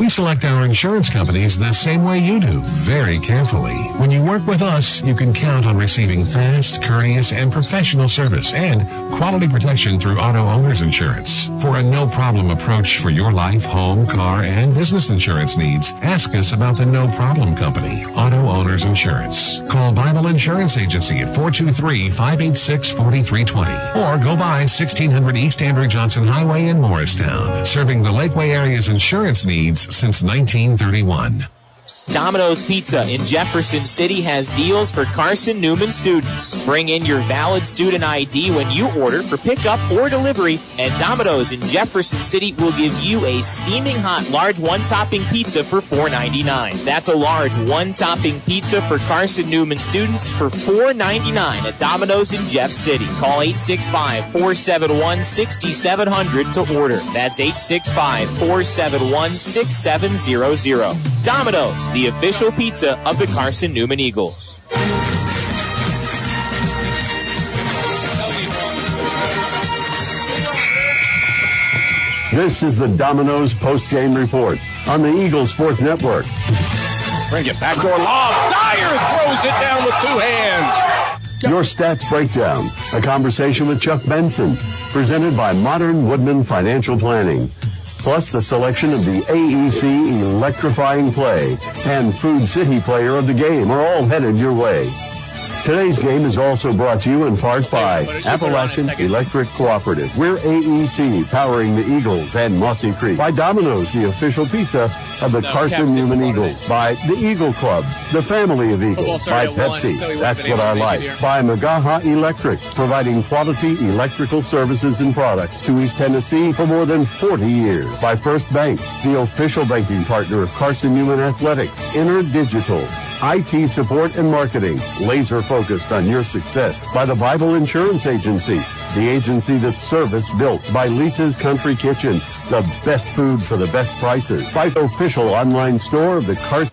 We select our insurance companies the same way you do, very carefully. When you work with us, you can count on receiving fast, courteous, and professional service and quality protection through Auto Owners Insurance. For a no-problem approach for your life, home, car, and business insurance needs, ask us about the No Problem Company, Auto Owners Insurance. Call Bible Insurance Agency at 423-586-4320 or go by 1600 East Andrew Johnson Highway in Morristown, serving the Lakeway area's insurance needs since 1931. Domino's Pizza in Jefferson City has deals for Carson-Newman students. Bring in your valid student ID when you order for pickup or delivery, and Domino's in Jefferson City will give you a steaming hot large one-topping pizza for $4.99. That's a large one-topping pizza for Carson-Newman students for $4.99 at Domino's in Jeff City. Call 865-471-6700 to order. That's 865-471-6700. Domino's, the official pizza of the Carson-Newman Eagles. This is the Domino's post-game report on the Eagles Sports Network. Bring it backdoor lob. Dyer throws it down with 2 hands. Your Stats Breakdown, a conversation with Chuck Benson, presented by Modern Woodman Financial Planning. Plus the selection of the AEC Electrifying Play and Food City Player of the Game are all headed your way. Today's game is also brought to you in part by Appalachian Electric Cooperative. We're AEC, powering the Eagles and Mossy Creek. By Domino's, the official pizza of the Carson-Newman Eagles. By the Eagle Club, the family of Eagles. By Pepsi, that's what I like. By Magaha Electric, providing quality electrical services and products to East Tennessee for more than 40 years. By First Bank, the official banking partner of Carson-Newman Athletics. InterDigital, IT support and marketing, laser focused on your success. By the Bible Insurance Agency, the agency that's service built. By Lisa's Country Kitchen, the best food for the best prices. By the official online store of the Carson.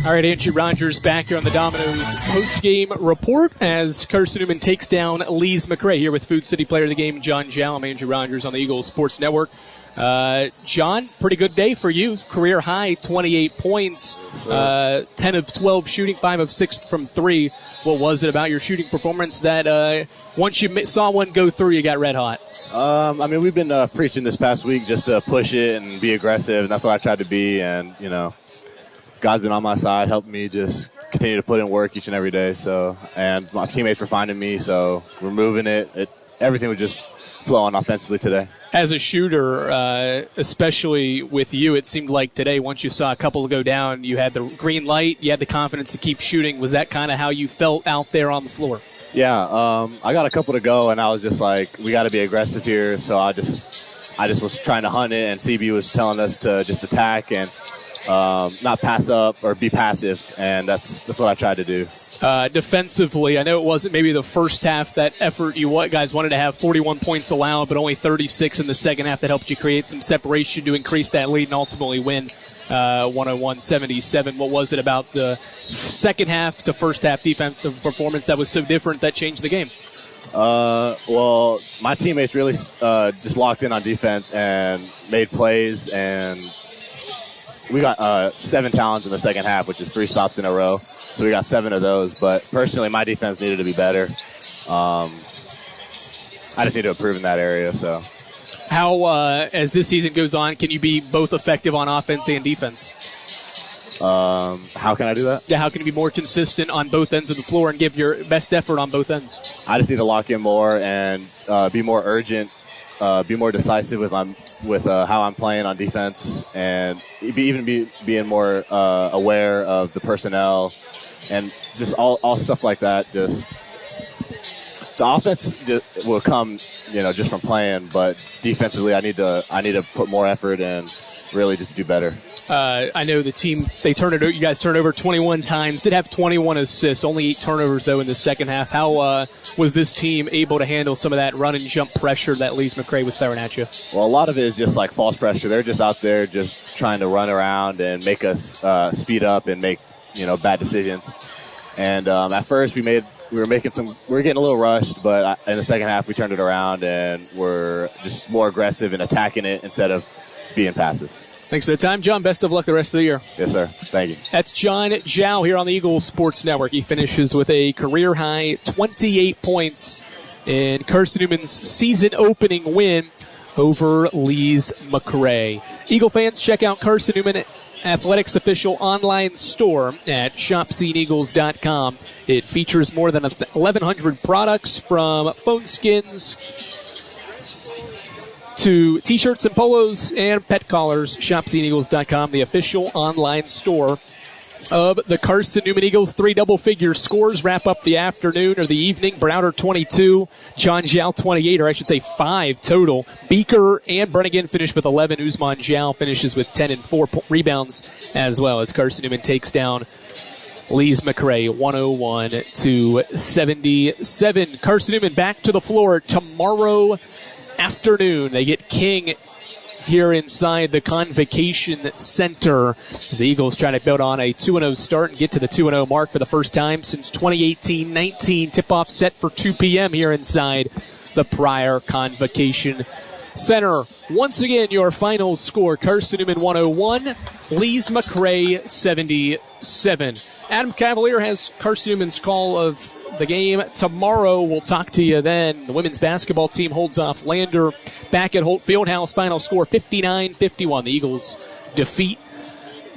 All right, Andrew Rogers back here on the Domino's post-game report as Carson-Newman takes down Lees-McRae here with Food City Player of the Game, John Zhao. I'm Andrew Rogers on the Eagles Sports Network. John, pretty good day for you. Career high, 28 points, 10 of 12 shooting, 5 of 6 from 3. What was it about your shooting performance that once you saw one go through, you got red hot? We've been preaching this past week just to push it and be aggressive, and that's what I tried to be. And, God's been on my side, helping me just continue to put in work each and every day. So, and my teammates were finding me, so we're moving it. Everything was just flowing offensively today. As a shooter, especially with you, it seemed like today, once you saw a couple go down, you had the green light, you had the confidence to keep shooting. Was that kind of how you felt out there on the floor? Yeah, I got a couple to go, and I was just like, we got to be aggressive here. So I just was trying to hunt it, and CB was telling us to just attack and not pass up or be passive, and that's what I tried to do. Defensively, I know it wasn't maybe the first half that effort you guys wanted to have 41 points allowed, but only 36 in the second half that helped you create some separation to increase that lead and ultimately win 101-77. What was it about the second half to first half defensive performance that was so different that changed the game? Well, my teammates really just locked in on defense and made plays, and we got 7 talents in the second half, which is 3 stops in a row. So we got 7 of those. But personally, my defense needed to be better. I just need to improve in that area. So, how, as this season goes on, can you be both effective on offense and defense? How can I do that? Yeah, how can you be more consistent on both ends of the floor and give your best effort on both ends? I just need to lock in more and be more urgent, be more decisive with how I'm playing on defense, and being more aware of the personnel and just all stuff like that. Just the offense will come, just from playing, but defensively, I need to put more effort and really just do better. I know the team, you guys turned over 21 times, did have 21 assists, only 8 turnovers, though, in the second half. How was this team able to handle some of that run and jump pressure that Lees-McRae was throwing at you? Well, a lot of it is just like false pressure. They're just out there just trying to run around and make us speed up and make, bad decisions. And at first we were getting a little rushed, but in the second half we turned it around and we're just more aggressive in attacking it instead of being passive. Thanks for the time, John. Best of luck the rest of the year. Yes, sir. Thank you. That's John Zhao here on the Eagles Sports Network. He finishes with a career-high 28 points in Carson-Newman's season-opening win over Lees-McRae. Eagle fans, check out Carson-Newman Athletics' official online store at shopseeneagles.com. It features more than 1,100 products from phone skins to T-shirts and polos and pet collars. ShopSeeingEagles.com, the official online store of the Carson-Newman Eagles. 3 double-figure scores wrap up the afternoon or the evening. Browder 22, John Zhao 28, or I should say 5 total. Beaker and Brennigan finish with 11. Usman Zhao finishes with 10 and 4 rebounds as well as Carson-Newman takes down Lees-McRae 101-77. Carson-Newman back to the floor tomorrow afternoon. They get King here inside the Convocation Center as the Eagles try to build on a 2-0 start and get to the 2-0 mark for the first time since 2018-19. Tip-off set for 2 p.m. here inside the Pryor Convocation Center. Once again, your final score, Carson-Newman 101, Lees-McRae 77. Adam Cavalier has Carson-Newman's call of the game tomorrow. We'll talk to you then. The women's basketball team holds off Lander back at Holt Fieldhouse. Final score 59-51. The Eagles defeat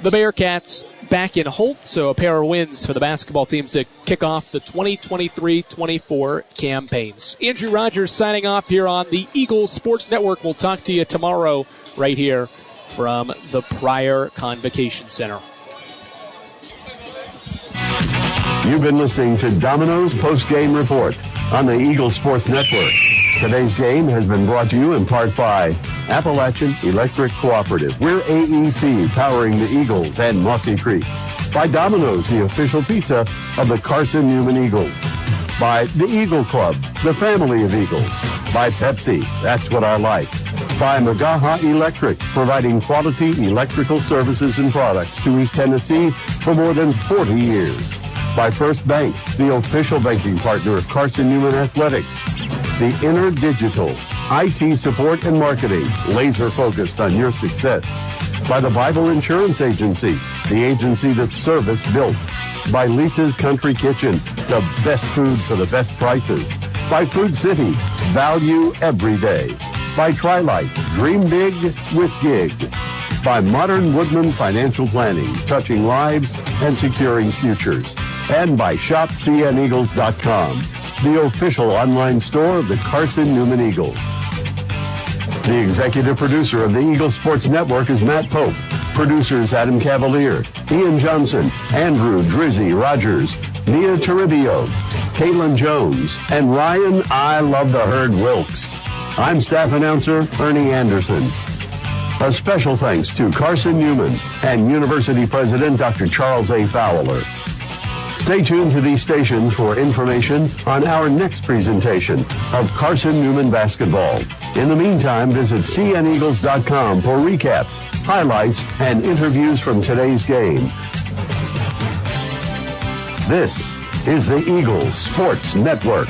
the Bearcats. back in Holt, so a pair of wins for the basketball team to kick off the 2023-24 campaigns. Andrew Rogers signing off here on the Eagle Sports Network. We'll talk to you tomorrow right here from the Pryor Convocation Center. You've been listening to Domino's Post-Game Report on the Eagle Sports Network. Today's game has been brought to you in part by Appalachian Electric Cooperative. We're AEC, powering the Eagles and Mossy Creek. By Domino's, the official pizza of the Carson-Newman Eagles. By the Eagle Club, the family of Eagles. By Pepsi, that's what I like. By Magaha Electric, providing quality electrical services and products to East Tennessee for more than 40 years. By First Bank, the official banking partner of Carson-Newman Athletics. The Inner Digital, IT support and marketing, laser focused on your success. By the Bible Insurance Agency, the agency that's service built. By Lisa's Country Kitchen, the best food for the best prices. By Food City, value every day. By Trilight, dream big with gig. By Modern Woodman Financial Planning, touching lives and securing futures. And by ShopCNEagles.com, the official online store of the Carson-Newman Eagles. The executive producer of the Eagle Sports Network is Matt Pope. Producers Adam Cavalier, Ian Johnson, Andrew Drizzy Rogers, Nia Toribio, Caitlin Jones, and Ryan I Love the Herd Wilkes. I'm staff announcer Ernie Anderson. A special thanks to Carson-Newman and University President Dr. Charles A. Fowler. Stay tuned to these stations for information on our next presentation of Carson-Newman basketball. In the meantime, visit cneagles.com for recaps, highlights, and interviews from today's game. This is the Eagles Sports Network.